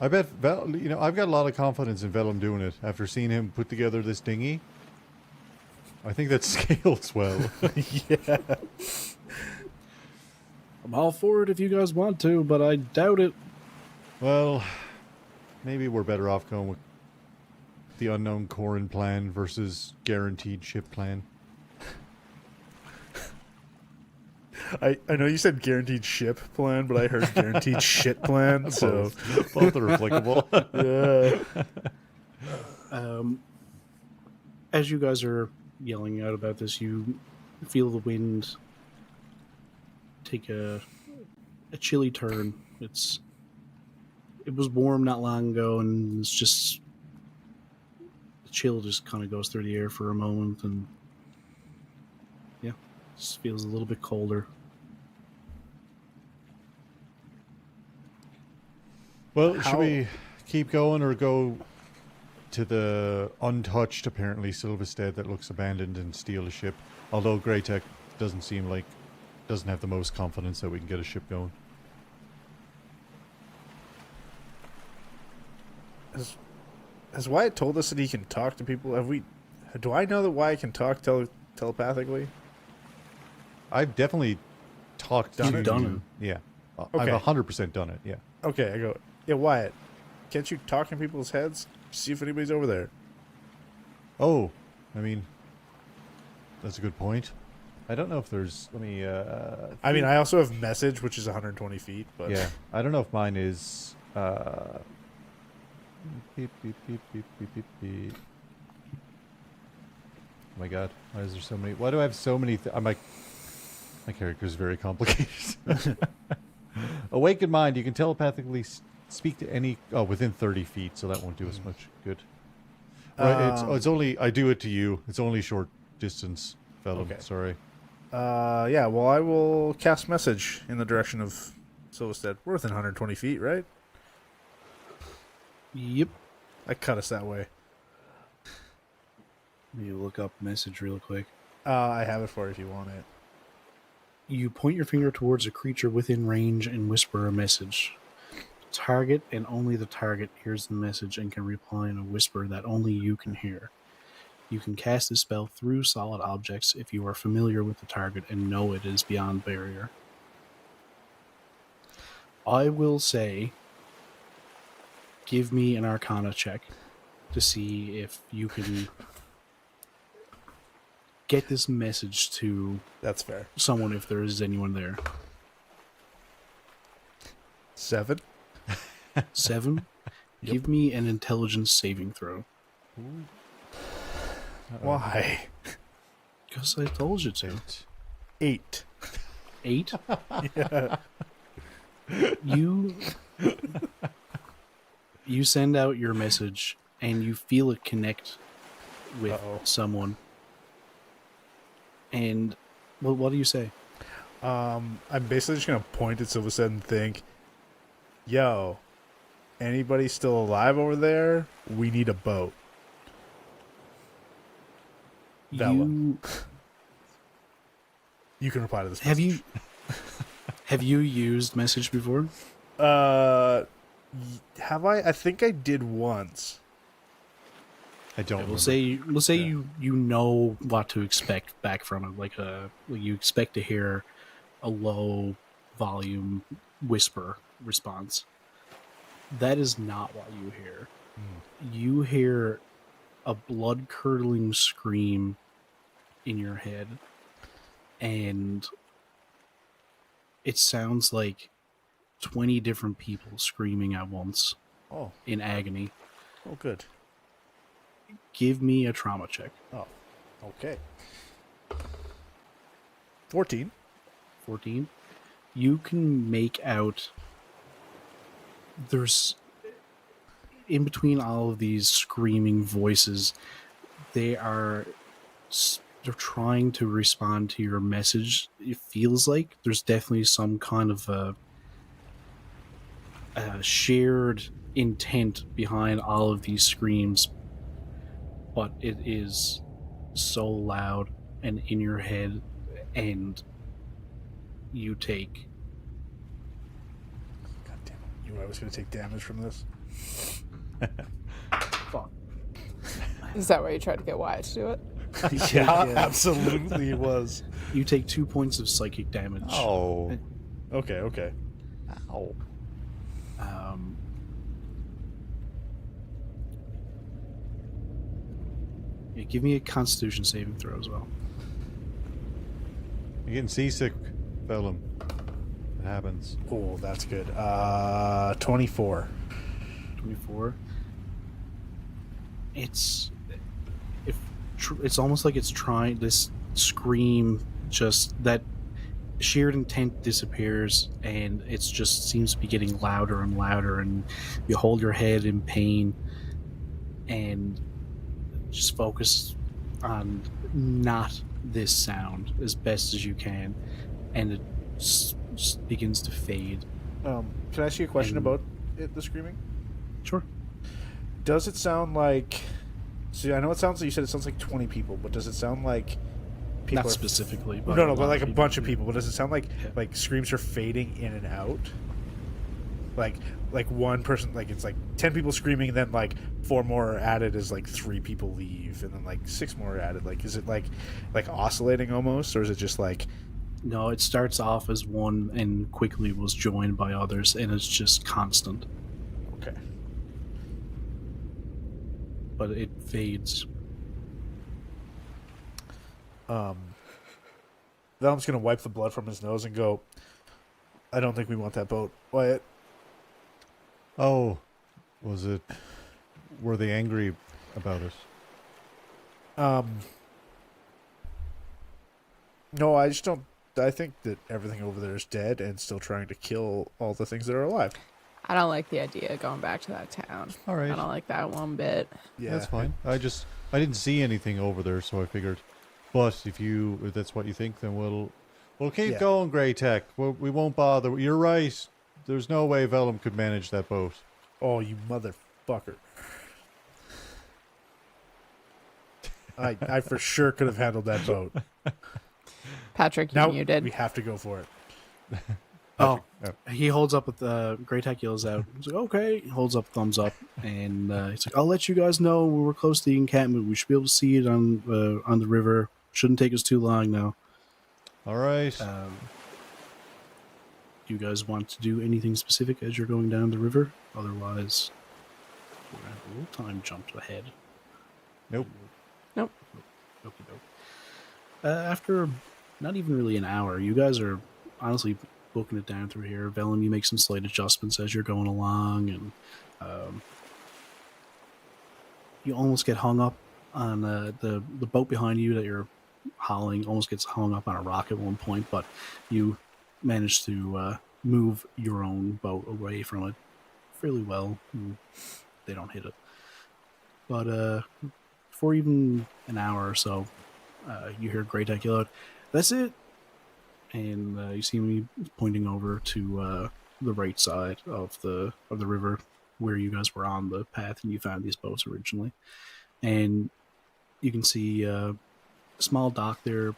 I bet, I've got a lot of confidence in Velum doing it after seeing him put together this dinghy. I think that scales well. Yeah. I'm all for it if you guys want to, but I doubt it. Well, maybe we're better off going with the unknown Corin plan versus guaranteed ship plan. I know you said guaranteed ship plan, but I heard guaranteed shit plan, so... Both are applicable. Yeah. As you guys are yelling out about this, you feel the wind take a chilly turn. It was warm not long ago, and it's just the chill just kind of goes through the air for a moment, and yeah, just feels a little bit colder. Well, should we keep going or go to the untouched, apparently, Silvistead that looks abandoned and steal a ship? Although Greytech doesn't have the most confidence that we can get a ship going. Has Wyatt told us that he can talk to people? Do I know that Wyatt can talk telepathically? I've definitely talked You've to done Yeah. Okay. I've 100% done it, yeah. Okay, I go, yeah, Wyatt, can't you talk in people's heads? See if anybody's over there. Oh, I mean, that's a good point. I don't know if there's. Let me. I mean, I also have message, which is 120 feet, but Yeah, I don't know if mine is. Beep, beep, beep, beep, beep, beep, beep. Oh my god, why is there so many? Why do I have so many? My character's very complicated. Awakened mind, you can telepathically speak to any. Oh, within 30 feet, so that won't do us much good. Right, it's only. I do it to you. It's only short distance, Velum. Okay. Sorry. yeah, well, I will cast message in the direction of Silvistead. We're within 120 feet, right? Yep. I cut us that way. Let me look up message real quick. I have it for you if you want it. You point your finger towards a creature within range and whisper a message. Target and only the target hears the message and can reply in a whisper that only you can hear. You can cast this spell through solid objects if you are familiar with the target and know it is beyond barrier. I will say, give me an Arcana check to see if you can get this message to That's fair. someone if there is anyone there. 7. 7. Yep. Give me an intelligence saving throw. Why? Because I told you to. 8. 8. Yeah. You send out your message and you feel it connect with Uh-oh. someone. And what do you say? I'm basically just going to point at Silvistead and think, yo, anybody still alive over there? We need a boat. Velum. You can reply to this message. Have you used message before? Have I? I think I did once. I don't. We'll remember. say Yeah. you know what to expect back from it. Like you expect to hear a low volume whisper response. That is not what you hear. You hear a blood curdling scream in your head, and it sounds like 20 different people screaming at once Oh, in agony. oh, good. Give me a trauma check. Oh, okay. 14. 14. You can make out there's in between all of these screaming voices, they're trying to respond to your message. It feels like there's definitely some kind of a shared intent behind all of these screams, but it is so loud and in your head, and you take God damn it. You knew I was going to take damage from this? fuck. Is that why you tried to get Wyatt to do it? Yeah, absolutely it was. You take 2 points of psychic damage. Oh. Okay, okay. Ow. Yeah, give me a Constitution saving throw as well. You're getting seasick, Velum. It happens. Oh, that's good. 24. 24. It's almost like it's trying this scream, just that shared intent disappears, and it just seems to be getting louder and louder, and you hold your head in pain and just focus on not this sound as best as you can, and it just begins to fade. Can I ask you a question And- about the screaming? Sure. Does it sound like... See, I know it sounds like you said it sounds like 20 people, but does it sound like people Not are... specifically, but No, lot but like a people bunch of do. people. But does it sound like Yeah. like screams are fading in and out? Like one person, like it's like 10 people screaming, and then like 4 more are added as like 3 people leave, and then like 6 more are added. Like, is it like oscillating almost, or is it just like No, it starts off as one and quickly was joined by others, and it's just constant. Okay. But it fades. Velum's gonna wipe the blood from his nose and go, I don't think we want that boat, Wyatt. Oh, were they angry about it? No, I just don't. I think that everything over there is dead and still trying to kill all the things that are alive. I don't like the idea of going back to that town. All right. I don't like that one bit. Yeah, That's fine. I didn't see anything over there, so I figured. But if that's what you think, then we'll keep going, Grey Tech. We won't bother. You're right. There's no way Velum could manage that boat. Oh, you motherfucker! I for sure could have handled that boat. Patrick, you Now muted. we have to go for it. Oh, he holds up with the Grey Tech yells out. He's like, okay. He holds up thumbs up, and he's like, I'll let you guys know when we're close to the encampment. We should be able to see it on the river. Shouldn't take us too long now. All right. Do you guys want to do anything specific as you're going down the river? Otherwise, we're going to have a little time jumped ahead. Nope. After not even really an hour, you guys are honestly booking it down through here. Velum, you make some slight adjustments as you're going along, and you almost get hung up on the boat behind you that you're hauling. Almost gets hung up on a rock at one point, but you manage to move your own boat away from it fairly well. And they don't hit it. But for even an hour or so, you hear Grey Tech yell out, "That's it!" And you see me pointing over to the right side of the river where you guys were on the path and you found these boats originally. And you can see a small dock there.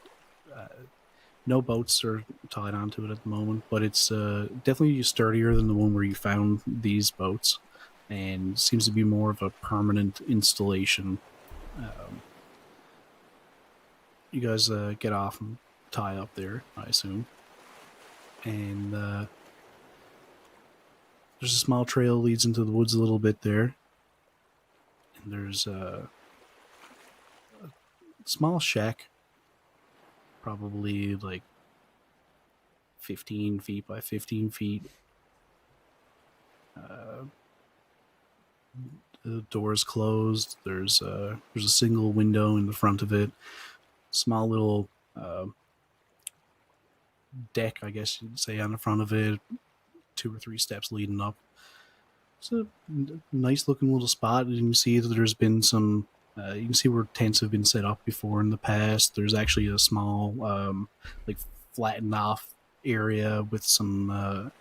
No boats are tied onto it at the moment, but it's definitely sturdier than the one where you found these boats, and seems to be more of a permanent installation. You guys get off and tie up there, I assume. And there's a small trail leads into the woods a little bit there. And there's a small shack, probably like 15 feet by 15 feet. The door's closed. There's a single window in the front of it. Small little deck, I guess you'd say, on the front of it. 2 or 3 steps leading up. It's a nice looking little spot. You can see that there's been some. You can see where tents have been set up before in the past. There's actually a small, like flattened off area with some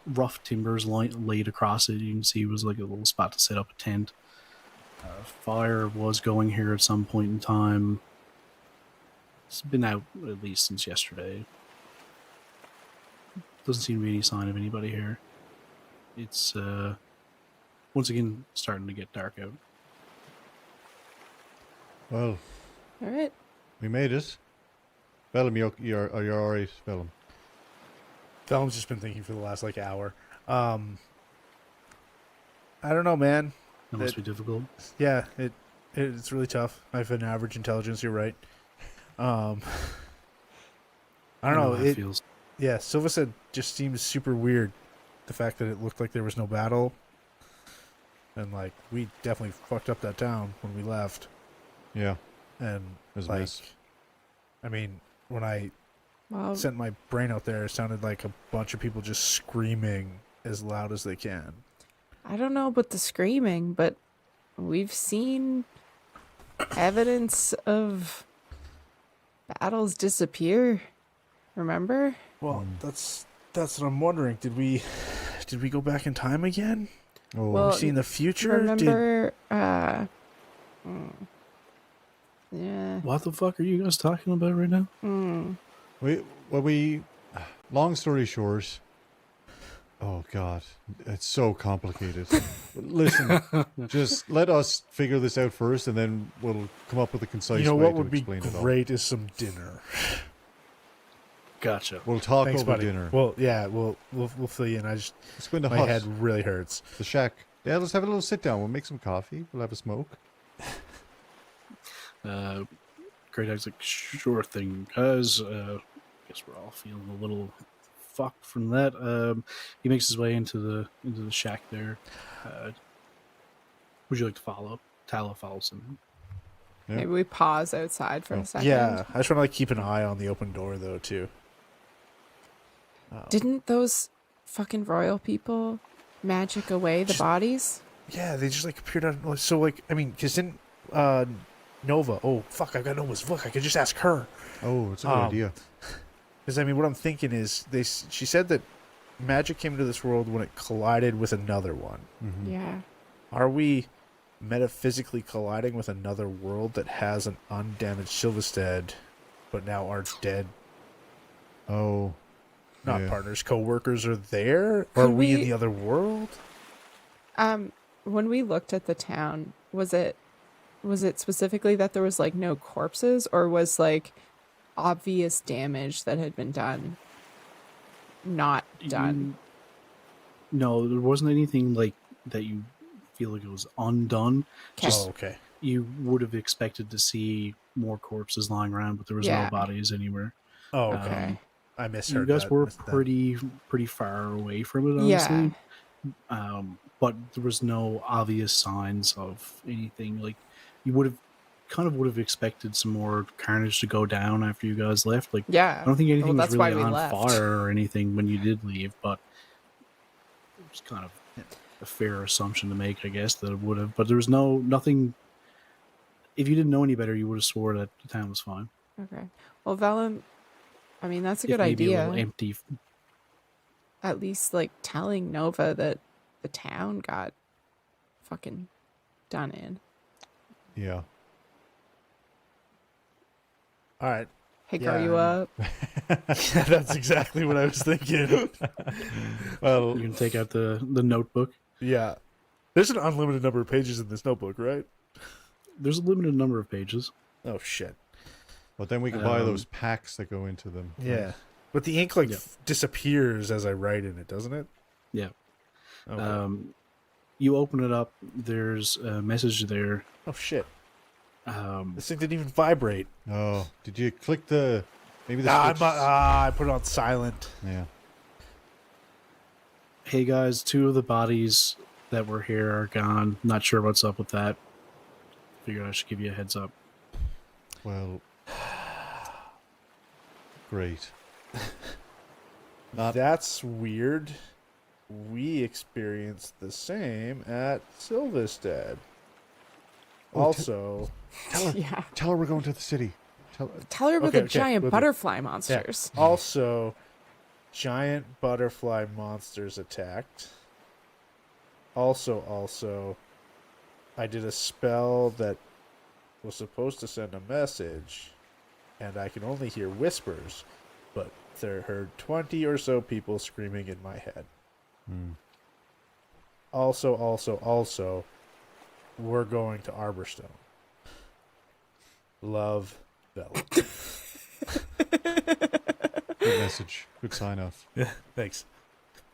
rough timbers laid across it. You can see it was like a little spot to set up a tent. Fire was going here at some point in time. It's been out at least since yesterday. Doesn't seem to be any sign of anybody here. It's once again starting to get dark out. Well, All right. we made it. Velum, you're all right, Velum. Velum's just been thinking for the last hour. I don't know, man. That must be difficult. Yeah, it's really tough. I have an average intelligence. You're right. I don't know. How it feels. Yeah, Silvistead just seems super weird. The fact that it looked like there was no battle, and we definitely fucked up that town when we left. Yeah, And it was a mess. I mean, when I Well, sent my brain out there, it sounded like a bunch of people just screaming as loud as they can. I don't know about the screaming, but we've seen evidence of battles disappear. Remember? Well, that's what I'm wondering. Did we go back in time again? Oh, Well, We see in the future? Remember? Yeah. What the fuck are you guys talking about right now? long story short. Oh God, it's so complicated. Listen, just let us figure this out first, and then we'll come up with a concise You know way what to would be explain it all. great is some dinner. Gotcha. We'll talk Thanks, over buddy. dinner. Well, yeah, we'll fill you in. Let's go in the My hut, head really hurts. the shack. Yeah, let's have a little sit down. We'll make some coffee. We'll have a smoke. Great Dog's like, sure thing, guys. Guess we're all feeling a little fucked from that. He makes his way into the shack there. Would you like to follow? Tala follows him. Yeah. Maybe we pause outside for a second. Yeah, I just want to like keep an eye on the open door though too. Didn't those fucking royal people magic away the bodies? Yeah, they just like appeared out. So like, I mean, because didn't Nova? Oh fuck, I've got Nova's book. I could just ask her. Oh, it's a good idea. Because I mean, what I'm thinking is she said that magic came into this world when it collided with another one. Mm-hmm. Yeah. Are we metaphysically colliding with another world that has an undamaged Silvistead, but now our dead, Oh. not yeah. partners, co-workers are there? Or Could are we in we- the other world? When we looked at the town, was it specifically that there was like no corpses, or was like obvious damage that had been done not done? No, there wasn't anything like that. You feel like it was undone. Okay. Oh, okay. You would have expected to see more corpses lying around, but there was Yeah. no bodies anywhere. Oh, okay. Okay. I misheard You guys that. were Missed that. pretty far away from it, Yeah. honestly. But there was no obvious signs of anything. Like you would have expected some more carnage to go down after you guys left. Like Yeah. I don't think anything was that's why really we on left. fire or anything when you did leave, but it was kind of a fair assumption to make, I guess, that it would have. But there was nothing. If you didn't know any better, you would have swore that the town was fine. Okay. Well, Velum, I mean, that's a If good maybe a idea. little empty. At least like telling Nova that the town got fucking done in. Yeah. All right. Hickory Yeah, you up. Yeah, that's exactly what I was thinking. Well, You can take out the notebook. Yeah. There's an unlimited number of pages in this notebook, right? There's a limited number of pages. Oh, shit. but then we can buy Um, those packs that go into them. Yeah. But the ink, like, Yeah. disappears as I write in it, doesn't it? Yeah. Okay. You open it up. There's a message there. Oh, shit. Um, This thing didn't even vibrate. Oh, did you click the maybe the switch? I put it on silent. Yeah. hey guys, 2 of the bodies that were here are gone. Not sure what's up with that. Figured I should give you a heads up. Well, great. Not That's weird. We experienced the same at Silvistead. Oh, Also, Yeah. tell her we're going to the city. Tell her about Okay, the okay, giant will do. butterfly monsters. also, giant butterfly monsters attacked. Also, I did a spell that was supposed to send a message, and I can only hear whispers, but there heard 20 or so people screaming in my head. Hmm. Also, we're going to Arborstone. Love, Velum. Good message. Good sign off. Thanks.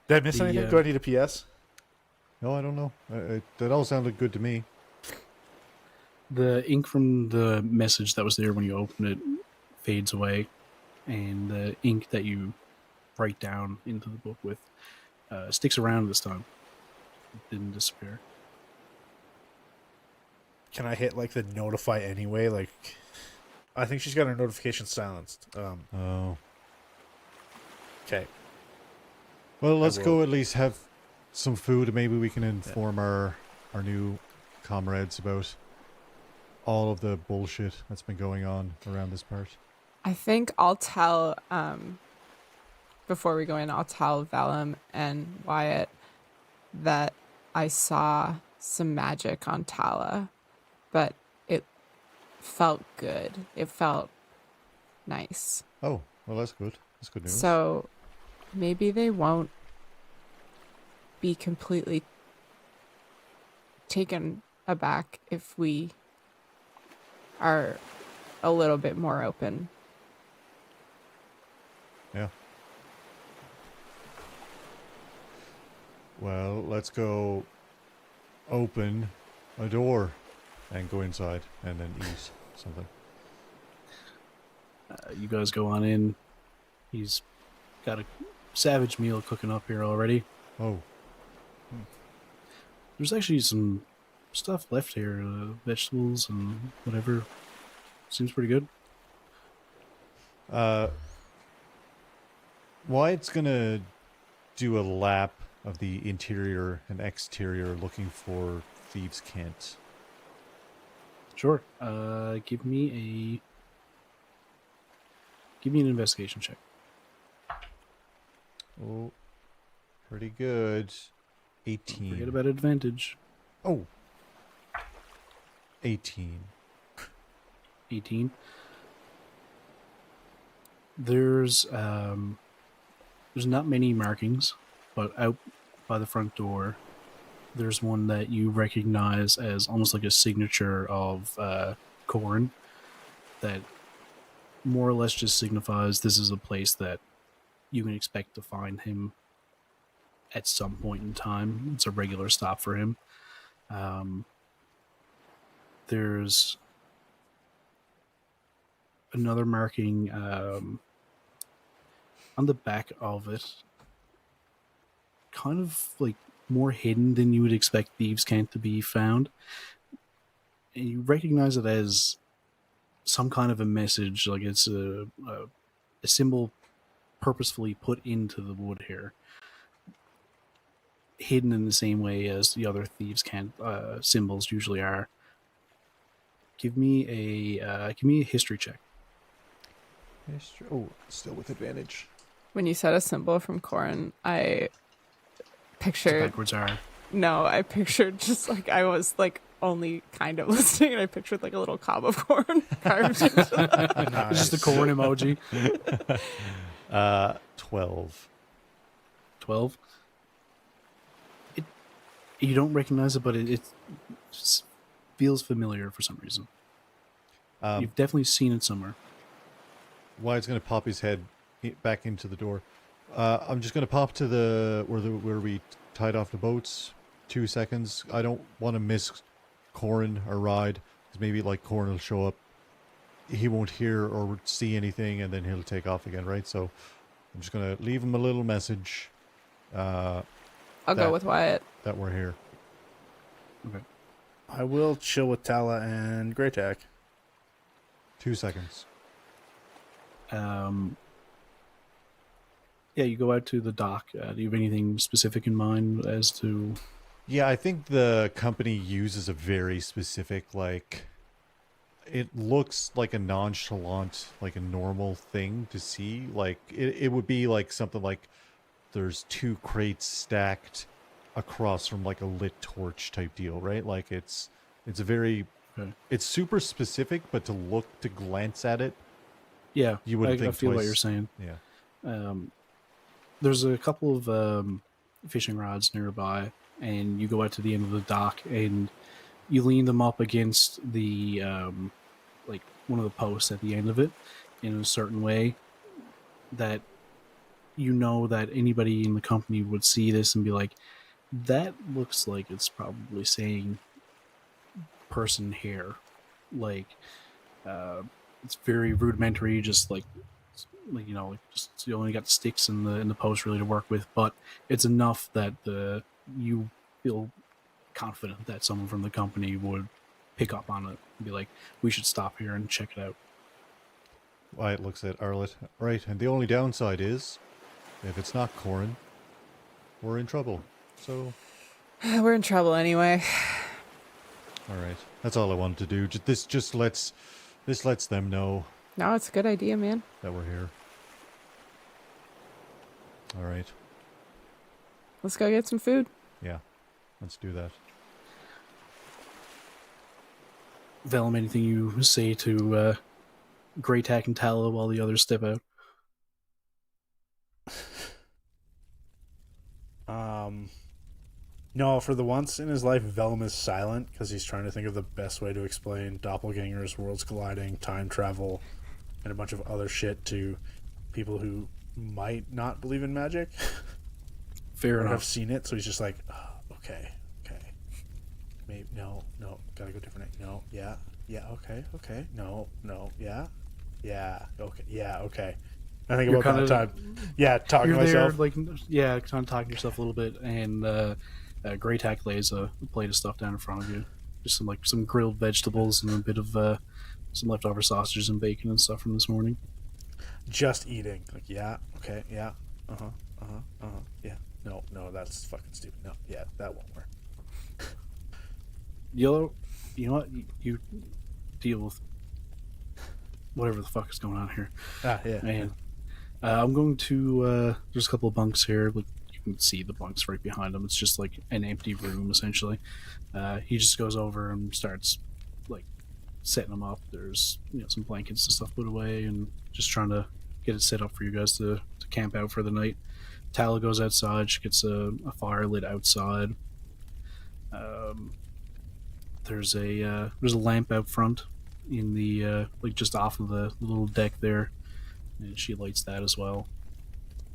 Did I miss The, anything? Do I need a PS? No, I don't know. That all sounded good to me. The ink from the message that was there when you open it fades away, and the ink that you write down into the book with sticks around this time. It didn't disappear. Can I hit like the notify anyway? Like, I think she's got her notification silenced. Oh. Okay. Well, let's will. go at least have some food, and maybe we can inform our new comrades about all of the bullshit that's been going on around this part. I think I'll tell, before we go in, I'll tell Velum and Wyatt that I saw some magic on Tala, but it felt good. It felt nice. Oh, well, that's good. That's good news. So maybe they won't be completely taken aback if we are a little bit more open. Yeah. Well, let's go open a door and go inside and then eat something. You guys go on in. He's got a savage meal cooking up here already. Oh, There's actually some stuff left here, vegetables and whatever. Seems pretty good. Wyatt's gonna do a lap of the interior and exterior looking for thieves' cant. Sure. Give me an investigation check. Oh, pretty good. Don't 18. forget about advantage. Oh. 18. 18. There's not many markings, but out by the front door, there's one that you recognize as almost like a signature of Corin that more or less just signifies this is a place that you can expect to find him at some point in time. It's a regular stop for him. There's another marking on the back of it, kind of like more hidden than you would expect thieves' cant to be found. And you recognize it as some kind of a message, like it's a symbol purposefully put into the wood here, hidden in the same way as the other thieves' cant symbols usually are. Give me a history check. History. Oh, still with advantage. When you said a symbol from Corin, I It's a pictured backwards R. no, I pictured just like I was like only kind of listening, and I pictured like a little cob of corn carved into the... It's just a corn emoji. 12. 12. You don't recognize it, but it feels familiar for some reason. You've definitely seen it somewhere. Wyatt's gonna pop his head back into the door. I'm just gonna pop to where we tied off the boats. 2 seconds. I don't want to miss Corin or Ride, because maybe like Corin will show up. He won't hear or see anything, and then he'll take off again, right? So I'm just gonna leave him a little message. I'll go with Wyatt. That we're here. Okay. I will chill with Tala and Greytack. 2 seconds. Yeah, you go out to the dock. Do you have anything specific in mind as to... Yeah, I think the company uses a very specific, like, it looks like a nonchalant, like a normal thing to see. Like, it would be like something like there's 2 crates stacked across from like a lit torch type deal, right? Like it's a very, Okay. it's super specific, but to glance at it, Yeah, you wouldn't think I feel twice. what you're saying. Yeah. There's a couple of fishing rods nearby, and you go out to the end of the dock, and you lean them up against the like one of the posts at the end of it in a certain way that you know that anybody in the company would see this and be like, that looks like it's probably saying person here. Like it's very rudimentary, just like you know, just you only got the sticks in the post really to work with, but it's enough that you feel confident that someone from the company would pick up on it and be like, we should stop here and check it out. Wyatt looks at Arlette. Right, and the only downside is, if it's not Corin, we're in trouble. So, We're in trouble anyway. all right, that's all I wanted to do. This lets them know No, it's a good idea, man. that we're here. All right, Let's go get some food. yeah, let's do that. Velum, anything you say to Greytack and Tala while the others step out? No, for the once in his life, Velum is silent because he's trying to think of the best way to explain doppelgangers, worlds colliding, time travel, and a bunch of other shit to people who might not believe in magic. Fair or have enough. seen it, so he's just like, oh, okay. Maybe no, gotta go different. No, yeah, okay. No, yeah, okay. I think You're about that kinda- time. Yeah, talking You're to there, myself. like, kind of talking to yourself a little bit, and Grey Tack lays a plate of stuff down in front of you. Just some grilled vegetables and a bit of some leftover sausages and bacon and stuff from this morning. Just eating. Like, yeah, okay, yeah, yeah. No, that's fucking stupid. No, yeah, that won't work. Yellow, you know what? You deal with whatever the fuck is going on here. Yeah. And I'm going to. There's a couple of bunks here. Like, you can see the bunks right behind him. It's just like an empty room essentially. He just goes over and starts like setting them up. There's some blankets and stuff put away, and just trying to get it set up for you guys to camp out for the night. Tala goes outside. She gets a fire lit outside. There's a lamp out front in the like just off of the little deck there, and she lights that as well.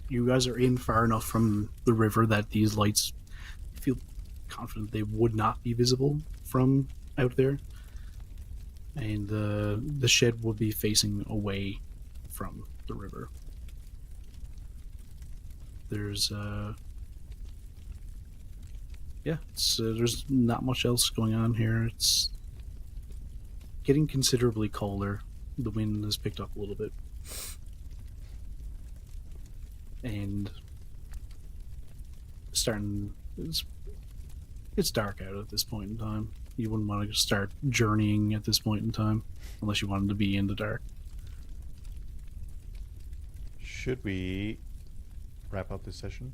You guys are in far enough from the river that these lights feel confident they would not be visible from out there, and the shed will be facing away from the river. There's there's not much else going on here. It's getting considerably colder. The wind has picked up a little bit. And it's dark out at this point in time. You wouldn't want to start journeying at this point in time unless you wanted to be in the dark. Should we wrap up this session?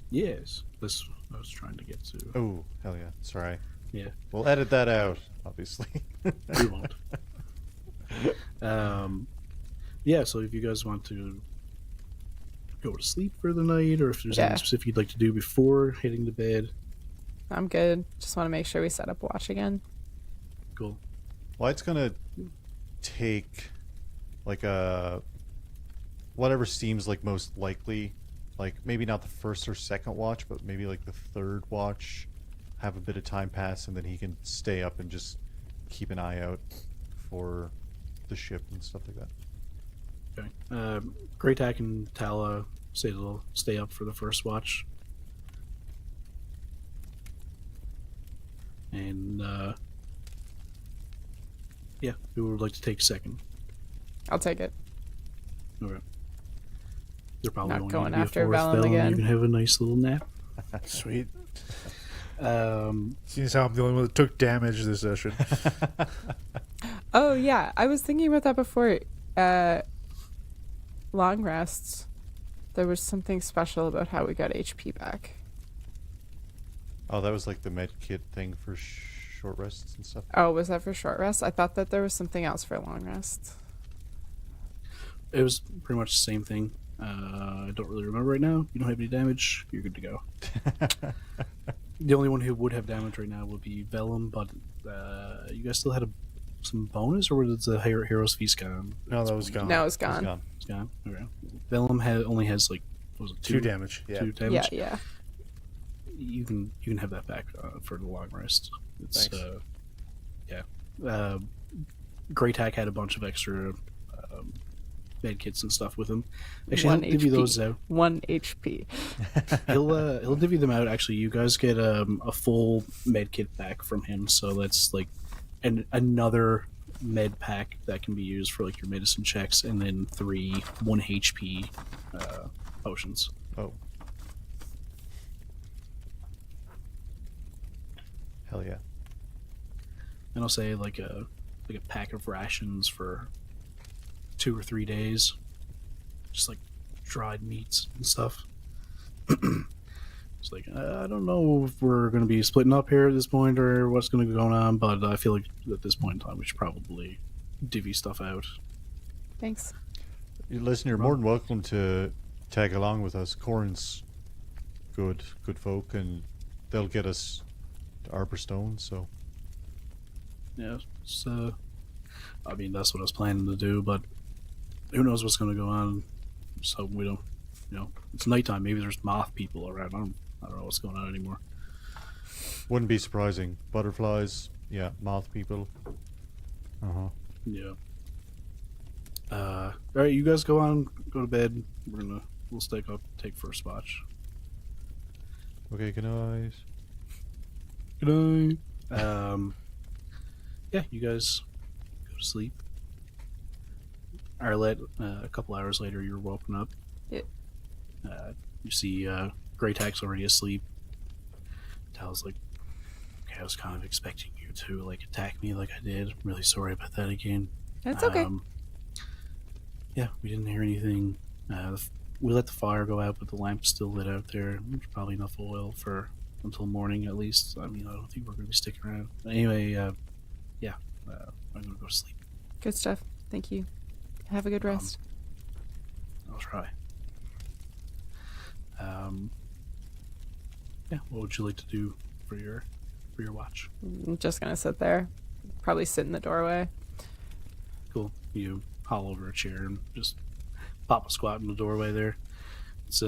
Yes, this I was trying to get to. Oh, hell yeah. Sorry. Yeah, We'll edit that out, obviously. we won't. Yeah, so if you guys want to go to sleep for the night, or if there's anything specific you'd like to do before heading to bed, I'm good. Just want to make sure we set up watch again. cool. Wyatt's gonna take like a whatever seems like most likely, like maybe not the first or second watch, but maybe like the third watch, have a bit of time pass, and then he can stay up and just keep an eye out for the ship and stuff like that. Okay. Grey Tack and Tala say they'll stay up for the first watch. And, yeah, who would like to take second? I'll take it. Okay. They're probably Not only going gonna be a after fourth Velum again. You can have a nice little nap. Sweet. Um, Seems how I'm the only one that took damage this session. Oh yeah, I was thinking about that before. Long rests. There was something special about how we got HP back. Oh, that was like the med kit thing for short rests and stuff. Oh, was that for short rest? I thought that there was something else for long rest. it was pretty much the same thing. I don't really remember right now. You don't have any damage. You're good to go. The only one who would have damage right now would be Velum, but you guys still had some bonus, or was the Hero's Feast gone? No, that was gone. No, it's It's gone. gone. It's gone. Okay. Velum only has like what was it, Two damage. Yeah. 2 damage. Yeah. You can have that back for the long rest. It's Thanks. Grey Tack had a bunch of extra med kits and stuff with him. Actually, One he'll divvy HP. those out. 1 HP. He'll divvy them out. Actually, you guys get a full med kit back from him, so that's like another med pack that can be used for like your medicine checks, and then 3 1 HP potions. Oh. Hell yeah. And I'll say like a pack of rations for 2 or 3 days, just like dried meats and stuff. It's like I don't know if we're going to be splitting up here at this point or what's going to go on, but I feel like at this point in time we should probably divvy stuff out. Thanks. Listen, you're more than welcome to tag along with us. Corrin's good folk, and they'll get us to Arbor Stone, so... Yeah, I mean that's what I was planning to do, but who knows what's going to go on? So we don't it's nighttime. Maybe there's moth people around. I don't know what's going on anymore. Wouldn't be surprising. Butterflies, yeah, moth people. Uh-huh. Yeah. All right, you guys go to bed. We'll stay up, take first watch. Okay, good night. Good night. Yeah, you guys go to sleep. Arlette, a couple hours later, you're woken up. Yeah. You see Greytack's already asleep. Tal's like, okay, I was kind of expecting you to attack me like I did. I'm really sorry about that again. That's okay. Yeah, we didn't hear anything. We let the fire go out, but the lamp's still lit out there. There's probably enough oil for until morning at least. I mean, I don't think we're going to be sticking around. Anyway, yeah, I'm going to go to sleep. Good stuff. Thank you. Have a good rest. I'll try. Yeah, what would you like to do for your watch? I'm just gonna sit there, probably sit in the doorway. Cool. You haul over a chair and just pop a squat in the doorway there. It's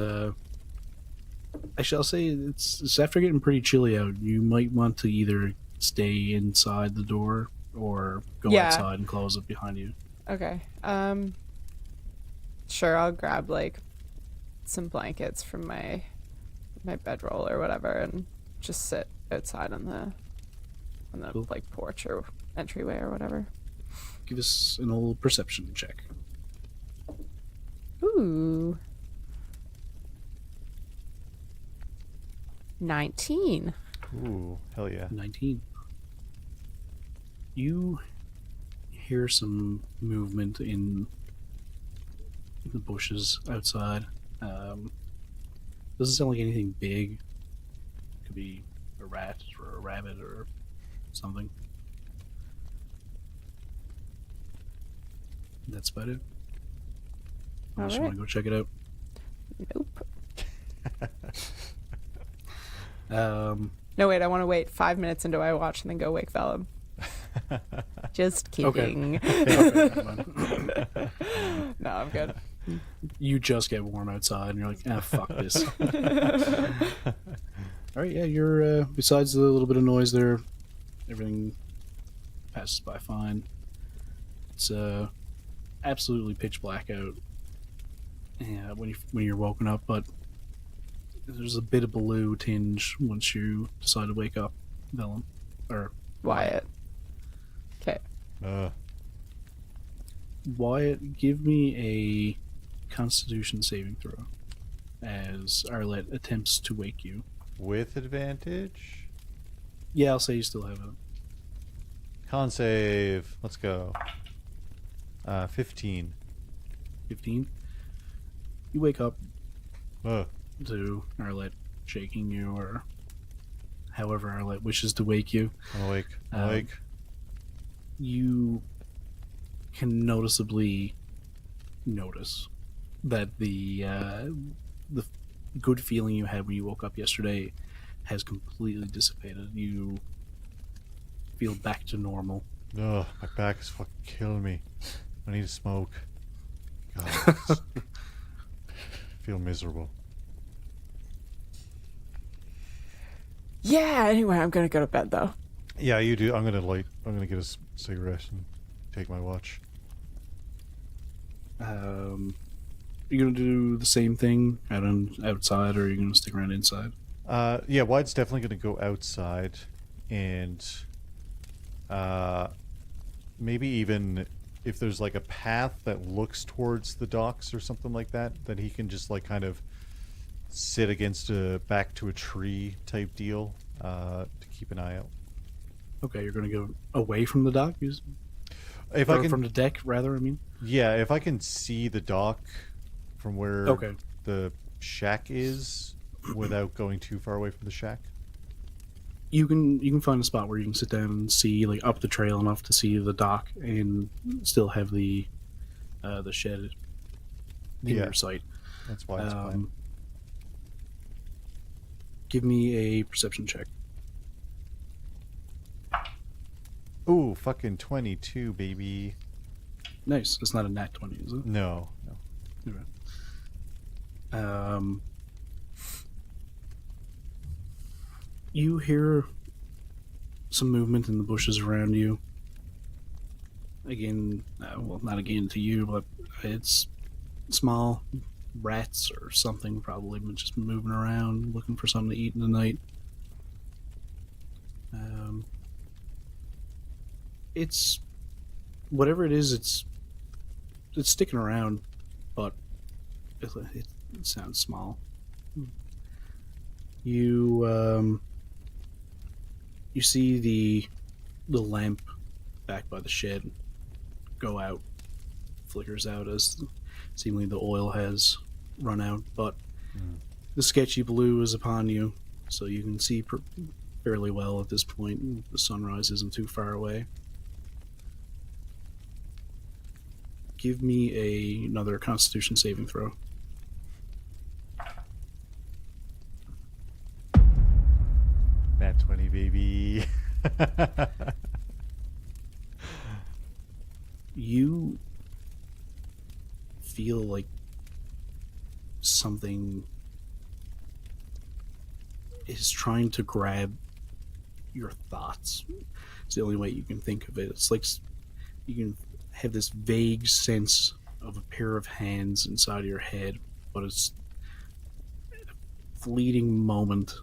actually, I'll say it's after getting pretty chilly out. You might want to either stay inside the door or go outside and close it behind you. Okay. Sure, I'll grab some blankets from my bedroll or whatever and just sit outside on the Cool. porch or entryway or whatever. Give us an old perception check. Ooh. 19. Ooh, hell yeah. 19. You hear some movement in the bushes outside. Doesn't sound like anything big. Could be a rat or a rabbit or something. That's about it. Unless you want to go check it out. Nope. No, wait, I want to wait 5 minutes into my watch and then go wake Velum. Just kidding. Okay. No, I'm good. You just get warm outside and you're like, fuck this. Alright, yeah, you're, besides the little bit of noise there, everything passes by fine. It's, absolutely pitch black out when you're woken up, but there's a bit of blue tinge once you decide to wake up, Velum. Or Wyatt. Okay. Wyatt, give me a Constitution saving throw as Arlette attempts to wake you. With advantage? Yeah, I'll say you still have it. Con save. Let's go. 15. 15. You wake up Ugh. to Arlette shaking you, or however Arlette wishes to wake you. I'm awake. I'm awake. You can noticeably notice that the good feeling you had when you woke up yesterday has completely dissipated. You feel back to normal. Ugh, my back is fucking killing me. I need to smoke. God, I feel miserable. Yeah, anyway, I'm gonna go to bed though. Yeah, you do. I'm gonna get a cigarette and take my watch. Are you gonna do the same thing outside, or are you gonna stick around inside? Yeah, Wyatt's definitely gonna go outside, and maybe even if there's a path that looks towards the docks or something like that, that he can just kind of sit against back to a tree type deal to keep an eye out. Okay, you're gonna go away from the dock, If I can, from the deck, rather. I mean, yeah, if I can see the dock from where the shack is without going too far away from the shack. you can find a spot where you can sit down and see up the trail enough to see the dock and still have the shed in your sight. That's why it's fine. Give me a perception check. Ooh, fucking 22, baby. Nice. It's not a nat 20, is it? No. Okay. You hear some movement in the bushes around you. Again, well, not again to you, but it's small rats or something, probably just moving around, looking for something to eat in the night. It's whatever it is. It's sticking around, but it sounds small. You see the lamp back by the shed go out, flickers out as seemingly the oil has run out, but the sketchy blue is upon you, so you can see fairly well at this point. The sunrise isn't too far away. Give me another Constitution saving throw. Nat 20, baby. You feel like something is trying to grab your thoughts. It's the only way you can think of it. It's like you can have this vague sense of a pair of hands inside of your head, but it's a fleeting moment.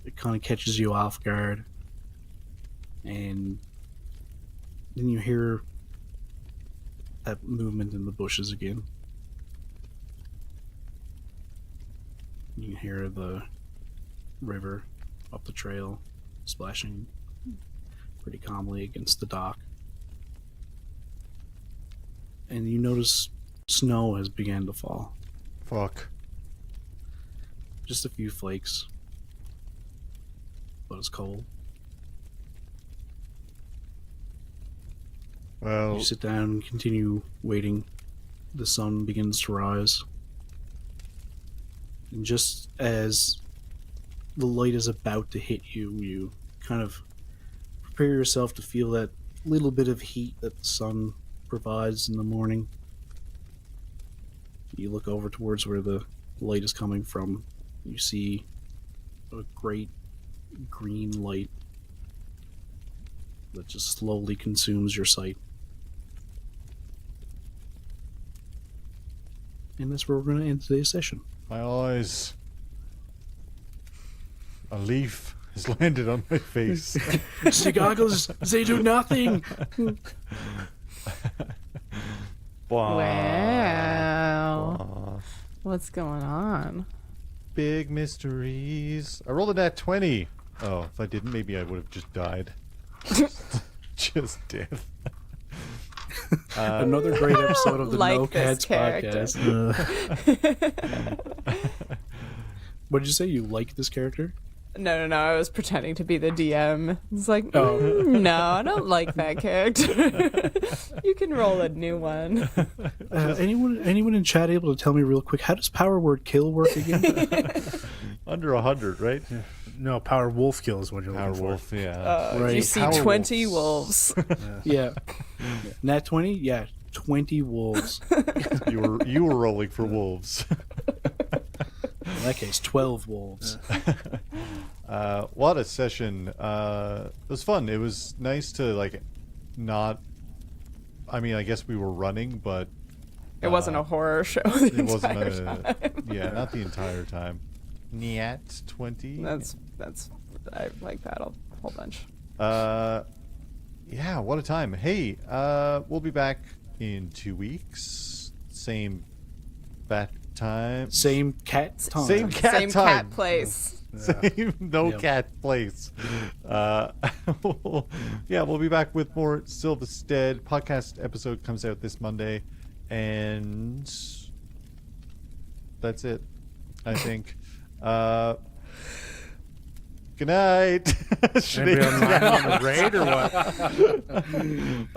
It kind of catches you off guard, and then you hear that movement in the bushes again. You can hear the river up the trail splashing pretty calmly against the dock. And you notice snow has begun to fall. Fuck. Just a few flakes. But it's cold. Well, You sit down and continue waiting. The sun begins to rise. And just as the light is about to hit you, you kind of prepare yourself to feel that little bit of heat that the sun provides in the morning. You look over towards where the light is coming from. You see a great green light that just slowly consumes your sight. And that's where we're going to end today's session. my eyes. A leaf has landed on my face. The goggles, they do nothing. Wow. What's going on? Big mysteries. I rolled a nat 20. Oh, if I didn't, maybe I would have just died. Just death. Another great episode of the Like No this Cats character. podcast. What did you say? You like this character? No, I was pretending to be the DM. It's like, Oh. no, I don't like that character. You can roll a new one. Anyone in chat able to tell me real quick, how does Power Word Kill work again? Under 100, right? No, Power Wolf Kill is what you're Power looking for. Wolf, yeah. Right. You see Power 20 wolves. wolves. Yeah. Nat 20? Yeah, 20 wolves. You were rolling for wolves. In that case, 12 wolves. What a session. It was fun. It was nice to, like, not... I mean, I guess we were running, but... It wasn't a horror show the It wasn't entire time. Yeah, not the entire time. Nat 20. That's I like that a whole bunch. Yeah, what a time. Hey, we'll be back in 2 weeks. Same bat time. Same cat time. Same cat Same time. cat place. Same no Yep. cat place. Yeah, we'll be back with more Silvistead. Podcast episode comes out this Monday, and that's it, I think. Good night. Anybody online on the raid or what?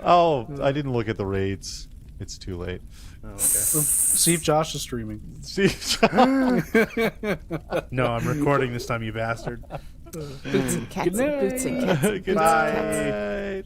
Oh, I didn't look at the raids. It's too late. Oh, okay. See if Josh is streaming. See, No, I'm recording this time, you bastard. Boots and cats Good and boots and cats. good Bye. night.